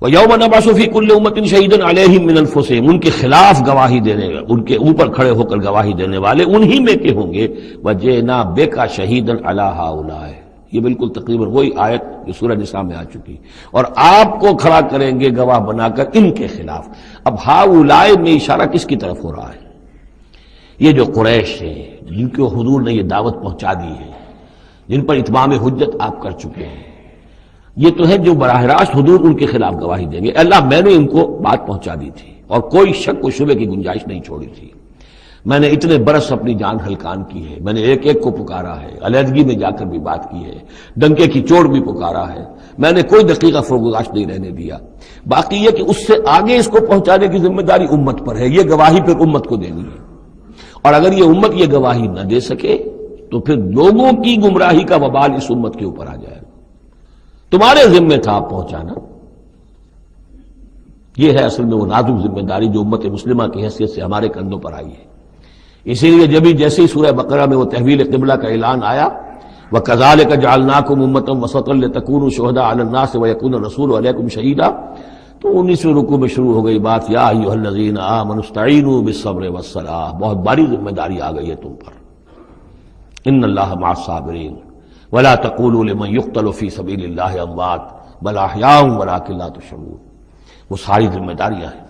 B: ويوم نبعث في كل امة شهيدا عليهم من انفسهم. ان کے خلاف گواہی دینے، ان کے اوپر کھڑے ہو کر گواہی دینے والے انہی میں کے ہوں گے. وجئنا بك شهيدا على هؤلاء، یہ بالکل تقریباً وہی آیت جو سورہ نساء میں آ چکی. اور آپ کو کھڑا کریں گے گواہ بنا کر ان کے خلاف. اب ہؤلاء میں اشارہ کس کی طرف ہو رہا ہے؟ یہ جو قریش ہیں جن کو حضور نے یہ دعوت پہنچا دی ہے، جن پر اتمام حجت آپ کر چکے ہیں، یہ تو ہے جو براہ راست حضور ان کے خلاف گواہی دیں گے. اللہ میں نے ان کو بات پہنچا دی تھی اور کوئی شک و شبے کی گنجائش نہیں چھوڑی تھی. میں نے اتنے برس اپنی جان ہلکان کی ہے، میں نے ایک ایک کو پکارا ہے، علیحدگی میں جا کر بھی بات کی ہے، ڈنکے کی چوٹ بھی پکارا ہے، میں نے کوئی دقیقہ فرگزاشت نہیں رہنے دیا. باقی یہ کہ اس سے آگے اس کو پہنچانے کی ذمہ داری امت پر ہے. یہ گواہی پھر امت کو دینی ہے، اور اگر یہ امت یہ گواہی نہ دے سکے تو پھر لوگوں کی گمراہی کا وبال اس امت کے اوپر آ جائے گا. تمہارے ذمہ تھا آپ پہنچانا. یہ ہے اصل میں وہ نازک ذمہ داری جو امت مسلمہ کی حیثیت سے ہمارے کندھوں پر آئی ہے. اسی لیے جیسے ہی سورہ بقرہ میں وہ تحویل قبلہ کا اعلان آیا، وَكَذَلِكَ جَعَلْنَاكُمْ أُمَّةً وَسَطًا لِتَكُونُوا شُهَدَاءَ عَلَى النَّاسِ وَيَكُونَ الرَّسُولُ عَلَيْكُمْ شَهِيدًا، تو 19ویں رکوع میں شروع ہو گئی بات، یا ایھا الذین آمنوا استعینوا بالصبر والصلاۃ. بہت بڑی ذمہ داری آ گئی ہے تم پر. ان اللہ مع الصابرین ولا تقولوا لمن يقتل في سبيل الله اموات بل احیاء ولكن لا تشعرون. وہ ساری ذمہ داریاں ہیں.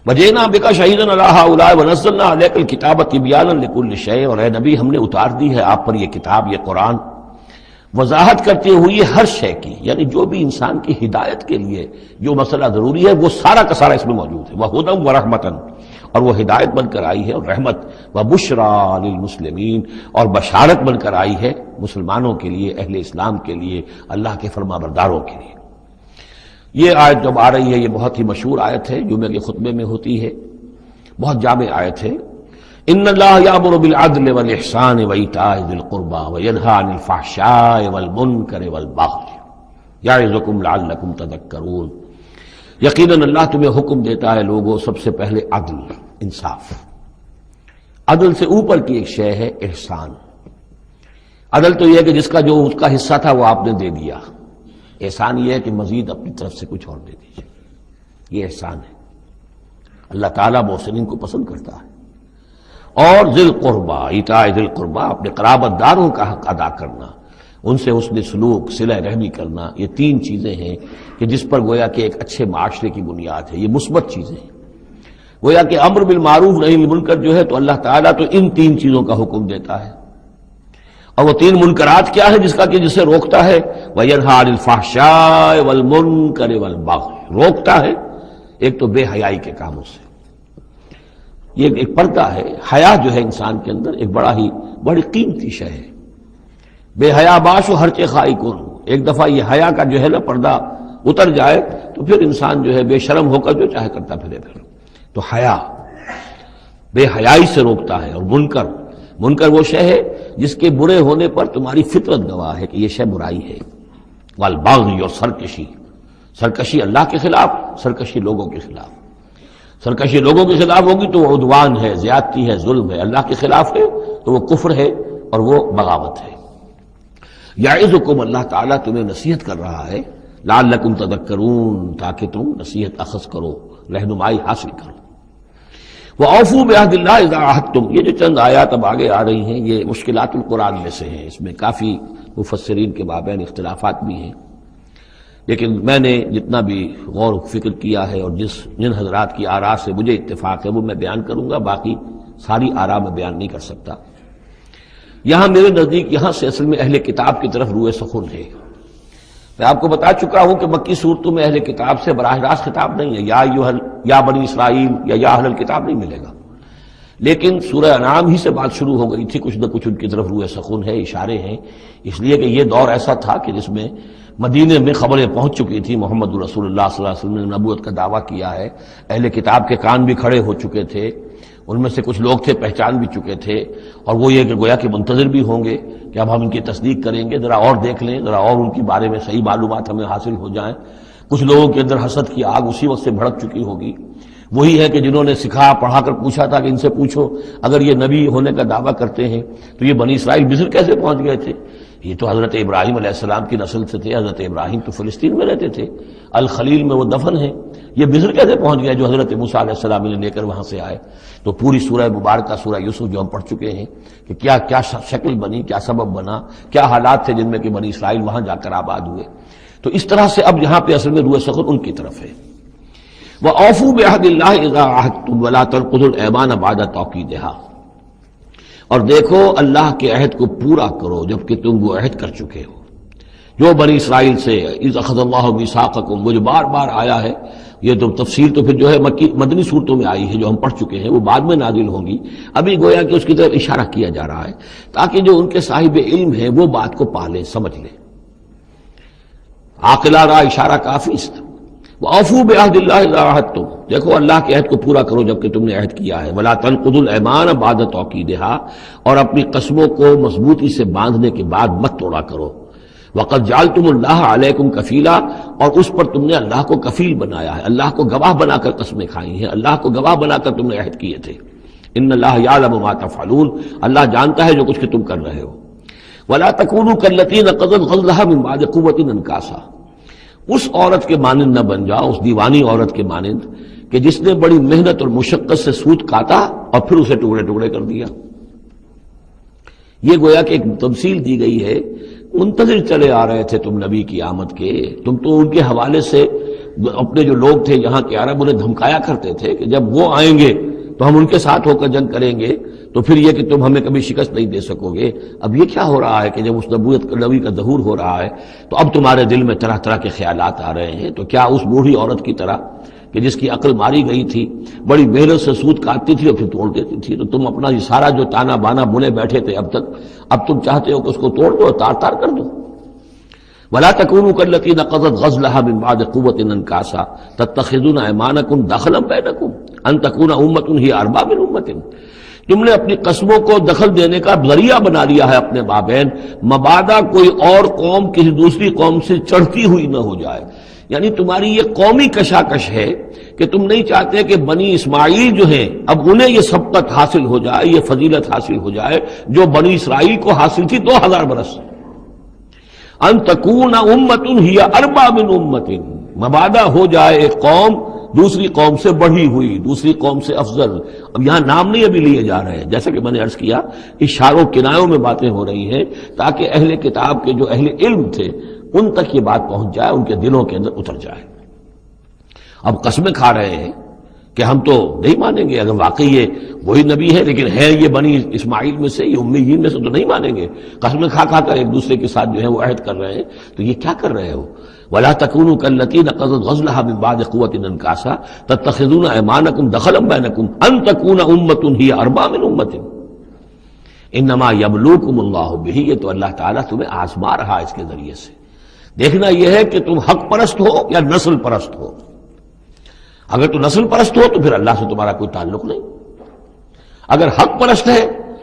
B: وجئنا بك شهيدا على هؤلاء ونزلنا عليك الكتاب تبيانا لكل شيء. اور اے نبی ہم نے اتار دی ہے آپ پر یہ کتاب، یہ قرآن، وضاحت کرتے ہوئے ہر شے کی، یعنی جو بھی انسان کی ہدایت کے لیے جو مسئلہ ضروری ہے وہ سارا کا سارا اس میں موجود ہے. وہدی ورحمۃ، اور وہ ہدایت بن کر آئی ہے اور رحمت. وبشریٰ للمسلمین، اور بشارت بن کر آئی ہے مسلمانوں کے لیے، اہل اسلام کے لیے، اللہ کے فرمانبرداروں کے لیے. یہ آیت جب آ رہی ہے یہ بہت ہی مشہور آیت ہے، جمعے کے خطبے میں ہوتی ہے، بہت جامع آیت ہے. ان اللہ یامر بالعدل والاحسان وایتاء ذی القربى وینہی عن الفحشاء والمنکر والبغی یعظکم لعلکم تذکرون. یقیناً اللہ تمہیں حکم دیتا ہے لوگوں سب سے پہلے عدل، انصاف. عدل سے اوپر کی ایک شے ہے احسان. عدل تو یہ ہے کہ جس کا جو اس کا حصہ تھا وہ آپ نے دے دیا. احسان یہ ہے کہ مزید اپنی طرف سے کچھ اور دے دیجیے. یہ احسان ہے. اللہ تعالیٰ محسنین کو پسند کرتا ہے. اور ذی القربیٰ، ایتاء ذی القربیٰ، اپنے قرابت داروں کا حق ادا کرنا، ان سے حسن سلوک، صلہ رحمی کرنا. یہ تین چیزیں ہیں کہ جس پر گویا کہ ایک اچھے معاشرے کی بنیاد ہے. یہ مثبت چیزیں ہیں. گویا کہ امر بالمعروف نہی عن المنکر جو ہے تو اللہ تعالیٰ تو ان تین چیزوں کا حکم دیتا ہے. اور وہ تین منکرات کیا ہے جسے روکتا ہے؟ وَيَنْهَى عَنِ الْفَحْشَاءِ وَالْمُنْكَرِ وَالْبَغْيِ. روکتا ہے ایک تو بے حیائی کے کاموں سے. یہ ایک پردہ ہے. حیا جو ہے انسان کے اندر ایک بڑی قیمتی شے ہے. بے حیا باش و ہر چے خائی کن. ایک دفعہ یہ حیا کا جو ہے نا پردہ اتر جائے تو پھر انسان جو ہے بے شرم ہو کر جو چاہے کرتا پھرے. تو حیا بے حیائی سے روکتا ہے. اور منکر وہ شے ہے جس کے برے ہونے پر تمہاری فطرت گواہ ہے کہ یہ شے برائی ہے. والبغی، اور سرکشی اللہ کے خلاف، سرکشی لوگوں کے خلاف. سرکشی لوگوں کے خلاف ہوگی تو وہ عدوان ہے، زیادتی ہے، ظلم ہے. اللہ کے خلاف ہے تو وہ کفر ہے اور وہ بغاوت ہے. یعظکم، اللہ تعالیٰ تمہیں نصیحت کر رہا ہے، لعلکم تذکرون، تاکہ تم نصیحت اخذ کرو، رہنمائی حاصل کرو. وَأَوْفُوا بِعَهْدِ اللَّهِ إِذَا عَاهَدتُّمْ. یہ جو چند آیات اب آگے آ رہی ہیں یہ مشکلات القرآن میں سے ہیں. اس میں کافی مفسرین کے مابین اختلافات بھی ہیں، لیکن میں نے جتنا بھی غور و فکر کیا ہے اور جن حضرات کی آراء سے مجھے اتفاق ہے وہ میں بیان کروں گا. باقی ساری آراء میں بیان نہیں کر سکتا. یہاں میرے نزدیک یہاں سے اصل میں اہل کتاب کی طرف روئے سخن ہے. میں آپ کو بتا چکا ہوں کہ مکی صورتوں میں اہل کتاب سے براہ راست خطاب نہیں ہے. یا بنی اسرائیل یا اہل الکتاب نہیں ملے گا. لیکن سورہ انعام ہی سے بات شروع ہو گئی تھی، کچھ نہ کچھ ان کی طرف روح سخن ہے، اشارے ہیں، اس لیے کہ یہ دور ایسا تھا کہ جس میں مدینے میں خبریں پہنچ چکی تھی، محمد رسول اللہ صلی اللہ علیہ وسلم نے نبوت کا دعویٰ کیا ہے، اہل کتاب کے کان بھی کھڑے ہو چکے تھے، ان میں سے کچھ لوگ تھے پہچان بھی چکے تھے، اور وہ یہ کہ گویا کہ منتظر بھی ہوں گے کہ اب ہم ان کی تصدیق کریں گے، ذرا اور دیکھ لیں، ذرا اور ان کے بارے میں صحیح معلومات ہمیں حاصل ہو جائیں۔ کچھ لوگوں کے اندر حسد کی آگ اسی وقت سے بھڑک چکی ہوگی، وہی ہے کہ جنہوں نے سکھا پڑھا کر پوچھا تھا کہ ان سے پوچھو اگر یہ نبی ہونے کا دعویٰ کرتے ہیں تو یہ بنی اسرائیل مصر کیسے پہنچ گئے تھے؟ یہ تو حضرت ابراہیم علیہ السلام کی نسل سے تھے، حضرت ابراہیم تو فلسطین میں رہتے تھے، الخلیل میں وہ دفن ہیں، یہ مصر کیسے پہنچ گئے جو حضرت موسیٰ علیہ السلام نے لے کر وہاں سے آئے؟ تو پوری سورہ مبارکہ سورہ یوسف جو ہم پڑھ چکے ہیں کہ کیا کیا شکل بنی، کیا سبب بنا، کیا حالات تھے جن میں کہ بنی اسرائیل وہاں جا کر آباد ہوئے۔ تو اس طرح سے اب یہاں پہ اصل میں روح سخن ان کی طرف ہے۔ وَأَوْفُوا بِعَهْدِ اللَّهِ إِذَا عَاهَدتُّمْ وَلَا تَنقُضُوا الْأَيْمَانَ بَعْدَ تَوْكِيدِهَا، اور دیکھو اللہ کے عہد کو پورا کرو جبکہ تم وہ عہد کر چکے ہو جو بنی اسرائیل سے اذ اخذ اللہ میثاقکم، وہ جو بار بار آیا ہے، یہ تو تفصیل تو پھر جو ہے مدنی صورتوں میں آئی ہے جو ہم پڑھ چکے ہیں، وہ بعد میں نازل ہوں گی، ابھی گویا کہ اس کی طرف اشارہ کیا جا رہا ہے تاکہ جو ان کے صاحب علم ہیں وہ بات کو پا لیں، سمجھ لیں۔ عاقلہ را اشارہ کافی است۔ وَأَوْفُوا بِعَهْدِ اللَّهِ إِذَا عَاهَدتُّمْ، دیکھو اللہ کے عہد کو پورا کرو جبکہ تم نے عہد کیا ہے۔ وَلَا تَنقُضُوا الْأَيْمَانَ بَعْدَ تَوْكِيدِهَا، اور اپنی قسموں کو مضبوطی سے باندھنے کے بعد مت توڑا کرو۔ وَقَدْ جَعَلْتُمُ اللَّهَ عَلَيْكُمْ كَفِيلًا، اور اس پر تم نے اللہ کو کفیل بنایا ہے، اللہ کو گواہ بنا کر قسمیں کھائی ہیں، اللہ کو گواہ بنا کر تم نے عہد کیے تھے۔ إِنَّ اللَّهَ يَعْلَمُ مَا تَفْعَلُونَ، اللہ جانتا ہے جو کچھ کہ تم کر رہے ہو۔ وَلَا تَكُونُوا كَالَّتِي نَقَضَتْ غَزْلَهَا مِن بَعْدِ قُوَّةٍ أَنْكَاثًا، اس عورت کے مانند نہ بن جاؤ، اس دیوانی عورت کے مانند کہ جس نے بڑی محنت اور مشقت سے سوت کاٹا اور پھر اسے ٹکڑے ٹکڑے کر دیا۔ یہ گویا کہ ایک تمثیل دی گئی ہے، منتظر چلے آ رہے تھے تم نبی کی آمد کے، تم تو ان کے حوالے سے اپنے جو لوگ تھے یہاں کے عرب انہیں دھمکایا کرتے تھے کہ جب وہ آئیں گے تو ہم ان کے ساتھ ہو کر جنگ کریں گے، تو پھر یہ کہ تم ہمیں کبھی شکست نہیں دے سکو گے۔ اب یہ کیا ہو رہا ہے کہ جب اس نبی کا ظہور ہو رہا ہے تو اب تمہارے دل میں طرح طرح کے خیالات آ رہے ہیں، تو کیا اس بوڑھی عورت کی طرح کہ جس کی عقل ماری گئی تھی، بڑی محنت سے سوت کاٹتی تھی اور پھر توڑ دیتی تھی، تو تم اپنا یہ سارا جو تانا بانا بنے بیٹھے تھے اب تک، اب تم چاہتے ہو کہ اس کو توڑ دو، تار تار کر دو۔ وَلَا تَكُونُوا كَالَّتِي نَقَضَتْ غَزْلَهَا مِن بَعْدِ قُوَّةٍ أَنْكَاثًا تَتَّخِذُونَ أَيْمَانَكُمْ دَخْلًا بَيْنَكُمْ أَن تَكُونَ أُمَّةٌ هِيَ أَرْبَىٰ مِنْ أُمَّةٍ، تم نے اپنی قسموں کو دخل دینے کا ذریعہ بنا لیا ہے اپنے مابین، مبادا کوئی اور قوم کسی دوسری قوم سے چڑھتی ہوئی نہ ہو جائے۔ یعنی تمہاری یہ قومی کشاکش ہے کہ تم نہیں چاہتے کہ بنی اسماعیل جو ہیں اب انہیں یہ سبقت حاصل ہو جائے، یہ فضیلت حاصل ہو جائے جو بنی اسرائیل کو حاصل تھی 2000 برس۔ ان تکون امۃ ہی اربع من امۃ، مبادا ہو جائے ایک قوم دوسری قوم سے بڑھی ہوئی، دوسری قوم سے افضل۔ اب یہاں نام نہیں ابھی لیے جا رہے ہیں، جیسا کہ میں نے عرض کیا اشاروں کنایوں میں باتیں ہو رہی ہیں تاکہ اہل کتاب کے جو اہل علم تھے ان تک یہ بات پہنچ جائے، ان کے دلوں کے اندر اتر جائے۔ اب قسمیں کھا رہے ہیں کہ ہم تو نہیں مانیں گے، اگر واقعی یہ وہی نبی ہے لیکن ہے یہ بنی اسماعیل میں سے، یہ امیین میں سے، تو نہیں مانیں گے۔ قسمیں کھا کھا کر ایک دوسرے کے ساتھ جو ہے وہ عہد کر رہے ہیں، تو یہ کیا کر رہے ہو؟ وَلَا تَكُونُوا كَالَّتِي نَقَضَتْ غَزْلَهَا مِن بَعْدِ قُوَّةٍ أَنْكَاثًا تَتَّخِذُونَ أَيْمَانَكُمْ دَخْلًا بَيْنَكُمْ أَن تَكُونَ أُمَّةٌ هِيَ أَرْبَىٰ مِنْ أُمَّةٍ إِنَّمَا يَبْلُوكُمُ اللَّهُ بِهِ، یہ تو اللہ تعالیٰ تمہیں آزما رہا ہے اس کے ذریعے سے۔ دیکھنا یہ ہے کہ تم حق پرست ہو یا نسل پرست ہو۔ اگر تو نسل پرست ہو تو پھر اللہ سے تمہارا کوئی تعلق نہیں، اگر حق پرست ہے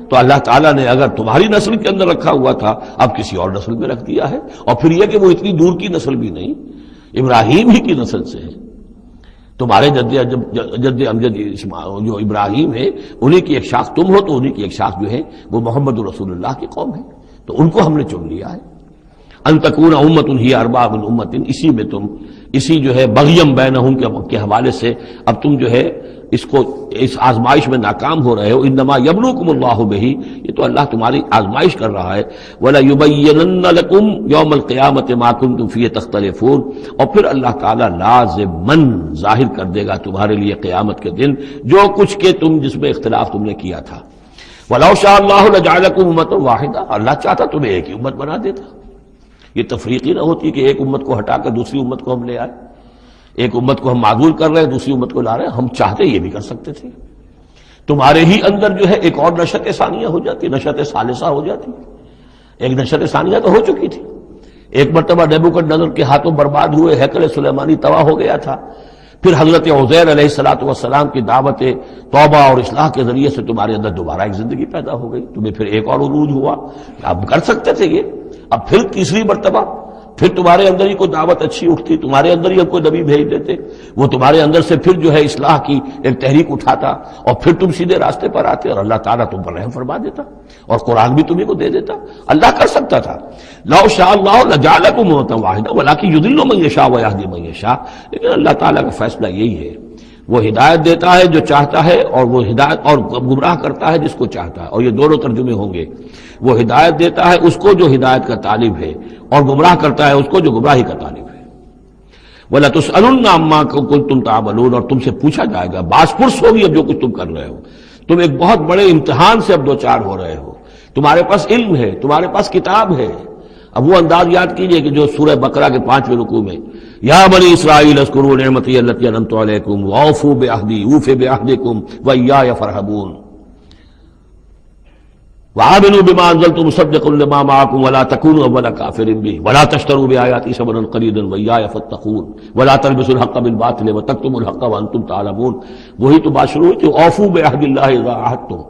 B: تو اللہ تعالیٰ نے اگر تمہاری نسل کے اندر رکھا ہوا تھا اب کسی اور نسل میں رکھ دیا ہے، اور پھر یہ کہ وہ اتنی دور کی نسل بھی نہیں، ابراہیم ہی کی نسل سے ہے۔ تمہارے جد امجد جو ابراہیم ہے انہی کی ایک شاخ تم ہو، تو انہی کی ایک شاخ جو ہے وہ محمد رسول اللہ کی قوم ہے، تو ان کو ہم نے چن لیا ہے۔ ان تکون امۃ ہی اربع من امۃ، اسی میں تم اسی جو ہے بغیم بینہم کے حوالے سے اب تم جو ہے اس آزمائش میں ناکام ہو رہے ہو۔ انما یبلوکم اللہ بہ، یہ تو اللہ تمہاری آزمائش کر رہا ہے۔ وَلَيُبَيِّنَنَّ لَكُمْ يَوْمَ الْقِيَامَةِ مَا كُنتُمْ فِيهِ تَخْتَلِفُونَ، اور پھر اللہ تعالیٰ لازماً ظاہر کر دے گا تمہارے لیے قیامت کے دن جو کچھ کہ تم جس میں اختلاف تم نے کیا تھا۔ وَلَوْ شَاءَ اللَّهُ لَجَعَلَكُمْ أُمَّةً وَاحِدَةً، اللہ چاہتا تمہیں ایک ہی امت بنا دیتا، یہ تفریقی نہ ہوتی کہ ایک امت کو ہٹا کر دوسری امت کو ہم لے آئے، ایک امت کو ہم معذول کر رہے ہیں دوسری امت کو لا رہے ہیں، ہم چاہتے یہ بھی کر سکتے تھے۔ تمہارے ہی اندر جو ہے ایک اور نشت ثانیہ ہو جاتی، نشت ثالثہ ہو جاتی. ایک نشت ثانیہ تو ہو چکی تھی. ایک مرتبہ نیبوکدنیزر کے ہاتھوں برباد ہوئے ہیکل سلیمانی تباہ ہو گیا تھا. پھر حضرت عزیر علیہ السلام کی دعوت توبہ اور اصلاح کے ذریعے سے تمہارے اندر دوبارہ ایک زندگی پیدا ہو گئی. تمہیں پھر ایک اور عروج ہوا. اب کر سکتے تھے یہ. اب پھر تیسری مرتبہ پھر تمہارے اندر ہی کوئی دعوت اچھی اٹھتی، تمہارے اندر ہی کوئی نبی بھیج دیتے، وہ تمہارے اندر سے پھر جو ہے اصلاح کی ایک تحریک اٹھاتا اور پھر تم سیدھے راستے پر آتے اور اللہ تعالیٰ تم پر رحم فرما دیتا اور قرآن بھی تمہیں کو دے دیتا. اللہ کر سکتا تھا. لو شاء اللہ لجعلکم امة واحدة ولکن یضل من یشاء ویہدی من یشاء. لیکن اللہ تعالیٰ کا فیصلہ یہی ہے، وہ ہدایت دیتا ہے جو چاہتا ہے اور وہ ہدایت اور گمراہ کرتا ہے جس کو چاہتا ہے. اور یہ دونوں ترجمے ہوں گے. وہ ہدایت دیتا ہے اس کو جو ہدایت کا طالب ہے اور گمراہ کرتا ہے اس کو جو گمراہی کا طالب ہے. وَلَتُسْأَلُنَّ عَمَّا كُنتُمْ تَعْمَلُونَ. اور تم سے پوچھا جائے گا، باز پرس ہوگی اب جو کچھ تم کر رہے ہو. تم ایک بہت بڑے امتحان سے اب دو چار ہو رہے ہو. تمہارے پاس علم ہے، تمہارے پاس کتاب ہے. اب وہ انداز یاد کیجئے کہ جو سورہ بقرہ کے 5ویں رکوع میں یا بنی اسرائیل اذکروا نعمتی التی انعمت علیکم واوفوا بعہدی اوف بعہدکم وایای فارہبون وآمنوا بما انزلت مصدقا لما معکم ولا تکونوا اول کافر به ولا تشتروا بآیاتی ثمنا قلیلا وایای فاتقون ولا تلبسوا الحق بالباطل وتکتموا الحق وانتم تعلمون. وہی تو بات شروع ہوئی تھی، اوفوا بعہد اللہ اذا عاہدتم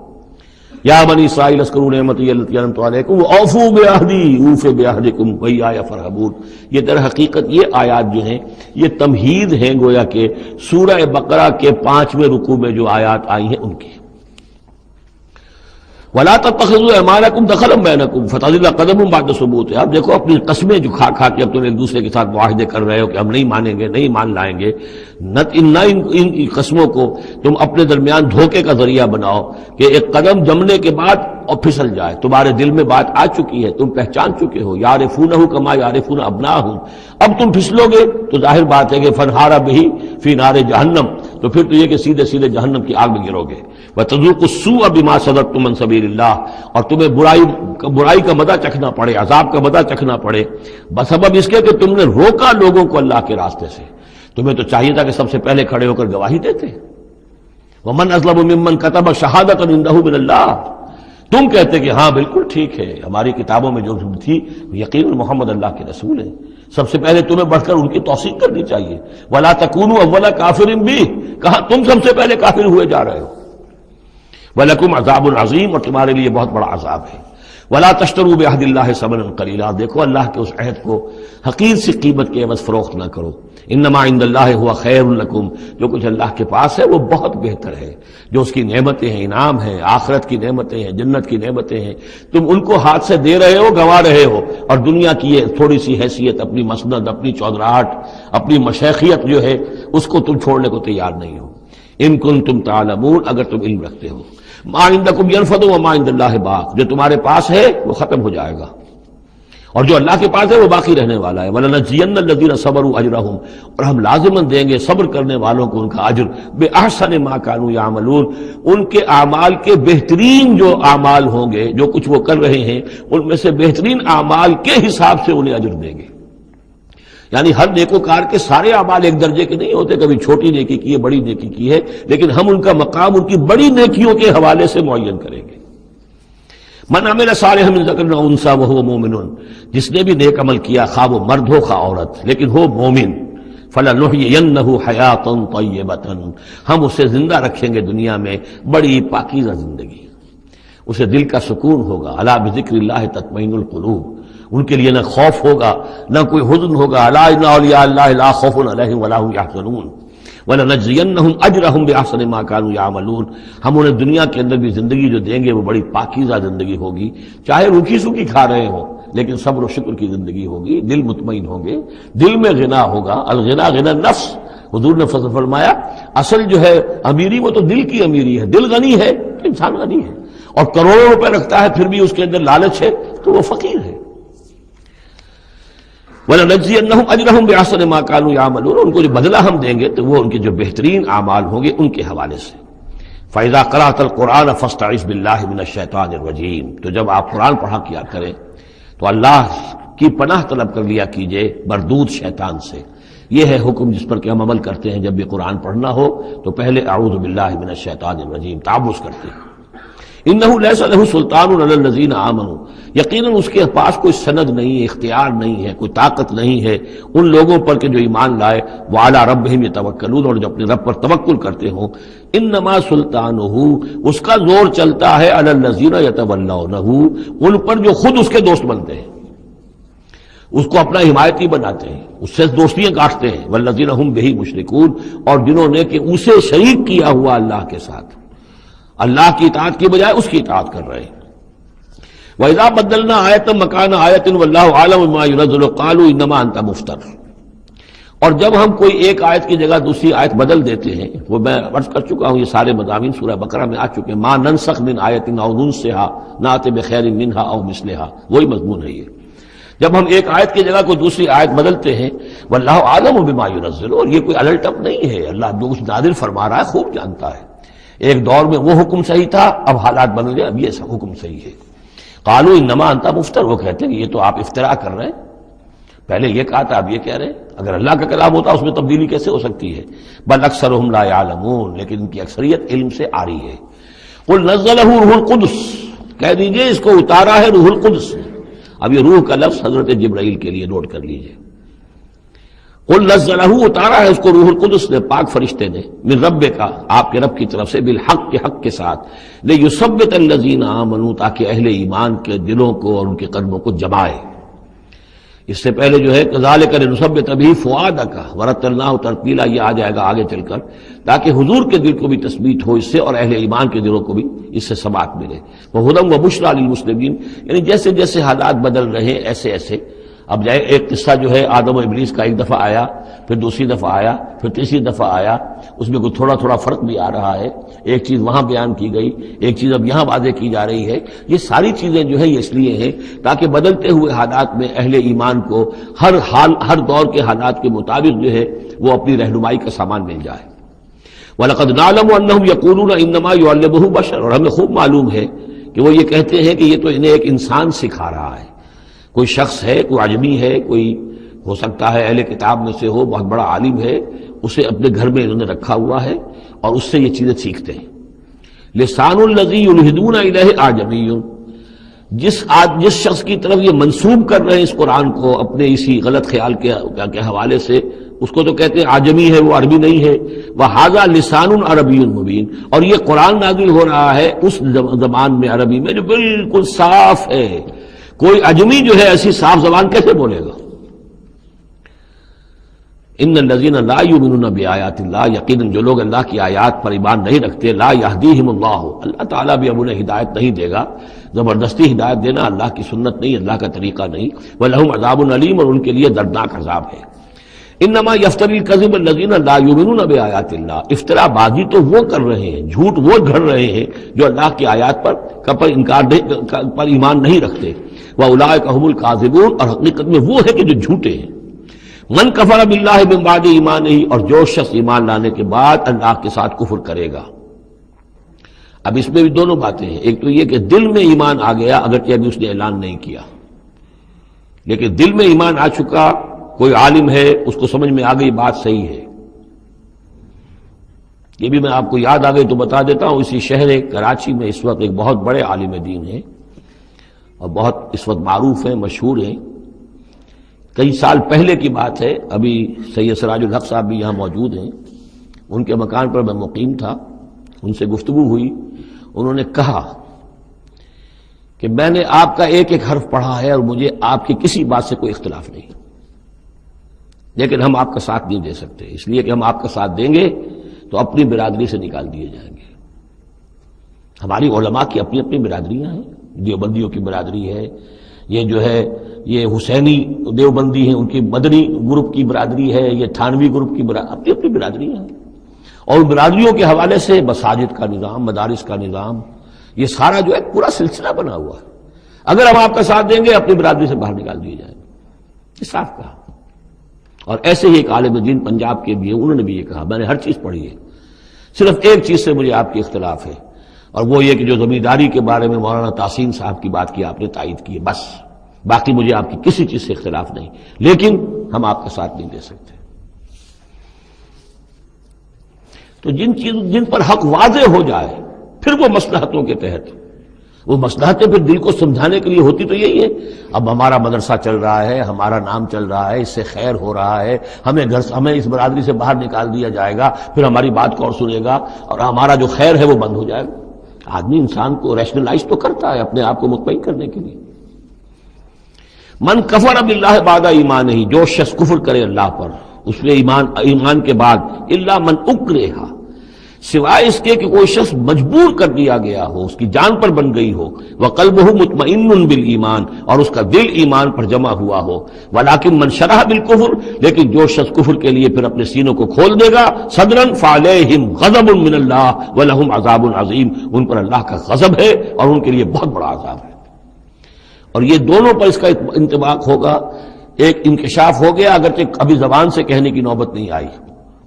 B: یا بنی اسرائیل اذکروا نعمتی التی انعمت علیکم واوفوا بعہدی اوف بعہدکم وایای فارہبون. یہ در حقیقت یہ آیات جو ہیں یہ تمہید ہیں گویا کہ سورہ بقرہ کے 5ویں رکوع میں جو آیات آئی ہیں ان کی. وَلَا تَتَّخِذُوا أَيْمَانَكُمْ دَخَلًا بَيْنَكُمْ فَتَزِلَّ قَدَمٌ بَعْدَ ثُبُوتِهَا. اب دیکھو اپنی قسمیں جو کھا کھا کے اب تم ایک دوسرے کے ساتھ معاہدے کر رہے ہو کہ ہم نہیں مانیں گے، نہیں مان لائیں گے. نہ ان قسموں کو تم اپنے درمیان دھوکے کا ذریعہ بناؤ کہ ایک قدم جمنے کے بعد اور پھسل جائے. تمہارے دل میں بات آ چکی ہے، تم پہچان چکے ہو. یعرفونہ کما یعرفون ابناہم. اب تم پھسلو گے تو ظاہر بات ہے کہ فنہارا بہی فی نار جہنم، تو پھر تو یہ کہ سیدھے سیدھے جہنم کی آگ میں گرو گے. وَتَذُوقُوا السُّوءَ بِمَا صَدَدتُّم عَن سَبِيلِ اللَّهِ. اور تمہیں برائی کا مزہ چکھنا پڑے، عذاب کا مزہ چکھنا پڑے بسبب اس کے کہ تم نے روکا لوگوں کو اللہ کے راستے سے. تمہیں تو چاہیے تھا کہ سب سے پہلے کھڑے ہو کر گواہی دیتے. وَمَنْ أَظْلَمُ مِمَّنْ كَتَبَ شَهَادَةً عِندَهُ مِنَ اللَّهِ. تم کہتے کہ ہاں بالکل ٹھیک ہے، ہماری کتابوں میں جو تھی یقین محمد اللہ کے رسول ہیں، سب سے پہلے تمہیں بڑھ کر ان کی توثیق کرنی چاہیے. وَلَا تَكُونُوا أَوَّلَ كَافِرٍ بِهِ. کہا تم سب سے پہلے کافر ہوئے جا رہے ہو. وَلَكُمْ عَذَابٌ عَظِيمٌ. اور تمہارے لیے بہت بڑا عذاب ہے. وَلَا تَشْتَرُوا بِعَهْدِ اللَّهِ ثَمَنًا قَلِيلًا. دیکھو اللہ کے اس عہد کو حقیر سی قیمت کے عوض فروخت نہ کرو. انما عند اللہ هو خیر لکم. جو کچھ اللہ کے پاس ہے وہ بہت بہتر ہے. جو اس کی نعمتیں ہیں، انعام ہیں، آخرت کی نعمتیں ہیں، جنت کی نعمتیں ہیں، تم ان کو ہاتھ سے دے رہے ہو، گنوا رہے ہو. اور دنیا کی یہ تھوڑی سی حیثیت، اپنی مسند، اپنی چودراہٹ، اپنی مشیخیت جو ہے اس کو تم چھوڑنے کو تیار نہیں ہو. ان کنتم تعلمون. اگر تم علم رکھتے ہو. ما عندکم ینفد وما عند اللہ باق. جو تمہارے پاس ہے وہ ختم ہو جائے گا اور جو اللہ کے پاس ہے وہ باقی رہنے والا ہے. وَلَنَجْزِيَنَّ الَّذِينَ صَبَرُوا أَجْرَهُمْ. اور ہم لازماً دیں گے صبر کرنے والوں کو ان کا اجر. بِأَحْسَنِ مَا كَانُوا يَعْمَلُونَ. ان کے اعمال کے بہترین جو اعمال ہوں گے، جو کچھ وہ کر رہے ہیں ان میں سے بہترین اعمال کے حساب سے انہیں اجر دیں گے. یعنی ہر نیکوکار کے سارے اعمال ایک درجے کے نہیں ہوتے. کبھی چھوٹی نیکی کی ہے، بڑی نیکی کی ہے، لیکن ہم ان کا مقام ان کی بڑی نیکیوں کے حوالے سے معین کریں گے. من عمل صالحا من ذکر او انثی وهو مؤمن. جس نے بھی نیک عمل کیا، خواہ وہ مرد ہو خواہ عورت، لیکن ہو مومن. فلنحیینہ حیاۃ طیبۃ. ہم اسے زندہ رکھیں گے دنیا میں بڑی پاکیزہ زندگی. اسے دل کا سکون ہوگا. الا بذکر اللہ تطمئن القلوب. ان کے لیے نہ خوف ہوگا نہ کوئی حزن ہوگا. الا ان اولیاء اللہ لا خوف علیہم ولا هم یحزنون. وَلَنَجْزِيَنَّهُمْ أَجْرَهُمْ بِأَحْسَنِ مَا كَانُوا يَعْمَلُونَ. ہم انہیں دنیا کے اندر بھی زندگی جو دیں گے وہ بڑی پاکیزہ زندگی ہوگی. چاہے روکھی سوکھی کھا رہے ہوں لیکن صبر و شکر کی زندگی ہوگی. دل مطمئن ہوں گے، دل میں غنا ہوگا. الغنا غنا النفس. حضور نے فرمایا اصل جو ہے امیری وہ تو دل کی امیری ہے. دل غنی ہے تو انسان غنی ہے، اور کروڑوں روپے رکھتا ہے پھر بھی اس کے اندر لالچ ہے تو وہ فقیر ہے. وَلَنَجْزِيَنَّهُمْ أَجْرَهُمْ بِأَحْسَنِ مَا كَانُوا يَعْمَلُونَ. ان کو جو بدلہ ہم دیں گے تو وہ ان کے جو بہترین اعمال ہوں گے ان کے حوالے سے. فَإِذَا قَرَأْتَ الْقُرْآنَ فَاسْتَعِذْ بِاللَّهِ مِنَ الشَّيْطَانِ الرَّجِيمِ. تو جب آپ قرآن پڑھا کیا کریں تو اللہ کی پناہ طلب کر لیا کیجئے مردود شیطان سے. یہ ہے حکم جس پر کہ ہم عمل کرتے ہیں. جب بھی قرآن پڑھنا ہو تو پہلے اعوذ باللہ من الشیطان الرجیم تعوذ کرتے ہیں. انہ لیس لہ سلطان علی الذین آمنوا، یقیناً اس کے پاس کوئی سند نہیں ہے، اختیار نہیں ہے، کوئی طاقت نہیں ہے ان لوگوں پر کہ جو ایمان لائے. وعلی ربہم یتوکلون، اور جو اپنے رب پر توکل کرتے ہوں. انما سلطانہ، اس کا زور چلتا ہے علی الذین یتولونہ، ان پر جو خود اس کے دوست بنتے ہیں، اس کو اپنا حمایتی بناتے ہیں، اس سے دوستیاں کاٹتے ہیں. والذین ہم بہ مشرکون، اور جنہوں نے کہ اسے شریک کیا ہوا اللہ کے ساتھ، اللہ کی اطاعت کی بجائے اس کی اطاعت کر رہے ہیں. وَإِذَا بَدَّلْنَا آیَةً مَكَانَ آیَةٍ وَاللَّهُ أَعْلَمُ بِمَا يُنَزِّلُ قَالُوا إِنَّمَا أَنْتَ مُفْتَرٍ. اور جب ہم کوئی ایک آیت کی جگہ دوسری آیت بدل دیتے ہیں، وہ میں عرض کر چکا ہوں، یہ سارے مضامین سورہ بقرہ میں آ چکے ہیں. مَا نَنسَخْ مِنْ آیَةٍ أَوْ نُنسِهَا نَأْتِ بِخَيْرٍ مِنْهَا أَوْ مِثْلِهَا، وہی مضمون ہے یہ. جب ہم ایک آیت کی جگہ کوئی دوسری آیت بدلتے ہیں، واللہ اعلم بما ينزل، اور یہ کوئی الٹ اپ نہیں ہے، اللہ جو کچھ نازل فرما رہا ہے خوب جانتا ہے. ایک دور میں وہ حکم صحیح تھا، اب حالات بدل گئے، اب یہ حکم صحیح ہے. قالوا انما انت مفتر، وہ کہتے ہیں یہ تو آپ افتراء کر رہے ہیں، پہلے یہ کہا تھا اب یہ کہہ رہے ہیں. اگر اللہ کا کلام ہوتا اس میں تبدیلی کیسے ہو سکتی ہے؟ بل اکثرهم لا يعلمون، لیکن ان کی اکثریت علم سے آ رہی ہے. قل نزلہ روح القدس، کہہ دیجئے اس کو اتارا ہے روح القدس. اب یہ روح کا لفظ حضرت جبرائیل کے لیے نوٹ کر لیجئے. قل نزلہ، اتارا ہے اس کو روح القدس نے، پاک فرشتے نے، من رب کا، آپ کے رب کی طرف سے، بالحق، کے حق کے ساتھ، لیثبت الذین آمنوا، تاکہ اہل ایمان کے دلوں کو اور ان کے قلبوں کو جمائے. اس سے پہلے جو ہے کذالک لنثبت بہ فؤادک ورتلناہ ترتیلا، یہ آ جائے گا آگے چل کر، تاکہ حضور کے دل کو بھی تثبیت ہو اس سے اور اہل ایمان کے دلوں کو بھی اس سے ثبات ملے. وہدی وبشریٰ للمسلمین، یعنی جیسے جیسے حالات بدل رہے ہیں ایسے ایسے. اب جائے ایک قصہ جو ہے آدم و ابلیس کا ایک دفعہ آیا، پھر دوسری دفعہ آیا، پھر تیسری دفعہ آیا، اس میں کوئی تھوڑا تھوڑا فرق بھی آ رہا ہے. ایک چیز وہاں بیان کی گئی، ایک چیز اب یہاں واضح کی جا رہی ہے. یہ ساری چیزیں جو ہے یہ اس لیے ہیں تاکہ بدلتے ہوئے حالات میں اہل ایمان کو ہر حال، ہر دور کے حالات کے مطابق جو ہے وہ اپنی رہنمائی کا سامان مل جائے. وَلَقَدْ نَعْلَمُ أَنَّهُمْ يَقُولُونَ إِنَّمَا يُعَلِّمُهُ بَشَرٌ، اور ہمیں خوب معلوم ہے کہ وہ یہ کہتے ہیں کہ یہ تو انہیں ایک انسان سکھا رہا ہے. کوئی شخص ہے، کوئی عجمی ہے، کوئی ہو سکتا ہے اہل کتاب میں سے ہو، بہت بڑا عالم ہے، اسے اپنے گھر میں انہوں نے رکھا ہوا ہے اور اس سے یہ چیزیں سیکھتے ہیں. لسان الذی یلحدون الیہ اعجمی، جس شخص کی طرف یہ منسوب کر رہے ہیں اس قرآن کو اپنے اسی غلط خیال کے حوالے سے، اس کو تو کہتے ہیں عجمی ہے، وہ عربی نہیں ہے. وہذا لسان عربی مبین، اور یہ قرآن نازل ہو رہا ہے اس زبان میں، عربی میں جو بالکل صاف ہے. کوئی عجمی جو ہے ایسی صاف زبان کیسے بولے گا؟ ان الذین لا یؤمنون بآیات اللہ، یقیناً جو لوگ اللہ کی آیات پر ایمان نہیں رکھتے، لا یہدیہم اللہ، اللہ تعالیٰ بھی اب انہیں ہدایت نہیں دے گا. زبردستی ہدایت دینا اللہ کی سنت نہیں، اللہ کا طریقہ نہیں. ولہم عذاب علیم، اور ان کے لیے دردناک عذاب ہے. انما یفتری الکذب الذین لا یؤمنون بآیات اللہ، افطرا بازی تو وہ کر رہے ہیں، جھوٹ وہ گھڑ رہے ہیں جو اللہ کی آیات پر پر ایمان نہیں رکھتے. وَأُولَٰئِكَ هُمُ الْكَاذِبُونَ، اور حقیقت میں وہ ہے کہ جو جھوٹے ہیں. من کفر باللہ من بعد ایمانہ، اور جو شخص ایمان لانے کے بعد اللہ کے ساتھ کفر کرے گا. اب اس میں بھی دونوں باتیں ہیں. ایک تو یہ کہ دل میں ایمان آ گیا، اگرچہ ابھی اس نے اعلان نہیں کیا، لیکن دل میں ایمان آ چکا، کوئی عالم ہے اس کو سمجھ میں آ گئی بات صحیح ہے. یہ بھی میں آپ کو یاد آ گئی تو بتا دیتا ہوں. اسی شہر کراچی میں اس وقت ایک بہت بڑے عالم دین ہیں اور بہت اس وقت معروف ہیں، مشہور ہیں. کئی سال پہلے کی بات ہے، ابھی سید سراج الحق صاحب بھی یہاں موجود ہیں. ان کے مکان پر میں مقیم تھا، ان سے گفتگو ہوئی. انہوں نے کہا کہ میں نے آپ کا ایک ایک حرف پڑھا ہے اور مجھے آپ کی کسی بات سے کوئی اختلاف نہیں، لیکن ہم آپ کا ساتھ نہیں دے سکتے، اس لیے کہ ہم آپ کا ساتھ دیں گے تو اپنی برادری سے نکال دیے جائیں گے. ہماری علماء کی اپنی اپنی برادریاں ہیں، دیوبندیوں کی برادری ہے، یہ جو ہے یہ حسینی دیوبندی ہیں، ان کی مدنی گروپ کی برادری ہے، یہ تھانوی گروپ کی اپنی اپنی برادریاں ہیں. اور برادریوں کے حوالے سے مساجد کا نظام، مدارس کا نظام، یہ سارا جو ہے پورا سلسلہ بنا ہوا ہے. اگر ہم آپ کا ساتھ دیں گے اپنی برادری سے باہر نکال دیے جائیں گے. یہ صاف کہا. اور ایسے ہی ایک عالم دین پنجاب کے بھی ہیں، انہوں نے بھی یہ کہا. میں نے ہر چیز پڑھی ہے، صرف ایک چیز سے مجھے آپ کے اختلاف ہے، اور وہ یہ کہ جو زمینداری کے بارے میں مولانا تحسین صاحب کی بات کی آپ نے تائید کی ہے، بس باقی مجھے آپ کی کسی چیز سے اختلاف نہیں، لیکن ہم آپ کا ساتھ نہیں دے سکتے. تو جن پر حق واضح ہو جائے پھر وہ مصلحتوں کے تحت، وہ مصلحتیں پھر دل کو سمجھانے کے لیے ہوتی تو یہی ہے، اب ہمارا مدرسہ چل رہا ہے، ہمارا نام چل رہا ہے، اس سے خیر ہو رہا ہے، ہمیں اس برادری سے باہر نکال دیا جائے گا، پھر ہماری بات کون سنے گا، اور ہمارا جو خیر ہے وہ بند ہو جائے گا۔ آدمی انسان کو ریشنلائز تو کرتا ہے اپنے آپ کو مطمئن کرنے کے لیے۔ من کفر باللہ بعد ایمانہ، جو شخص کفر کرے اللہ پر اس میں ایمان کے بعد، الا من اکرہ، سوائے اس کے کہ کوئی شخص مجبور کر دیا گیا ہو، اس کی جان پر بن گئی ہو، وقلبہ مطمئن بالایمان، اور اس کا دل ایمان پر جمع ہوا ہو، ولکن من شرح بالکفر، لیکن جو شخص کفر کے لیے پھر اپنے سینوں کو کھول دے گا، صدرا فعلیہم غضب من اللہ ولہم عذاب عظیم، ان پر اللہ کا غضب ہے اور ان کے لیے بہت بڑا عذاب ہے۔ اور یہ دونوں پر اس کا انطباق ہوگا، ایک انکشاف ہو گیا اگرچہ ابھی زبان سے کہنے کی نوبت نہیں آئی،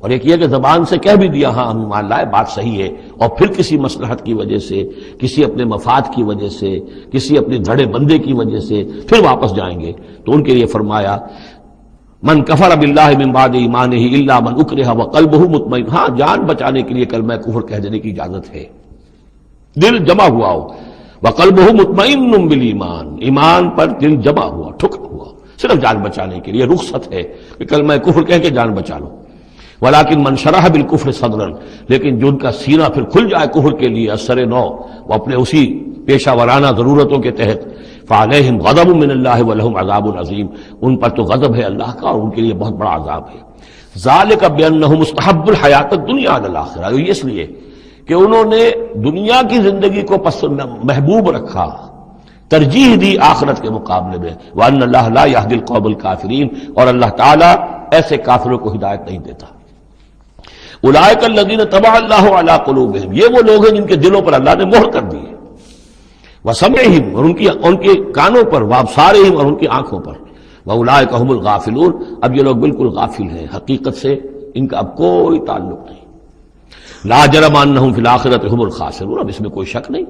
B: اور ایک یہ کہ زبان سے کہہ بھی دیا ہاں ہم مان لائے بات صحیح ہے، اور پھر کسی مصلحت کی وجہ سے، کسی اپنے مفاد کی وجہ سے، کسی اپنے دھڑے بندے کی وجہ سے پھر واپس جائیں گے، تو ان کے لیے فرمایا من کفر باللہ من بعد ایمانہ الا من اکرہ وقلبہ مطمئن، ہاں جان بچانے کے لیے کلمہ کفر کہہ دینے کی اجازت ہے، دل جمع ہوا ہو، وقلبہ مطمئن بالایمان، ایمان پر دل جمع ہوا، ٹھکا ہوا، صرف جان بچانے کے لیے رخصت ہے کہ کلمہ کفر کہہ کے جان بچا لو۔ ولیکن من شرح بالکفر صدرا، لیکن جن کا سینہ پھر کھل جائے کفر کے لیے اثر نو، وہ اپنے اسی پیشہ ورانہ ضرورتوں کے تحت، فعلیہم غضب من اللہ ولہم عذاب عظیم، ان پر تو غضب ہے اللہ کا اور ان کے لیے بہت بڑا عذاب ہے۔ ذالک بانہم مستحب الحیات الدنیا علی الاخرہ، یہ اس لیے کہ انہوں نے دنیا کی زندگی کو محبوب رکھا، ترجیح دی آخرت کے مقابلے میں، وان اللہ لا یہدی القوم الکافرین، اور اللہ تعالیٰ ایسے کافروں کو ہدایت نہیں دیتا۔ اولئک الذین طبع اللہ علی قلوبہم، یہ وہ لوگ ہیں جن کے دلوں پر اللہ نے مہر کر دی ہے، وسمعہم، اور ان کے کانوں پر، وابصارہم، اور ان کی آنکھوں پر، واولئک هم الغافلون، اب یہ لوگ بالکل غافل ہیں، حقیقت سے ان کا اب کوئی تعلق نہیں۔ لا جرم انہم فی الآخرۃ هم الخاسرون، اب اس میں کوئی شک نہیں،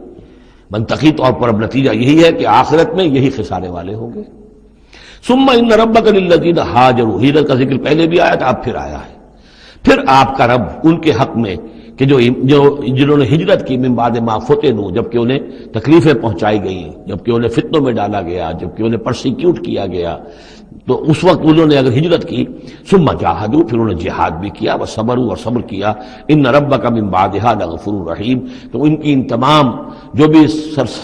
B: منطقی طور پر اب نتیجہ یہی ہے کہ آخرت میں یہی خسارے والے ہوں گے۔ ثم ان ربک للذین ہاجروا، ہجرت کا ذکر پہلے بھی آیا تھا اب پھر آیا ہے، پھر آپ کا رب ان کے حق میں کہ جنہوں نے ہجرت کی من بعد ما فتنوا، جبکہ انہیں تکلیفیں پہنچائی گئیں، جبکہ انہیں فتنوں میں ڈالا گیا، جبکہ انہیں پرسیکیوٹ کیا گیا، تو اس وقت انہوں نے اگر ہجرت کی، ثم جاہدوا، پھر انہوں نے جہاد بھی کیا، وصبروا، اور صبر کیا، ان ربک من بعدھا لغفور رحیم، تو ان کی ان تمام جو بھی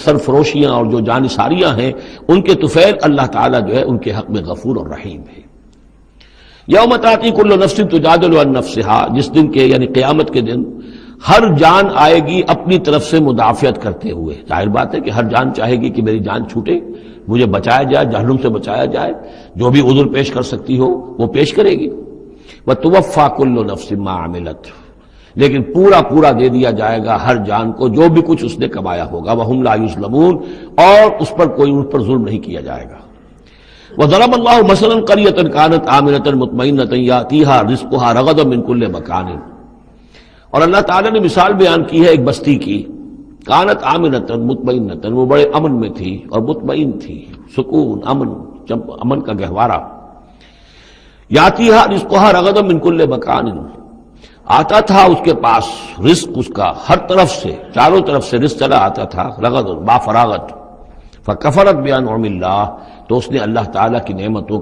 B: سرفروشیاں اور جو جانثاریاں ہیں ان کے طفیل اللہ تعالیٰ جو ہے ان کے حق میں غفور اور رحیم ہے۔ یوم تاتی کل نفس تجادل عن نفسها، جس دن کے یعنی قیامت کے دن ہر جان آئے گی اپنی طرف سے مدافعت کرتے ہوئے، ظاہر بات ہے کہ ہر جان چاہے گی کہ میری جان چھوٹے، مجھے بچایا جائے، جہنم سے بچایا جائے، جو بھی عذر پیش کر سکتی ہو وہ پیش کرے گی۔ وتوفى كل نفس ما عملت، لیکن پورا دے دیا جائے گا ہر جان کو جو بھی کچھ اس نے کمایا ہوگا، وهم لا یظلمون، اور اس پر کوئی ان پر ظلم نہیں کیا جائے گا۔ وضرب اللہ مثلا قریۃ کانت آمنۃ مطمئنۃ یاتیھا رزقھا رغدا من کل مکان، اور اللہ تعالیٰ نے مثال بیان کی ہے ایک بستی کی، کانت آمنۃ مطمئنۃ، وہ بڑے امن میں تھی اور مطمئن تھی، سکون، امن کا گہوارہ، یاتیھا رزقھا رغدا من کل مکان، آتا تھا اس کے پاس رزق اس کا ہر طرف سے، چاروں طرف سے رزق چلا آتا تھا، رغد با فراغت، فکفرت بانعم اللہ، تو اس نے اللہ تعالیٰ کی نعمتوں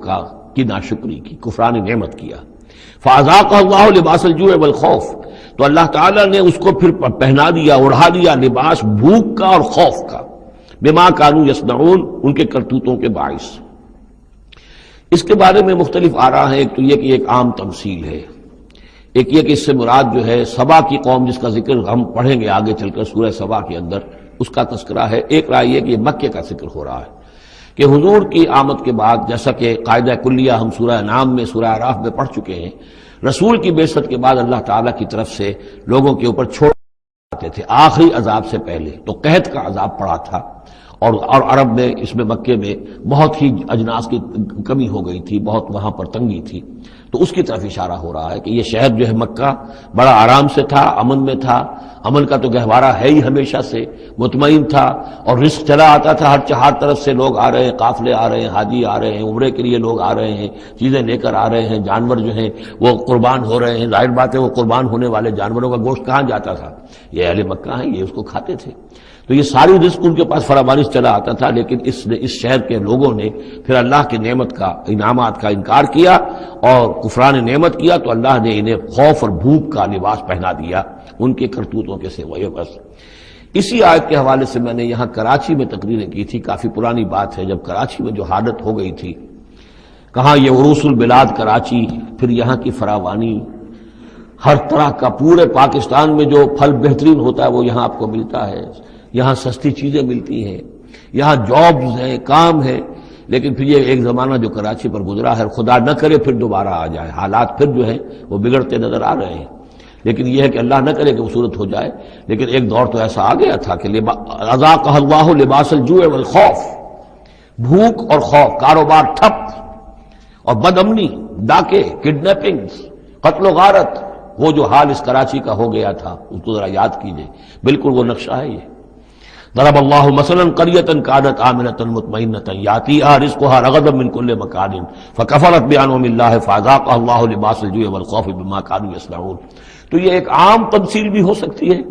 B: کی ناشکری کی، کفران نعمت کیا، فاذاقہ اللہ لباس الجوع والخوف، تو اللہ تعالیٰ نے اس کو پھر پہنا دیا، اڑھا دیا لباس بھوک کا اور خوف کا، بما کانوا یصنعون، ان کے کرتوتوں کے باعث۔ اس کے بارے میں مختلف آراء ہیں، ایک تو یہ کہ ایک عام تمثیل ہے، ایک یہ کہ اس سے مراد جو ہے سبا کی قوم جس کا ذکر ہم پڑھیں گے آگے چل کر سورہ سبا کے اندر، اس کا تذکرہ ہے۔ ایک رائے یہ کہ یہ مکے کا ذکر ہو رہا ہے کہ حضور کی آمد کے بعد، جیسا کہ قاعدہ کلیہ ہم سورہ انعام میں، سورہ اعراف میں پڑھ چکے ہیں، رسول کی بعثت کے بعد اللہ تعالیٰ کی طرف سے لوگوں کے اوپر چھوڑ آتے تھے آخری عذاب سے پہلے، تو قحط کا عذاب پڑا تھا، اور عرب میں، اس میں مکے میں بہت ہی اجناس کی کمی ہو گئی تھی، بہت وہاں پر تنگی تھی، تو اس کی طرف اشارہ ہو رہا ہے کہ یہ شہر جو ہے مکہ بڑا آرام سے تھا، امن میں تھا، امن کا تو گہوارہ ہے ہی ہمیشہ سے، مطمئن تھا، اور رزق چلا آتا تھا، ہر طرف سے لوگ آ رہے ہیں، قافلے آ رہے ہیں، حاجی آ رہے ہیں، عمرے کے لیے لوگ آ رہے ہیں، چیزیں لے کر آ رہے ہیں، جانور جو ہیں وہ قربان ہو رہے ہیں، ظاہر بات ہے وہ قربان ہونے والے جانوروں کا گوشت کہاں جاتا تھا؟ یہ اہل مکہ ہیں، یہ اس کو کھاتے تھے، تو یہ ساری رزق ان کے پاس فراوانی سے چلا آتا تھا، لیکن اس شہر کے لوگوں نے پھر اللہ کی نعمت کا، انعامات کا انکار کیا اور کفران نعمت کیا، تو اللہ نے انہیں خوف اور بھوک کا لباس پہنا دیا ان کے کرتوتوں کے سوائے بس۔ اسی آیت کے حوالے سے میں نے یہاں کراچی میں تقریریں کی تھی، کافی پرانی بات ہے، جب کراچی میں جو حالت ہو گئی تھی، کہاں یہ عروس البلاد کراچی، پھر یہاں کی فراوانی، ہر طرح کا پورے پاکستان میں جو پھل بہترین ہوتا ہے وہ یہاں آپ کو ملتا ہے، یہاں سستی چیزیں ملتی ہیں، یہاں جابز ہیں، کام ہے، لیکن پھر یہ ایک زمانہ جو کراچی پر گزرا ہے، خدا نہ کرے پھر دوبارہ آ جائے، حالات پھر جو ہیں وہ بگڑتے نظر آ رہے ہیں، لیکن یہ ہے کہ اللہ نہ کرے کہ وہ صورت ہو جائے، لیکن ایک دور تو ایسا آ گیا تھا کہ اذاقہ اللہ لباس الجوع والخوف، بھوک اور خوف، کاروبار ٹھپ، اور بد امنی، ڈاکے، کڈنیپنگز، قتل و غارت، وہ جو حال اس کراچی کا ہو گیا تھا اس کو ذرا یاد کیجئے، بالکل وہ نقشہ ہے یہ۔ ضرب اللہ مثلا قریۃ کانت آمنۃ مطمئنۃ یاتیھا رزقھا رغدا من کل مکان فکفرت بانعم اللہ فاذاقھا اللہ لباس الجوع والخوف بما کانوا یصنعون۔ تو یہ ایک عام تمثیل بھی ہو سکتی ہے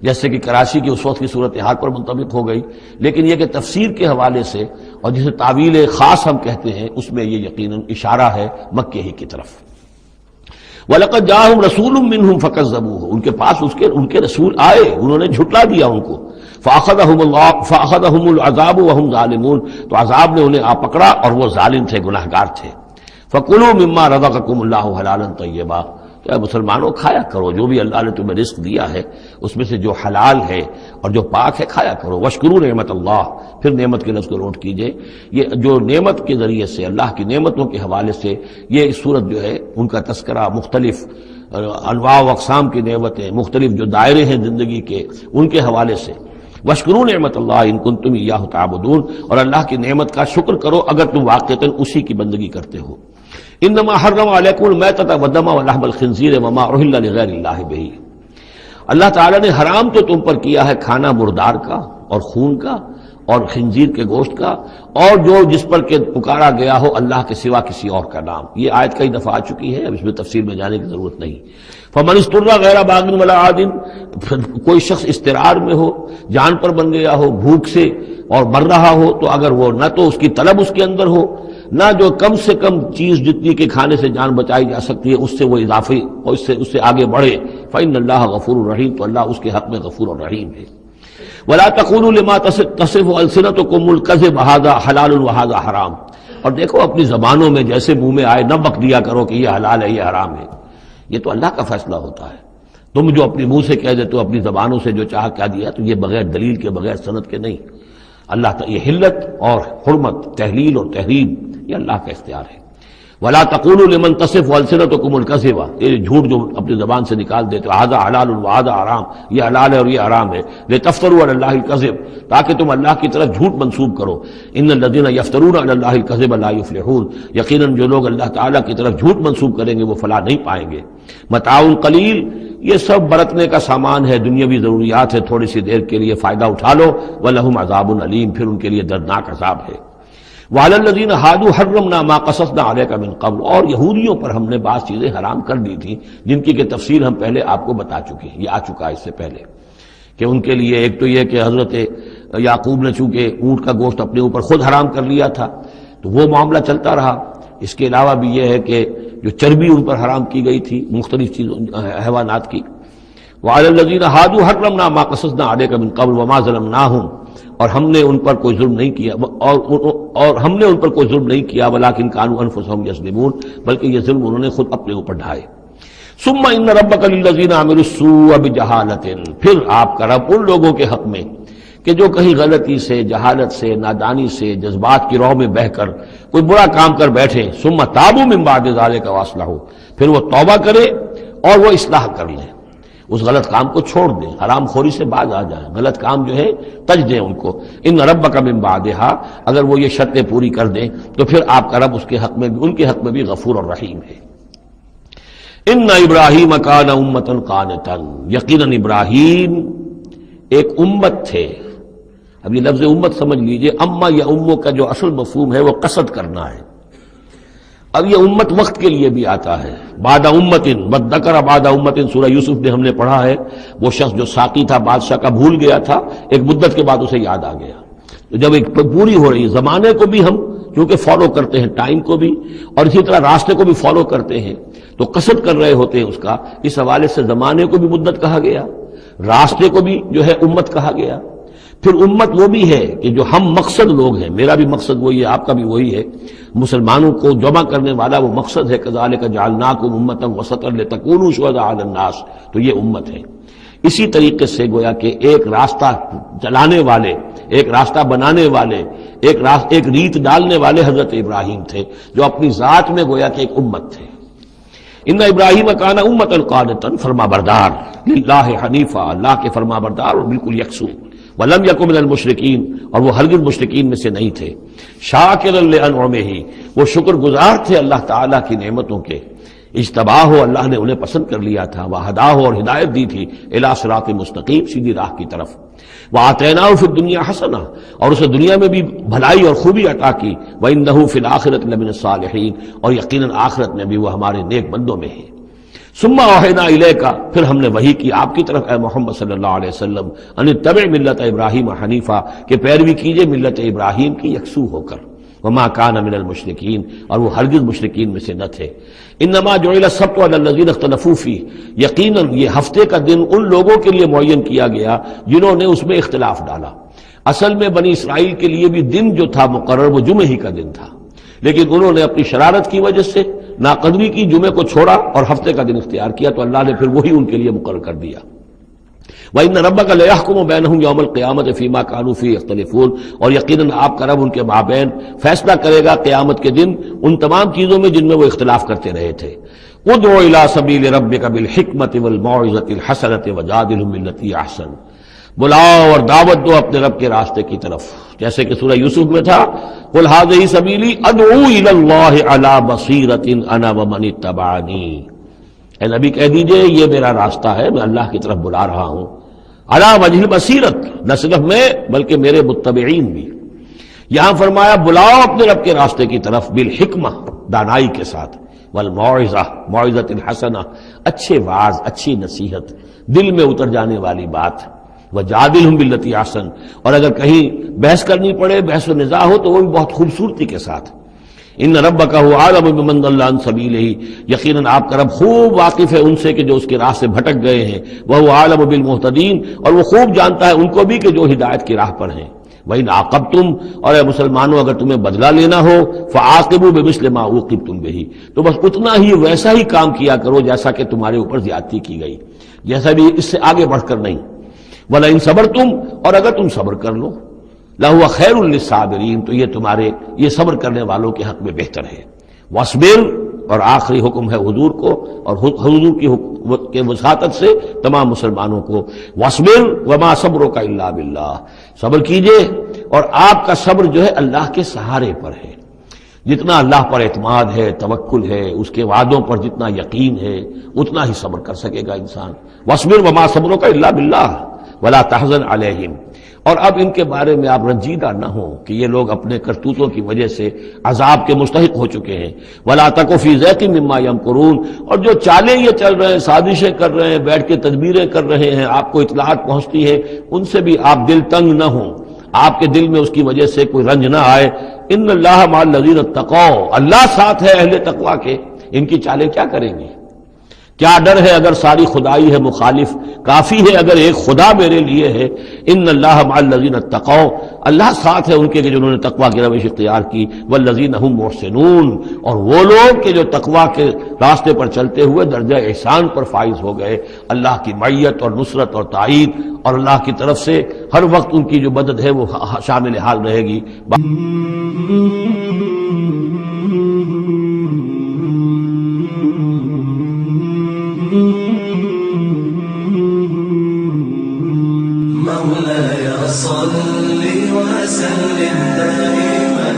B: جیسے کہ کراچی کی اس وقت کی صورتحال پر منطبق ہو گئی، لیکن یہ کہ تفسیر کے حوالے سے اور جسے تعویل خاص ہم کہتے ہیں اس میں یہ یقیناً اشارہ ہے مکے ہی کی طرف۔ وَلَقَدْ جَاءَهُمْ رَسُولٌ مِّنْهُمْ فَكَذَّبُوهُ، ان کے پاس ان کے رسول آئے، انہوں نے جھٹلا دیا ان کو، فَأَخَذَهُمُ الْعَذَابُ وَهُمْ ظَالِمُونَ، تو عذاب نے انہیں آ پکڑا اور وہ ظالم تھے، گناہگار تھے۔ فَكُلُوا مِمَّا رَزَقَكُمُ اللَّهُ حَلَالًا طَيِّبًا، تو اے مسلمانوں کھایا کرو جو بھی اللہ نے تمہیں رزق دیا ہے اس میں سے جو حلال ہے اور جو پاک ہے کھایا کرو۔ وَاشْكُرُوا نعمت اللہ، پھر نعمت کے لفظ کو نوٹ کیجئے، یہ جو نعمت کے ذریعے سے اللہ کی نعمتوں کے حوالے سے یہ صورت جو ہے ان کا تذکرہ، مختلف انواع و اقسام کی نعمتیں، مختلف جو دائرے ہیں زندگی کے ان کے حوالے سے۔ وَاشْكُرُوا نعمت اللہ ان کنتم ایاہ تعبدون، اور اللہ کی نعمت کا شکر کرو اگر تم واقعتاً اسی کی بندگی کرتے ہو۔ انما حرم علیکم المیتۃ والدم ولحم الخنزیر وما اہل لغیر اللہ بہ، اللہ تعالیٰ نے حرام تو تم پر کیا ہے کھانا مردار کا اور خون کا اور خنزیر کے گوشت کا، اور جو جس پر کہ پکارا گیا ہو اللہ کے سوا کسی اور کا نام۔ یہ آیت کئی دفعہ آ چکی ہے، اب اس میں تفصیل میں جانے کی ضرورت نہیں۔ فمن اضطر غیر باغ ولا عاد، کوئی شخص اضطرار میں ہو، جان پر بن گیا ہو، بھوک سے اور مر رہا ہو، تو اگر وہ نہ تو اس کی طلب اس کے اندر ہو، نہ جو کم سے کم چیز جتنی کہ کھانے سے جان بچائی جا سکتی ہے اس سے وہ اضافی اور اس سے آگے بڑھے، فإن اللہ غفور الرحیم، تو اللہ اس کے حق میں غفور الرحیم ہے۔ ولا تقولوا لما تصف السنتكم الكذب هذا حلال وهذا حرام، اور دیکھو اپنی زبانوں میں جیسے منہ میں آئے نہ بک دیا کرو کہ یہ حلال ہے یہ حرام ہے، یہ تو اللہ کا فیصلہ ہوتا ہے۔ تم جو اپنے منہ سے کہہ دیتے ہو، اپنی زبانوں سے جو چاہ کہہ دیا، تو یہ بغیر دلیل کے بغیر سند کے نہیں۔ اللہ تعالی یہ حلت اور حرمت، تحلیل اور تحریم، یہ اللہ کا اختیار ہے۔ ولا تقولوا لمن تصف السنتكم الكذب، یہ جھوٹ جو اپنی زبان سے نکال دیتے ہو، هذا حلال وهذا حرام، یہ حلال ہے اور یہ حرام ہے، لتفتروا على الله الكذب، تاکہ تم اللہ کی طرف جھوٹ منسوب کرو۔ ان الذين يفترون على الله الكذب لا يفلحون، یقیناً جو لوگ اللہ تعالیٰ کی طرف جھوٹ منسوب کریں گے وہ فلاح نہیں پائیں گے۔ متاع قلیل، یہ سب برتنے کا سامان ہے، دنیاوی ضروریات ہے، تھوڑی سی دیر کے لیے فائدہ اٹھا لو، وَلَهُمْ عَذَابٌ أَلِيمٌ، پھر ان کے لیے دردناک عذاب ہے۔ وَعَلَى الَّذِينَ هَادُوا حَرَّمْنَا مَا قَصَصْنَا عَلَيْكَ مِن قَبْلُ، اور یہودیوں پر ہم نے بعض چیزیں حرام کر دی تھیں جن کی کہ تفصیل ہم پہلے آپ کو بتا چکے ہیں، یہ آ چکا ہے اس سے پہلے، کہ ان کے لیے ایک تو یہ کہ حضرت یعقوب نے چونکہ اونٹ کا گوشت اپنے اوپر خود حرام کر لیا تھا تو وہ معاملہ چلتا رہا۔ اس کے علاوہ بھی یہ ہے کہ جو چربی ان پر حرام کی گئی تھی مختلف چیزوں حیوانات کی۔ وَعَلَى الَّذِينَ هَادُوا حَرَّمْنَا مَا قَصَصْنَا عَلَيْكَ مِن قَبْلُ وَمَا ظَلَمْنَاهُمْ، اور ہم نے ان پر کوئی ظلم نہیں کیا، اور ہم نے ان پر کوئی ظلم نہیں کیا، وَلَٰكِن كَانُوا أَنفُسَهُمْ يَظْلِمُونَ، بلکہ یہ ظلم انہوں نے خود اپنے اوپر ڈھائے۔ ثُمَّ إِنَّ رَبَّكَ لِلَّذِينَ عَمِلُوا السُّوءَ بِجَهَالَةٍ، پھر آپ کا رب ان لوگوں کے حق میں کہ جو کہیں غلطی سے، جہالت سے، نادانی سے، جذبات کی رو میں بہہ کر کوئی برا کام کر بیٹھے، ثُمَّ تَابُوا مِن بَعْدِ ذَلِكَ وَأَصْلَحُوا، پھر وہ توبہ کرے اور وہ اصلاح کر لیں، اس غلط کام کو چھوڑ دیں، حرام خوری سے باز آ جائیں، غلط کام جو ہے تج دیں ان کو۔ ان ربک من بعدہا، اگر وہ یہ شرطیں پوری کر دیں تو پھر آپ کا رب اس کے حق میں بھی، ان کے حق میں بھی غفور اور رحیم ہے۔ ان ابراہیم کان امۃ قانتا، یقیناً ابراہیم ایک امت تھے۔ اب یہ لفظ امت سمجھ لیجئے، اما یا امو کا جو اصل مفہوم ہے وہ قصد کرنا ہے۔ اب یہ امت وقت کے لیے بھی آتا ہے، بعد امت وذکر بعد امت، سورہ یوسف میں ہم نے پڑھا ہے، وہ شخص جو ساقی تھا بادشاہ کا بھول گیا تھا، ایک مدت کے بعد اسے یاد آ گیا۔ تو جب ایک پوری ہو رہی ہے، زمانے کو بھی ہم کیونکہ فالو کرتے ہیں، ٹائم کو بھی، اور اسی طرح راستے کو بھی فالو کرتے ہیں، تو قصد کر رہے ہوتے ہیں اس کا، اس حوالے سے زمانے کو بھی مدت کہا گیا، راستے کو بھی جو ہے امت کہا گیا۔ پھر امت وہ بھی ہے کہ جو ہم مقصد لوگ ہیں، میرا بھی مقصد وہی ہے، آپ کا بھی وہی ہے، مسلمانوں کو جمع کرنے والا وہ مقصد ہے، کذالک جعلناکم امۃ وسطا لتکونوا شہداء علی الناس، تو یہ امت ہے۔ اسی طریقے سے گویا کہ ایک راستہ چلانے والے، ایک راستہ بنانے والے، ایک ریت ڈالنے والے حضرت ابراہیم تھے، جو اپنی ذات میں گویا کہ ایک امت تھے۔ ان ابراہیم کان امۃ قانتا، فرما بردار، للہ حنیفا، اللہ کے فرما بردار اور بالکل یکسو، ولم یکن من المشرکین، اور وہ ہرگز مشرکین میں سے نہیں تھے، شاکرا لانعمہ، وہ شکر گزار تھے اللہ تعالیٰ کی نعمتوں کے، اجتباہ ہو، اللہ نے انہیں پسند کر لیا تھا، وہداہ ہو، اور ہدایت دی تھی، الی صراط مستقیم، سیدھی راہ کی طرف، وآتیناہ فی الدنیا حسنہ، اور اسے دنیا میں بھی بھلائی اور خوبی عطا کی، وانہ فی الآخرۃ لمن الصالحین، اور یقیناً آخرت میں بھی وہ ہمارے نیک بندوں میں ہے۔ ثم اوحینا الیک، پھر ہم نے وحی کی آپ کی طرف اے محمد صلی اللہ علیہ وسلم، ان اتبع ملت ابراہیم حنیفا، کہ پیروی کیجئے ملت ابراہیم کی یکسو ہو کر، وما کان من المشرکین، اور وہ ہرگز مشرکین میں سے نہ تھے۔ انما جعل السبت علی الذین اختلفوا فیہ، یقیناً یہ ہفتے کا دن ان لوگوں کے لیے معین کیا گیا جنہوں نے اس میں اختلاف ڈالا۔ اصل میں بنی اسرائیل کے لیے بھی دن جو تھا مقرر وہ جمعہ ہی کا دن تھا، لیکن انہوں نے اپنی شرارت کی وجہ سے ناقدری کی، جمعے کو چھوڑا اور ہفتے کا دن اختیار کیا، تو اللہ نے پھر وہی ان کے لیے مقرر کر دیا۔ وَإِنَّ رَبَّكَ لَيَحْكُمُ بَيْنَهُمْ يَوْمَ الْقِيَامَةِ فِيمَا كَانُوا فِيهِ يَخْتَلِفُونَ، اور یقیناً آپ کا رب ان کے مابین فیصلہ کرے گا قیامت کے دن ان تمام چیزوں میں جن میں وہ اختلاف کرتے رہے تھے۔ ادع إلى سبيل ربك بالحکمة والموعظة الحسنة وجادلهم بالتي أحسن، بلاؤ اور دعوت دو اپنے رب کے راستے کی طرف، جیسے کہ سورہ یوسف میں تھا، قل هذه سبيلي ادعو إلى الله على بصيرة أنا ومن اتبعني، اے نبی کہہ دیجئے یہ میرا راستہ ہے، میں اللہ کی طرف بلا رہا ہوں، علی وجہ البصیرت، نہ صرف میں بلکہ میرے متبعین بھی۔ یہاں فرمایا بلاؤ اپنے رب کے راستے کی طرف، بالحکمہ، دانائی کے ساتھ، والموعظہ، موعظۃ الحسنہ، اچھے واعظ، اچھی نصیحت، دل میں اتر جانے والی بات، وجادلہم باللتی احسن، اور اگر کہیں بحث کرنی پڑے، بحث و نزاع ہو تو وہ بھی بہت خوبصورتی کے ساتھ۔ ان ربک هو اعلم بمن ضل عن سبیلہ، یقیناً آپ کا رب خوب واقف ہے ان سے کہ جو اس کے راہ سے بھٹک گئے ہیں، وهو اعلم بالمہتدین، اور وہ خوب جانتا ہے ان کو بھی کہ جو ہدایت کی راہ پر ہیں۔ وَإِنْ عَاقَبْتُمْ، اور اے مسلمانوں اگر تمہیں بدلہ لینا ہو، فَعَاقِبُوا بِمِثْلِ مَا عُوقِبْتُمْ بِهِ، تو بس اتنا ہی ویسا ہی کام کیا کرو جیسا کہ تمہارے اوپر زیادتی کی گئی، جیسا بھی اس سے آگے بڑھ کر نہیں۔ وَلَئِنْ صَبَرْتُمْ، اور اگر تم صبر کر لو، لَهُوَ خَيْرٌ لِلصَّابِرِينَ، تو یہ تمہارے یہ صبر کرنے والوں کے حق میں بہتر ہے۔ وَاصْبِرْ، اور آخری حکم ہے حضور کو اور حضور کی وساطت سے تمام مسلمانوں کو، وَاصْبِرْ وَمَا صَبْرُكَ إِلَّا بِاللَّهِ، صبر کیجئے اور آپ کا صبر جو ہے اللہ کے سہارے پر ہے۔ جتنا اللہ پر اعتماد ہے، توکل ہے، اس کے وعدوں پر جتنا یقین ہے، اتنا ہی صبر کر سکے گا انسان۔ وَاصْبِرْ وَمَا صَبْرُكَ إِلَّا بِاللَّهِ وَلَا تَحْزَنْ عَلَيْهِمْ، اور اب ان کے بارے میں آپ رنجیدہ نہ ہوں کہ یہ لوگ اپنے کرتوتوں کی وجہ سے عذاب کے مستحق ہو چکے ہیں۔ وَلَا تَكُ فِي ضَيْقٍ مِّمَّا يَمْكُرُونَ، اور جو چالیں یہ چل رہے ہیں، سازشیں کر رہے ہیں، بیٹھ کے تدبیریں کر رہے ہیں، آپ کو اطلاعات پہنچتی ہے، ان سے بھی آپ دل تنگ نہ ہوں، آپ کے دل میں اس کی وجہ سے کوئی رنج نہ آئے۔ ان اللہ مع الذین اتقوا، اللہ ساتھ ہے اہل تقوی کے، ان کی چالیں کیا کریں گے؟ کیا ڈر ہے اگر ساری خدائی ہے مخالف، کافی ہے اگر ایک خدا میرے لیے ہے۔ ان اللہ مع الذین اتقوا، اللہ ساتھ ہے ان کے جنہوں نے تقوی کی روش اختیار کی، والذین هم محسنون، اور وہ لوگ کہ جو تقوی کے راستے پر چلتے ہوئے درجہ احسان پر فائز ہو گئے، اللہ کی معیت اور نصرت اور تائید اور اللہ کی طرف سے ہر وقت ان کی جو مدد ہے وہ شامل حال رہے گی۔
A: مولاي صل وسلم دائما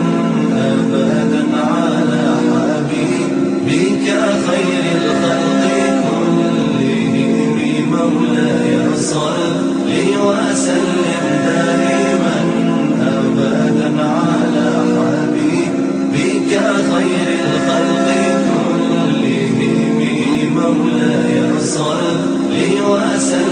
A: أبدا على حبيبك خير الخلق وسلم